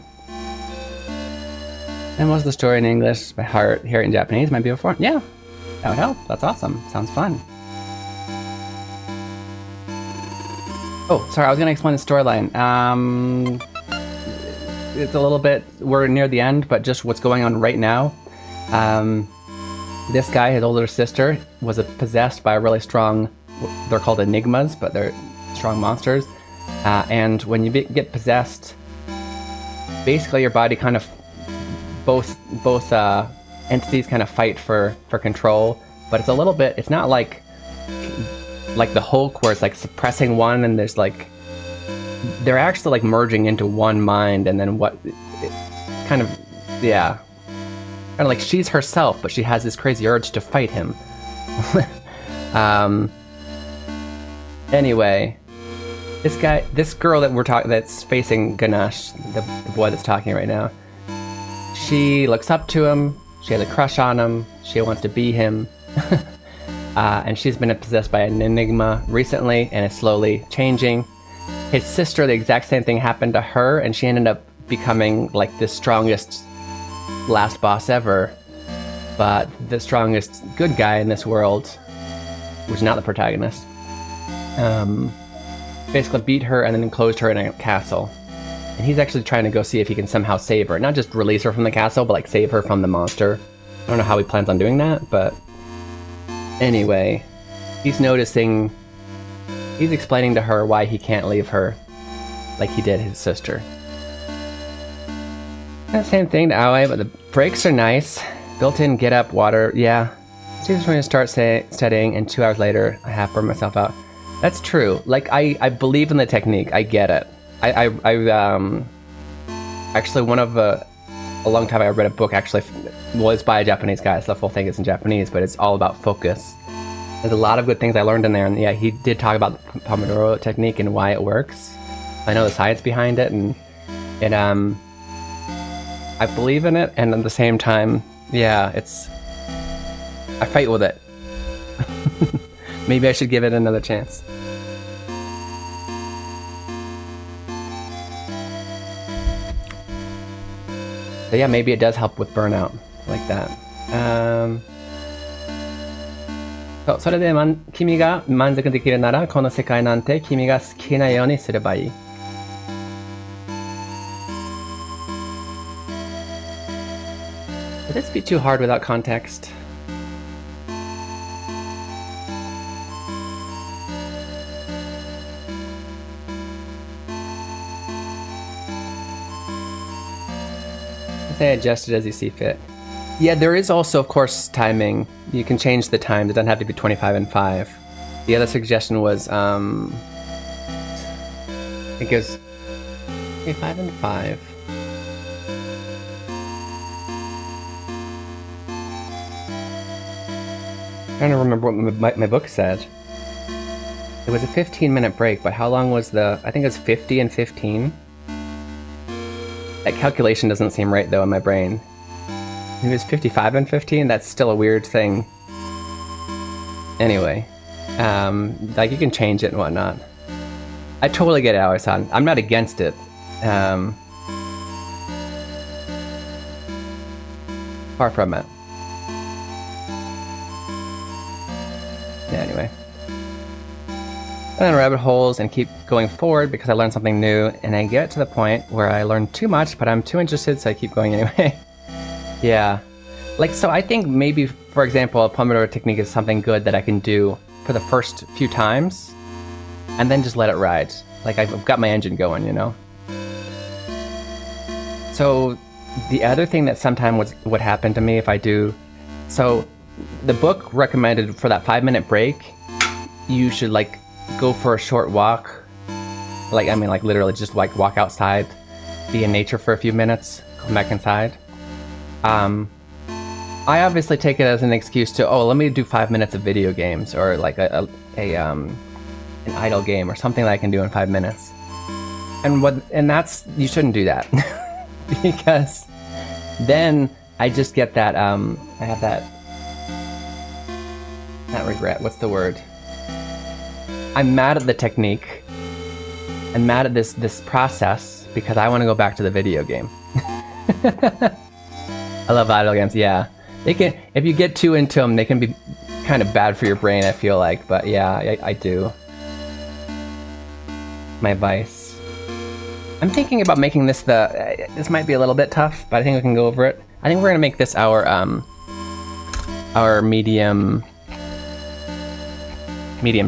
And was the story in English by heart? Hear it in Japanese might be before. Yeah, that would help. That's awesome. Sounds fun. Oh, sorry, I was gonna explain the storyline. It's a little bit, we're near the end, but just what's going on right now. This guy, his older sister, was possessed by a really strong, they're called enigmas, but they're strong monsters. And when you get possessed, basically your body kind of, both entities kind of fight for control, but it's a little bit, it's not like the Hulk where it's like suppressing one and there's like, they're actually like merging into one mind, and then it's kind of, yeah. Kind of like she's herself, but she has this crazy urge to fight him. Anyway, this girl that that's facing Ganesh, the boy that's talking right now, she looks up to him, she has a crush on him, she wants to be him. And she's been possessed by an enigma recently and is slowly changing. His sister, the exact same thing happened to her, and she ended up becoming like the strongest last boss ever. But the strongest good guy in this world, who's not the protagonist, basically beat her and then enclosed her in a castle. And he's actually trying to go see if he can somehow save her. Not just release her from the castle, but like save her from the monster. I don't know how he plans on doing that, but anyway, he's noticing, he's explaining to her why he can't leave her like he did his sister. And same thing to Aoi, but the breaks are nice. Built-in get up, water, yeah. She's trying to start studying, and 2 hours later, I have burned myself out. That's true. Like, I believe in the technique. I get it. I actually, a long time I read a book, actually, was by a Japanese guy, so the full thing is in Japanese, but it's all about focus. There's a lot of good things I learned in there, and yeah, he did talk about the Pomodoro technique and why it works. I know the science behind it, and I believe in it, and at the same time, yeah, I fight with it. Maybe I should give it another chance. But yeah, maybe it does help with burnout like that. そうそれで君が満足できるならこの世界なんて君が好きなようにすればいい。Would this be too hard without context? Say adjust it as you see fit. Yeah, there is also, of course, timing. You can change the time. It doesn't have to be 25 and 5. The other suggestion was, I think it was 25 and 5. I'm trying to remember what my book said. It was a 15-minute break, but how long was the... I think it was 50 and 15. That calculation doesn't seem right, though, in my brain. It was 55 and 15? That's still a weird thing. Anyway. Like, you can change it and whatnot. I totally get it, Aoi-san. I'm not against it. Far from it. Yeah, anyway. I down rabbit holes and keep going forward because I learned something new, and I get to the point where I learn too much, but I'm too interested, so I keep going anyway. Yeah. Like, so I think maybe, for example, a Pomodoro technique is something good that I can do for the first few times, and then just let it ride. Like, I've got my engine going, you know? So, the other thing that sometimes would happen to me if I do... So, the book recommended for that 5-minute break, you should, like, go for a short walk. Like, I mean, like, literally just, like, walk outside, be in nature for a few minutes, come back inside. I obviously take it as an excuse to, oh, let me do 5 minutes of video games, or like an idle game, or something that I can do in 5 minutes. And that's, you shouldn't do that. Because then I just get that, I have that, not regret, what's the word? I'm mad at the technique. I'm mad at this process because I want to go back to the video game. I love idle games, yeah. They can, if you get too into them, they can be kind of bad for your brain, I feel like, but yeah, I do. My vice. I'm thinking about making this this might be a little bit tough, but I think we can go over it. I think we're gonna make this our medium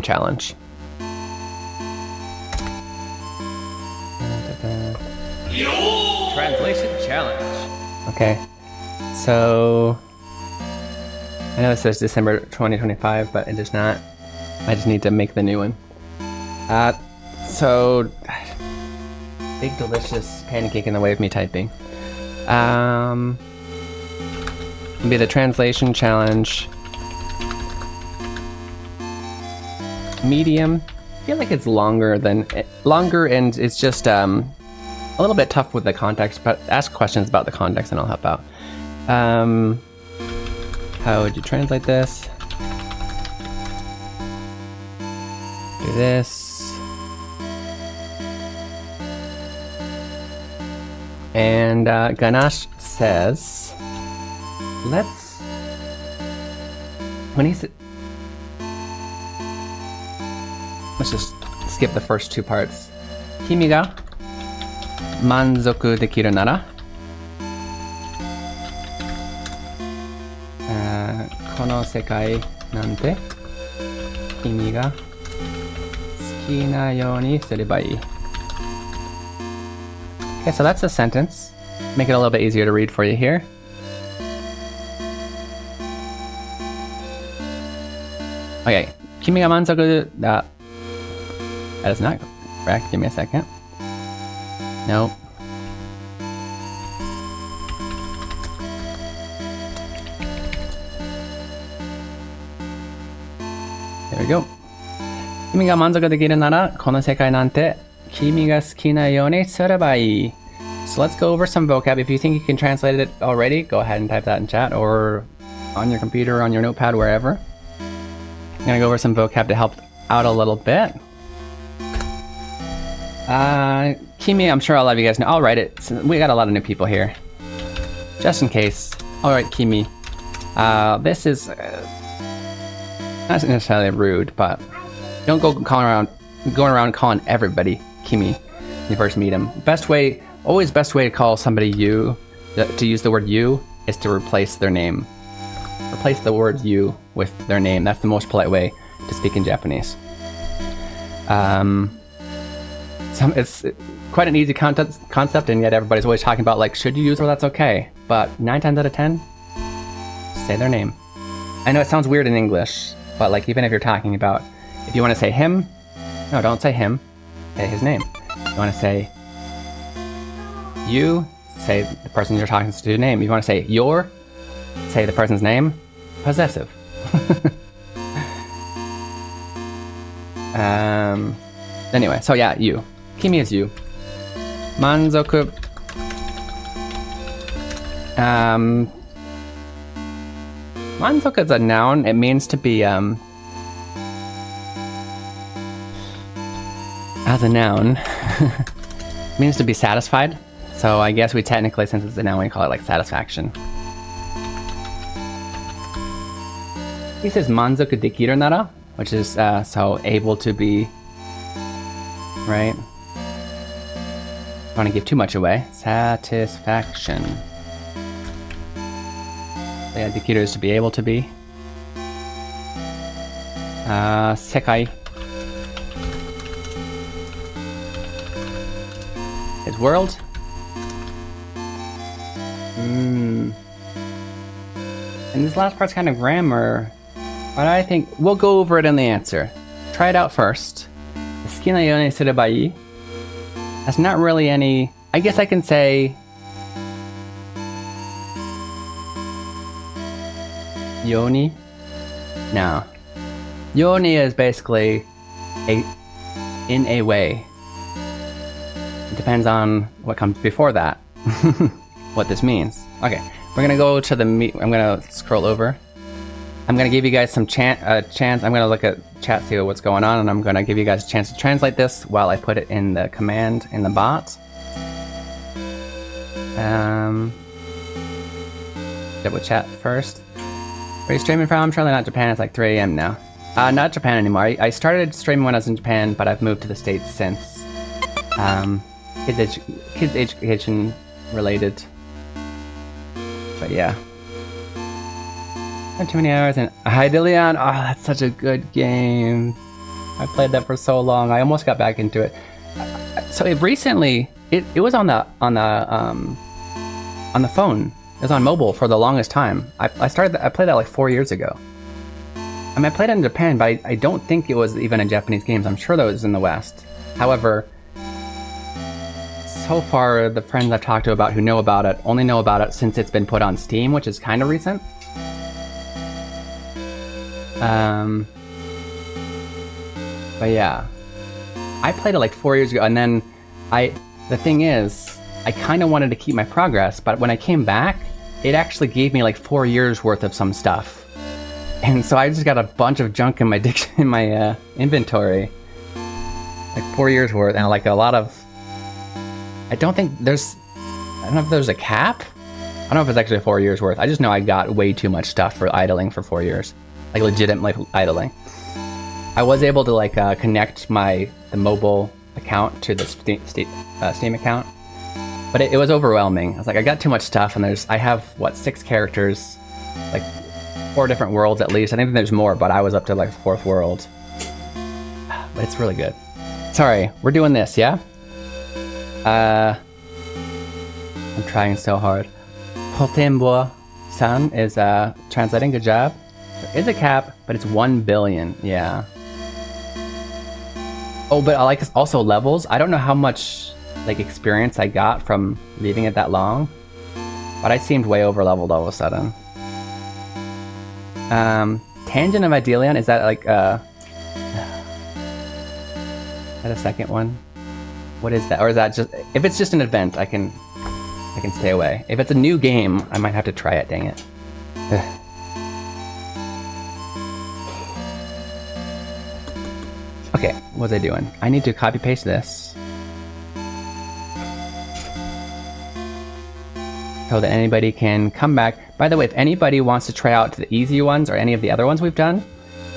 challenge. Translation challenge. Okay. So, I know it says December 2025, but it does not. I just need to make the new one. So, big delicious pancake in the way of me typing. Be the translation challenge. Medium. I feel like it's longer, and it's just a little bit tough with the context, but ask questions about the context and I'll help out. How would you translate this? Do this. And Ganesh says, let's just skip the first two parts. Kimi ga manzoku dekiru nara この世界なんて君が好きなようにすればいい. Okay, so that's a sentence. Make it a little bit easier to read for you here. Okay, 君が満足だ. That is not correct. Give me a second. Nope. There we go. 君が満足できるならこの世界なんて君が好きなようにすればいい. So let's go over some vocab. If you think you can translate it already, go ahead and type that in chat, or on your computer, or on your notepad, wherever. I'm gonna go over some vocab to help out a little bit. Kimi, I'm sure a lot of you guys know. I'll write it. We got a lot of new people here. Just in case. Alright, Kimi. This is not necessarily rude, but don't go going around calling everybody Kimi when you first meet him. Always best way to call somebody you, to use the word you, is to replace their name. Replace the word you with their name. That's the most polite way to speak in Japanese. It's quite an easy concept, and yet everybody's always talking about, like, should you use it or that's okay. But 9 times out of 10, say their name. I know it sounds weird in English, but like even if you're talking about, if you want to say him, no, don't say him, say his name. If you want to say you, say the person you're talking to name. If you want to say your, say the person's name. Possessive. Anyway, so yeah, you. Kimi is you. Manzoku. Manzoku is a noun. It means to be, as a noun, it means to be satisfied. So I guess we technically, since it's a noun, we call it like satisfaction. He says manzoku dekiru nara, which is so able to be, right? Don't want to give too much away. Satisfaction. So yeah, dekiru is to be able to be. Sekai is world. And this last part's kind of grammar, but I think we'll go over it in the answer. Try it out first. Sukina yo ni surebai ii. That's not really any. I guess I can say yoni. No. Yoni is basically in a way. It depends on what comes before that. What this means. Okay, we're gonna go to the I'm gonna scroll over. I'm gonna give you guys some chance. I'm gonna look at chat, see what's going on, and I'm gonna give you guys a chance to translate this while I put it in the command in the bot. Double chat first. Where are you streaming from? I'm probably not Japan. It's like 3 AM now. Not Japan anymore. I started streaming when I was in Japan, but I've moved to the States since. Kids education related. But yeah. Not too many hours in Hydealion. Oh, that's such a good game. I played that for so long. I almost got back into it. So it recently, it was on the phone. It was on mobile for the longest time. I played that like 4 years ago. I mean, I played it in Japan, but I don't think it was even in Japanese games. I'm sure that was in the West. However, so far, the friends I've talked to about who know about it only know about it since it's been put on Steam, which is kind of recent. But yeah, I played it like 4 years ago, and then the thing is, I kind of wanted to keep my progress, but when I came back, it actually gave me like 4 years worth of some stuff, and so I just got a bunch of junk in my inventory, like 4 years worth, and like a lot of. I don't know if there's a cap. I don't know if it's actually 4 years worth. I just know I got way too much stuff for idling for 4 years, like legitimately idling. I was able to like connect the mobile account to the Steam account, but it was overwhelming. I was like, I got too much stuff, and I have 6 characters, like 4 different worlds at least. I think there's more, but I was up to like 4th world. But it's really good. Sorry, we're doing this, yeah? I'm trying so hard. Potembo-san is translating. Good job. There is a cap, but it's 1 billion. Yeah. Oh, but I like also levels. I don't know how much like experience I got from leaving it that long, but I seemed way over leveled all of a sudden. Tangent of Hydealion, is that like is that a second one? What is that? Or is that just, if it's just an event, I can stay away. If it's a new game, I might have to try it, dang it. Okay, what was I doing? I need to copy paste this so that anybody can come back. By the way, if anybody wants to try out the easy ones or any of the other ones we've done,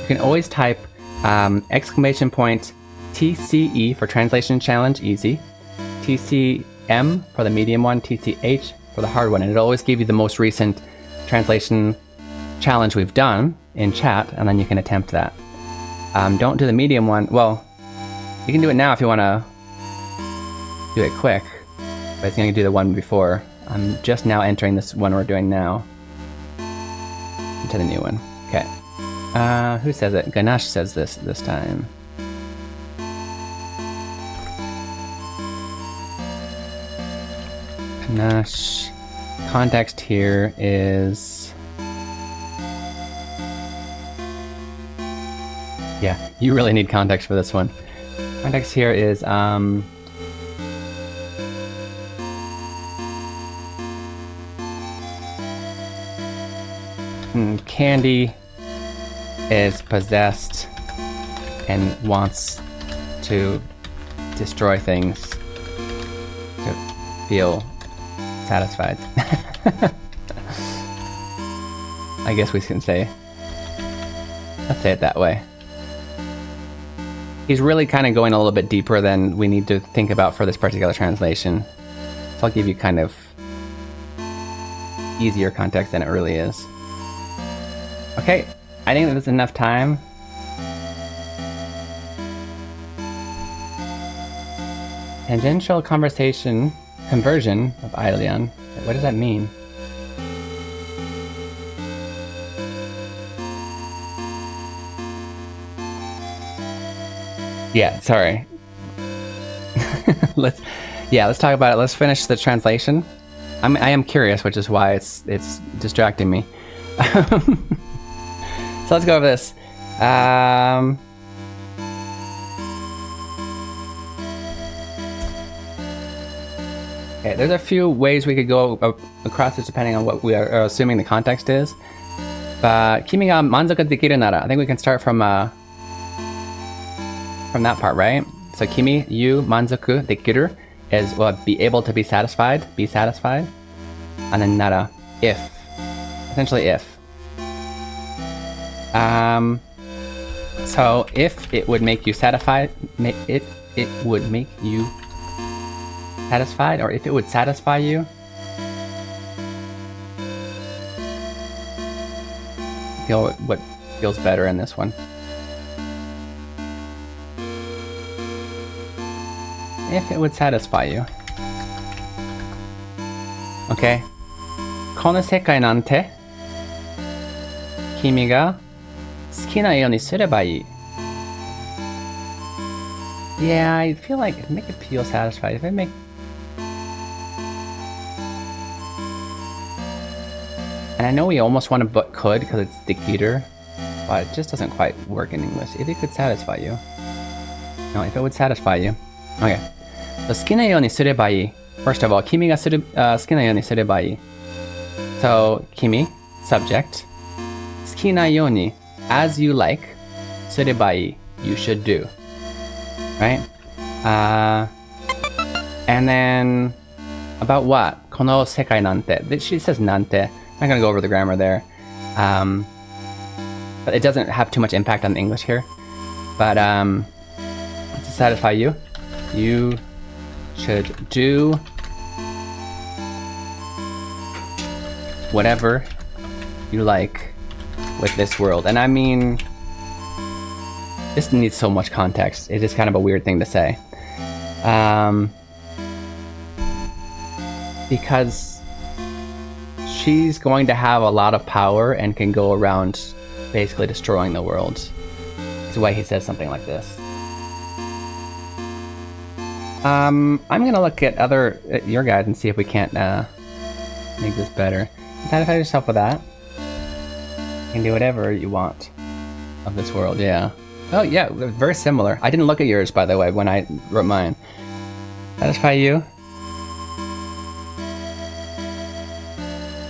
you can always type exclamation point TCE for translation challenge easy, TCM for the medium one, TCH for the hard one, and it'll always give you the most recent translation challenge we've done in chat, and then you can attempt that. Don't do the medium one. Well, you can do it now if you want to do it quick, but it's going to do the one before. I'm just now entering this one we're doing now into the new one. Okay. Who says it? Ganesh says this time. Ganesh. Context here is... Yeah, you really need context for this one. Context here is, Candy is possessed and wants to destroy things to feel satisfied. I guess we can say. Let's say it that way. He's really kind of going a little bit deeper than we need to think about for this particular translation. So I'll give you kind of easier context than it really is. Okay, I think that's enough time. Tangential conversion of Aelian. What does that mean? Yeah, sorry. let's talk about it. Let's finish the translation. I am curious, which is why it's distracting me. So let's go over this. Okay, there's a few ways we could go across this depending on what we are assuming the context is. But kimi ga manzoku dekiru nara. I think we can start from that part, right? So kimi, you, manzoku dekiru is be able to be satisfied, and then nara, if, essentially if. So if it would make you satisfied, it would make you satisfied, or if it would satisfy you. Feel what feels better in this one. If it would satisfy you. Okay. この世界なんて君が好きなようにすればいい. Yeah, I feel like it make it feel satisfied. If it make... And I know we almost want to put could because it's dekiru, but it just doesn't quite work in English. If it could satisfy you. No, if it would satisfy you. Okay. So 好きなようにすればいい. First of all, 君が好きなようにすればいい. So, 君, subject. 好きなように, as you like. すればいい, you should do. Right? And then, about what? この世界なんて. She says なんて. I'm not gonna go over the grammar there. But it doesn't have too much impact on the English here. But, to satisfy you, you should do whatever you like with this world. And I mean, this needs so much context. It is kind of a weird thing to say. Because she's going to have a lot of power and can go around basically destroying the world. That's why he says something like this. I'm gonna look at your guys and see if we can't make this better. Satisfy yourself with that. You can do whatever you want of this world, yeah. Oh yeah, very similar. I didn't look at yours, by the way, when I wrote mine. Satisfy you.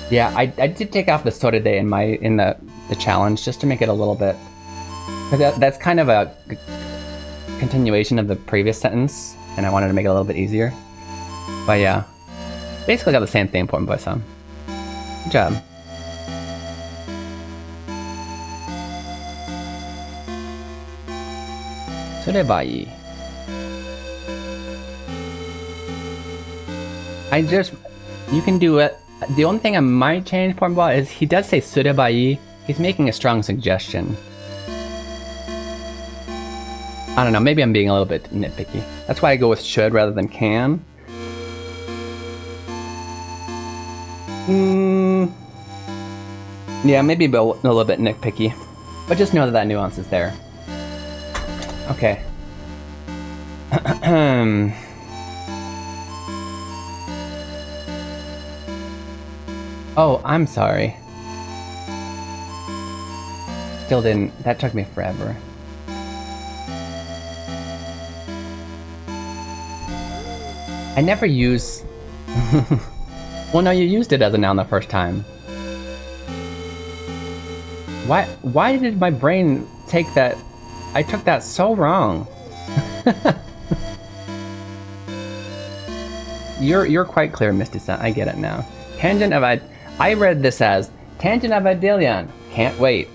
Yeah, I did take off the sorede in the challenge just to make it a little bit. That's kind of a continuation of the previous sentence, and I wanted to make it a little bit easier. But yeah, basically got the same thing, point by some. Good job. Surebai. You can do it. The only thing I might change point by is he does say surebai. He's making a strong suggestion. I don't know, maybe I'm being a little bit nitpicky. That's why I go with should rather than can. Yeah, maybe a little bit nitpicky. But just know that that nuance is there. Okay. Oh, I'm sorry. Still didn't. That took me forever. I never use... Well, no, you used it as a noun the first time. Why did my brain take that? I took that so wrong. You're quite clear, Misty Sun. I get it now. Tangent of I read this as Tangent of Idalion. Can't wait.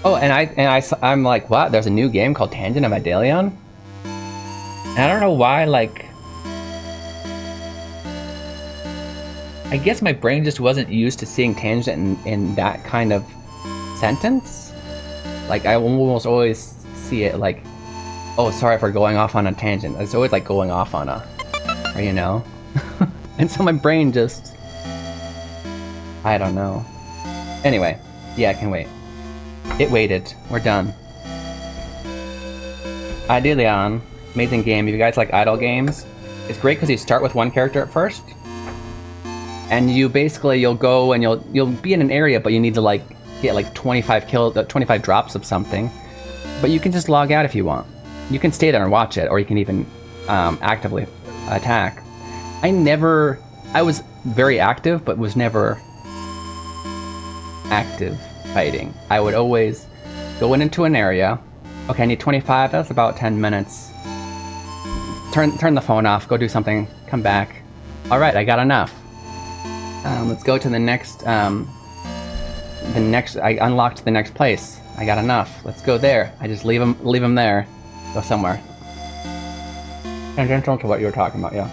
Oh, I'm like, what? There's a new game called Tangent of Idalion? And I don't know why, like... I guess my brain just wasn't used to seeing tangent in that kind of sentence. Like, I almost always see it like, oh, sorry for going off on a tangent. It's always like going off on a, or, you know? And so my brain just... I don't know. Anyway, yeah, I can wait. It waited. We're done. Idalion, amazing game. If you guys like idle games, it's great because you start with one character at first. And you basically, you'll go and you'll be in an area, but you need to like get like 25 drops of something. But you can just log out if you want. You can stay there and watch it, or you can even actively attack. I was very active, but was never active fighting. I would always go into an area. Okay, I need 25, that's about 10 minutes. Turn the phone off, go do something, come back. All right, I got enough. Let's go to the next, I unlocked the next place. I got enough. Let's go there. I just leave them there. Go somewhere. Tangential to what you were talking about, yeah.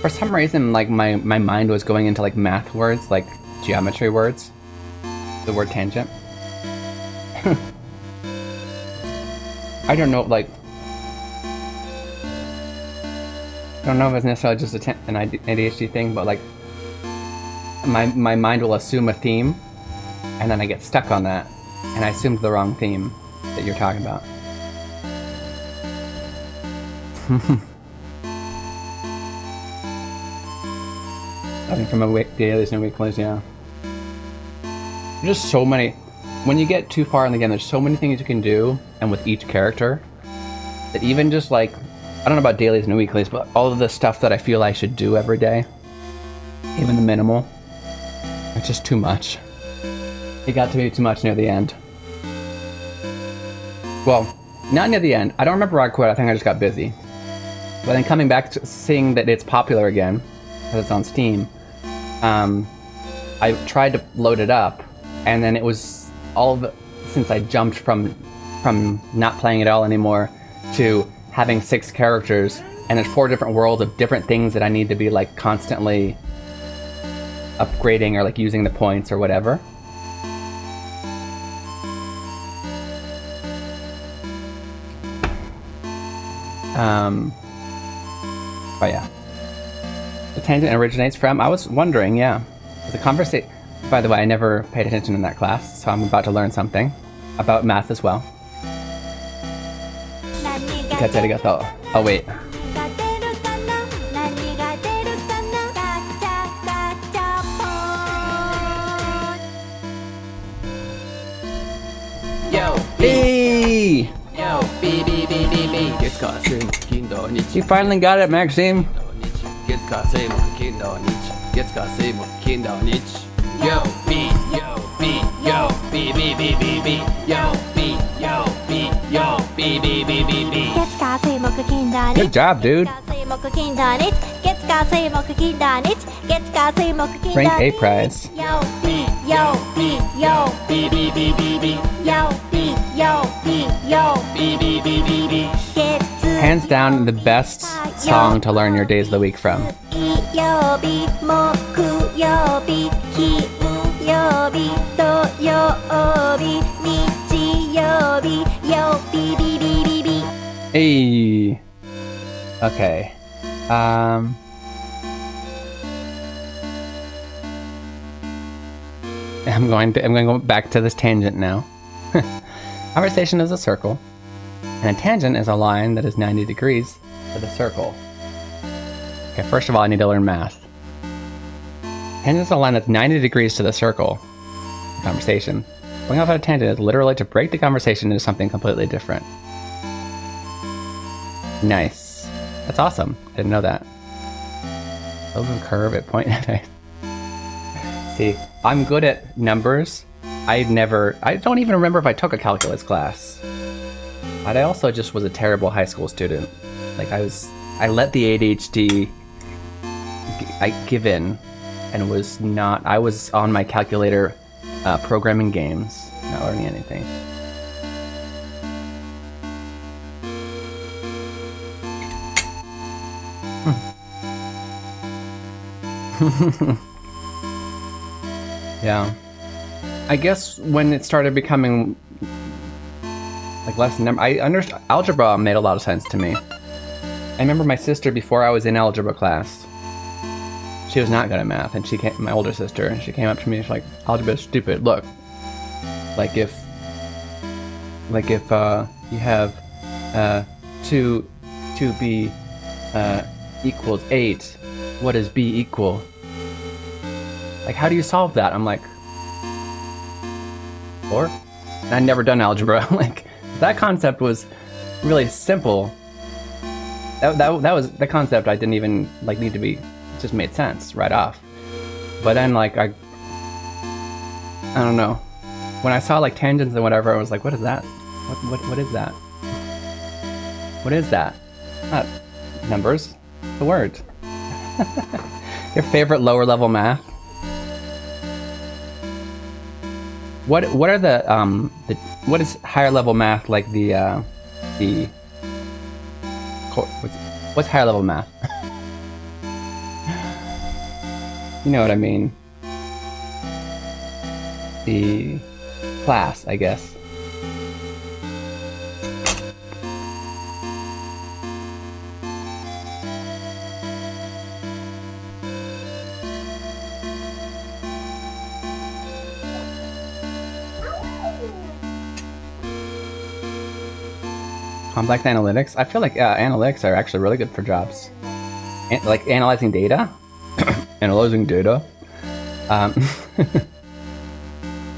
For some reason, like, my mind was going into, like, math words, like, geometry words. The word tangent. I don't know, like... I don't know if it's necessarily just an ADHD thing, but like my mind will assume a theme, and then I get stuck on that, and I assumed the wrong theme that you're talking about. Nothing from a dailies and weeklies, yeah. There's just so many. When you get too far in the game, there's so many things you can do, and with each character, that even just like, I don't know about dailies and weeklies, but all of the stuff that I feel I should do every day, even the minimal, it's just too much. It got to be too much near the end. Well, not near the end. I don't remember where I quit. I think I just got busy. But then coming back to seeing that it's popular again, because it's on Steam, I tried to load it up, and then it was all of it, since I jumped from not playing it all anymore to having 6 characters, and there's 4 different worlds of different things that I need to be like constantly upgrading or like using the points or whatever. Oh yeah. The tangent originates from, I was wondering, yeah. It's a conversation. By the way, I never paid attention in that class, so I'm about to learn something about math as well. Oh wait. Yo, B! yo, B, B, B, B, B. You finally got it, Maxime. Yo, B, yo, B, yo. B B B B B yo B yo B yo B B B B B. 月火水木金土日 Good job, dude. 月火水木金土日月火水木金土日月火水木金土日 Rank A prize. Yo B yo B yo B B B B B yo B yo B yo B B B B B. 月 Hands down, the best song to learn your days of the week from. 水曜日木曜日金曜日土曜日日曜日曜日ビビビビ Hey. Okay. I'm going to go back to this tangent now. Conversation is a circle, and a tangent is a line that is 90 degrees to the circle. Okay, first of all, I need to learn math. Tangent is a line that's 90 degrees to the circle. Conversation. Going off on a tangent is literally to break the conversation into something completely different. Nice. That's awesome. I didn't know that. Over curve at point. See, I'm good at numbers. I don't even remember if I took a calculus class. But I also just was a terrible high school student. Like I let the ADHD give in and I was on my calculator programming games, not learning anything. Yeah. I guess when it started becoming like less number, I understood algebra made a lot of sense to me. I remember my sister before I was in algebra class. She was not good at math, and my older sister, and she came up to me and she's like, "Algebra is stupid. Look, like if you have 2b equals 8, what does b equal? Like, how do you solve that?" I'm like, 4? And I'd never done algebra. Like, that concept was really simple. That was the concept I didn't even like need to be. It just made sense right off. But then like I don't know. When I saw like tangents and whatever, I was like, what is that? What is that? What is that? Not numbers. The word. Your favorite lower level math? What are the what is higher level math like what's higher level math? You know what I mean. The class, I guess. Complex analytics. I feel like analytics are actually really good for jobs. Like analyzing data. Analyzing data. I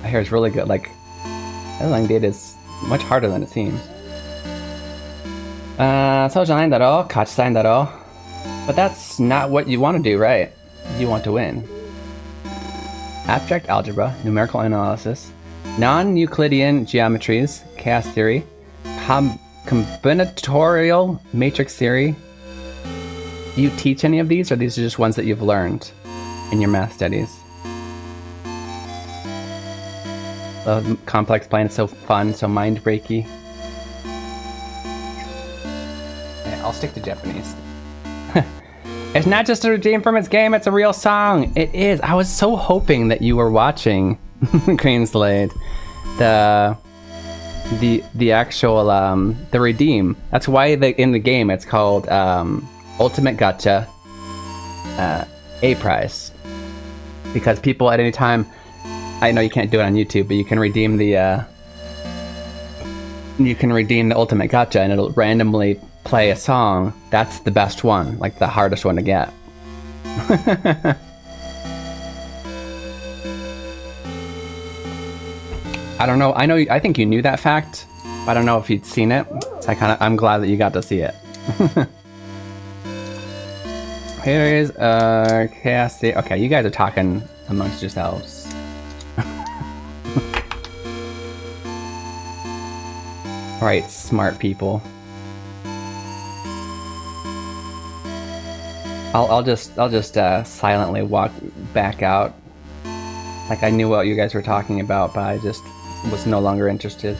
hear it's really good. Like, analyzing data is much harder than it seems. そうじゃないんだろう、勝ちたいんだろう. But that's not what you want to do, right? You want to win. Abstract algebra, numerical analysis, non-Euclidean geometries, chaos theory, combinatorial matrix theory. Do you teach any of these, or these are just ones that you've learned in your math studies? The complex plan is so fun, so mind-breaky. Okay, I'll stick to Japanese. It's not just a redeem from its game, it's a real song. It is. I was so hoping that you were watching Green Slade. The actual the redeem. That's why in the game it's called Ultimate Gacha A prize, because people at any time, I know you can't do it on YouTube, but you can redeem the Ultimate Gacha, and it'll randomly play a song. That's the best one, like the hardest one to get. I don't know. I think you knew that fact. I don't know if you'd seen it. So I'm glad that you got to see it. Here is chaos. Okay, you guys are talking amongst yourselves. Right, smart people. I'll just silently walk back out. Like I knew what you guys were talking about, but I just was no longer interested.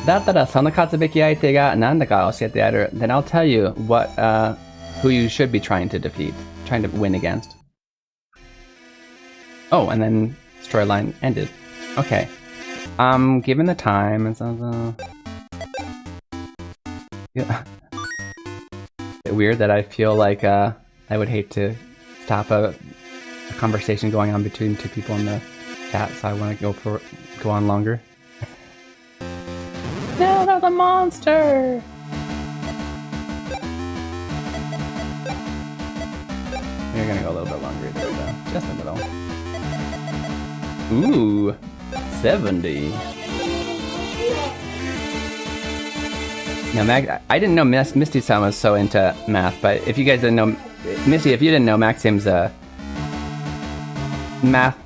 だったらその勝つべき相手が何だか教えてやる. Then I'll tell you what who you should be trying to defeat, trying to win against. Oh, and then storyline ended. Okay. Given the time, it's yeah. It's weird that I feel like I would hate to stop a conversation going on between two people in the chat, so I want to go on longer. No, that was a monster! You're gonna go a little bit longer, there we go. Just a little. Ooh, 70. Now, I didn't know Misty-san was so into math, but if you guys didn't know, Misty, if you didn't know, Maxim's a math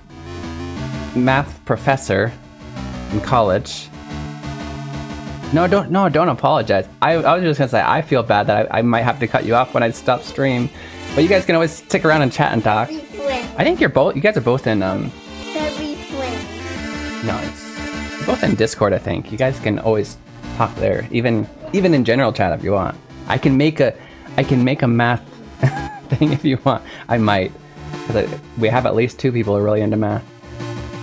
professor in college. No, don't apologize. I was just gonna say I feel bad that I might have to cut you off when I stop stream, but you guys can always stick around and chat and talk. I think you guys are both in Nice. You're both in Discord, I think. You guys can always talk there, even in general chat if you want. I can make a math thing if you want. I might, because we have at least 2 people who are really into math.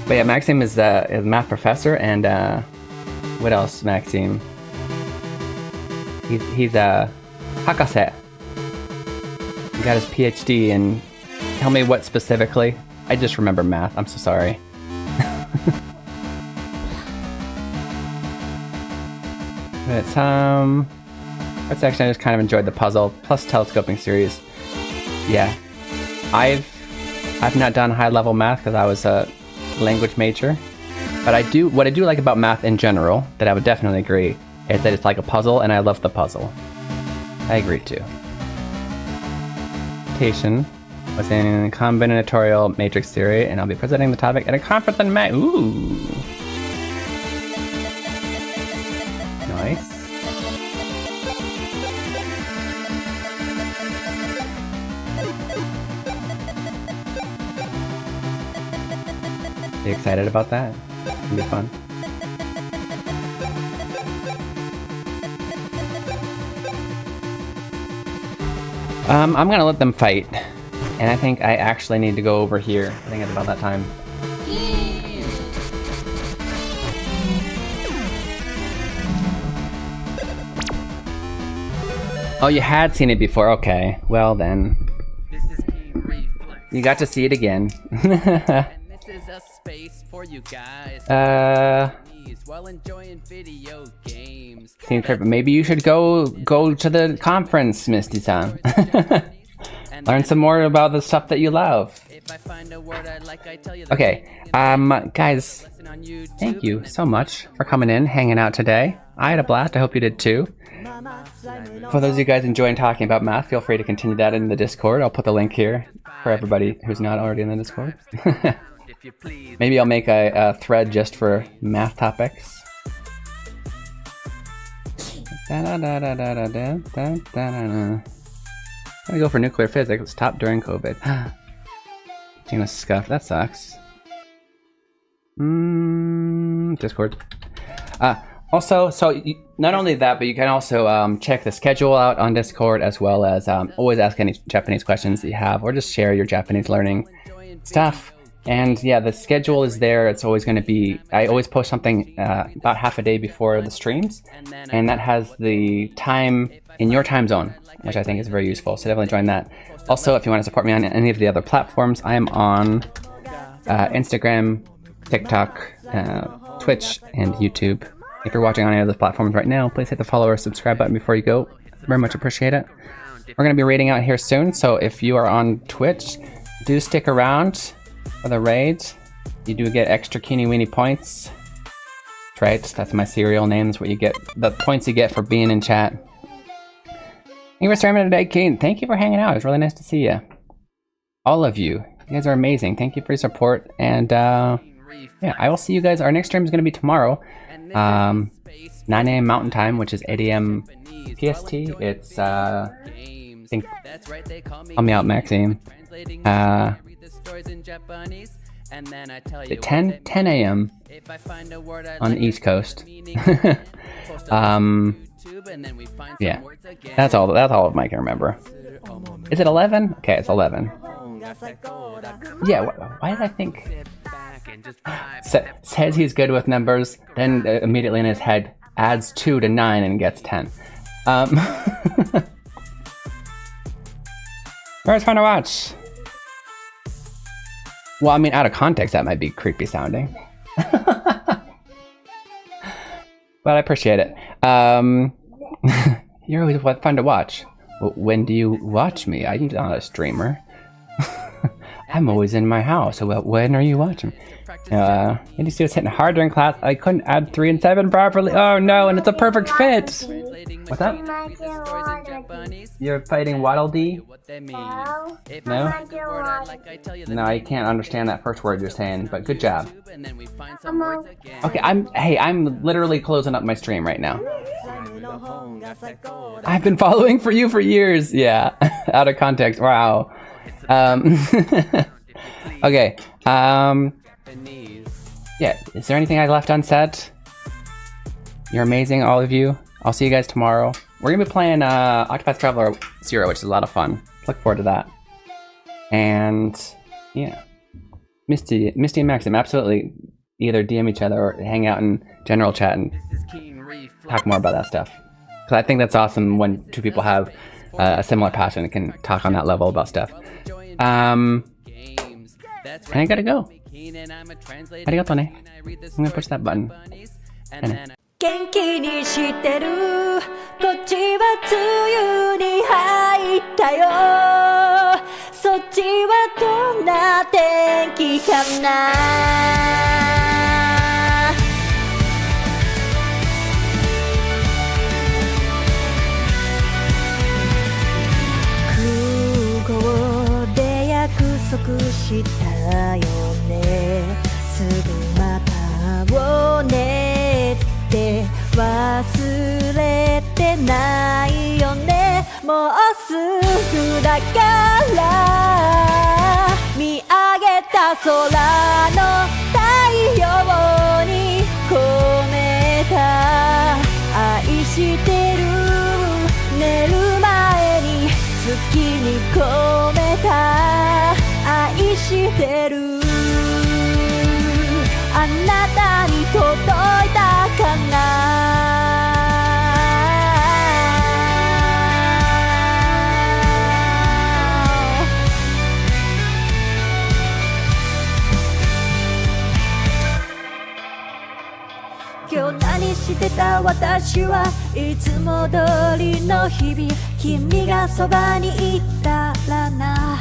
But yeah, Maxim is a math professor, and what else, Maxime? He's a hakase. He got his PhD in. Tell me what specifically. I just remember math. I'm so sorry. But that's actually I just kind of enjoyed the puzzle plus telescoping series. Yeah, I've not done high level math because I was a language major. But what I do like about math in general, that I would definitely agree, is that it's like a puzzle, and I love the puzzle. I agree too. Presentation was in combinatorial matrix theory, and I'll be presenting the topic at a conference in May. Ooh. Nice. Are you excited about that? It'll be fun. I'm gonna let them fight, and I think I actually need to go over here. I think it's about that time. Oh, you had seen it before. Okay, well then. This is Keen Reflex. You got to see it again. And this is a space for you guys. While enjoying video games. Seems perfect. Maybe you should go to the conference, Misty-san. Learn some more about the stuff that you love. If I find a word I like, I tell you. Okay, guys, thank you so much for coming in, hanging out today. I had a blast. I hope you did too. For those of you guys enjoying talking about math, feel free to continue that in the Discord. I'll put the link here for everybody who's not already in the Discord. Maybe I'll make a thread just for math topics. I'm gonna go for nuclear physics. It stopped during COVID. Gina scuff. That sucks. Discord. Also, not only that, but you can also check the schedule out on Discord, as well as always ask any Japanese questions that you have, or just share your Japanese learning stuff. And yeah, the schedule is there. It's always going to be, I always post something about half a day before the streams, and that has the time in your time zone, which I think is very useful. So definitely join that. Also, if you want to support me on any of the other platforms, I am on Instagram, TikTok, Twitch, and YouTube. If you're watching on any of those platforms right now, please hit the follow or subscribe button before you go. Very much appreciate it. We're going to be raiding out here soon, so if you are on Twitch, do stick around for the raid. You do get extra Keeny Weeny points. That's right, that's my serial name. That's what you get, the points you get for being in chat. Thank you for streaming today, Keen. Thank you for hanging out. It was really nice to see you. All of you. You guys are amazing. Thank you for your support. And yeah, I will see you guys. Our next stream is going to be tomorrow. 9 a.m. Mountain Time, which is 8 a.m. PST. It's, I think, help me out, Maxime. 10 a.m. on the East Coast. Yeah, that's all of I can remember. Is it 11? Okay, it's 11. Yeah, why did I think? Says he's good with numbers, then immediately in his head adds 2 to 9 and gets 10. Where's fun to watch? Well, I mean, out of context, that might be creepy sounding. But I appreciate it. You're always fun to watch. When do you watch me? I'm not a streamer. I'm always in my house. So when are you watching? You see what's hitting hard during class. I couldn't add 3 and 7 properly. Oh no, and it's a perfect fit. What's up? You're fighting Waddle Dee? No? No, I can't understand that first word you're saying, but good job. Okay, I'm literally closing up my stream right now. I've been following for you for years. Yeah, out of context. Wow. Okay. Yeah, is there anything I left unsaid? You're amazing, all of you. I'll see you guys tomorrow. We're gonna be playing Octopath Traveler 0, which is a lot of fun. Look forward to that. And yeah, Misty and Maxim, absolutely either DM each other or hang out in general chat and talk more about that stuff. Because I think that's awesome when two people have a similar passion and can talk on that level about stuff. And I gotta go. Arigato ne. I'm gonna push that button. And 元気にしてるこっちは梅雨に入ったよそっちはどんな天気かな空港で約束したよねすぐまたをねって忘れてないよねもうすぐだから見上げた空の太陽に込めた愛してる寝る前に月に込めた愛してるあなたに届いたかな今日何してた私はいつも通りの日々君がそばにいたらな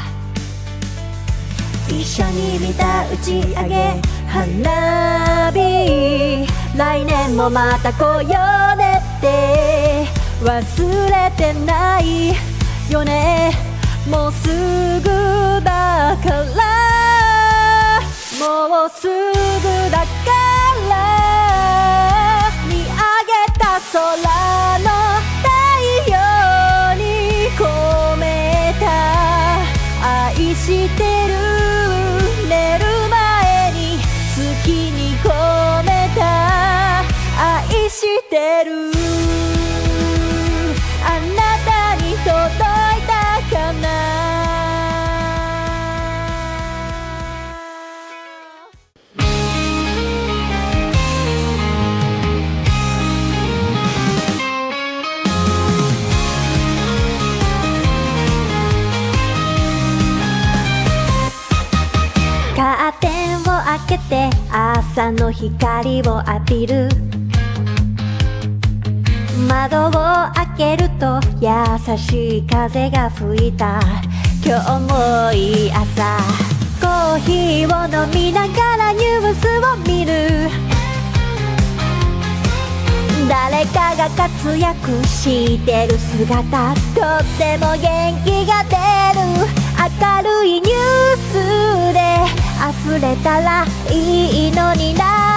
一緒に見た打ち上げ花火来年もまた来ようねって忘れてないよねもうすぐだからもうすぐだから見上げた空の太陽に込めた愛してる寝る前に月に込めた愛してるあなたに届いたかなカーテンを開けて朝の光を浴びる窓を開けると優しい風が吹いた今日もいい朝コーヒーを飲みながらニュースを見る誰かが活躍してる姿とっても元気が出る明るいニュースで溢れたらいいいのにな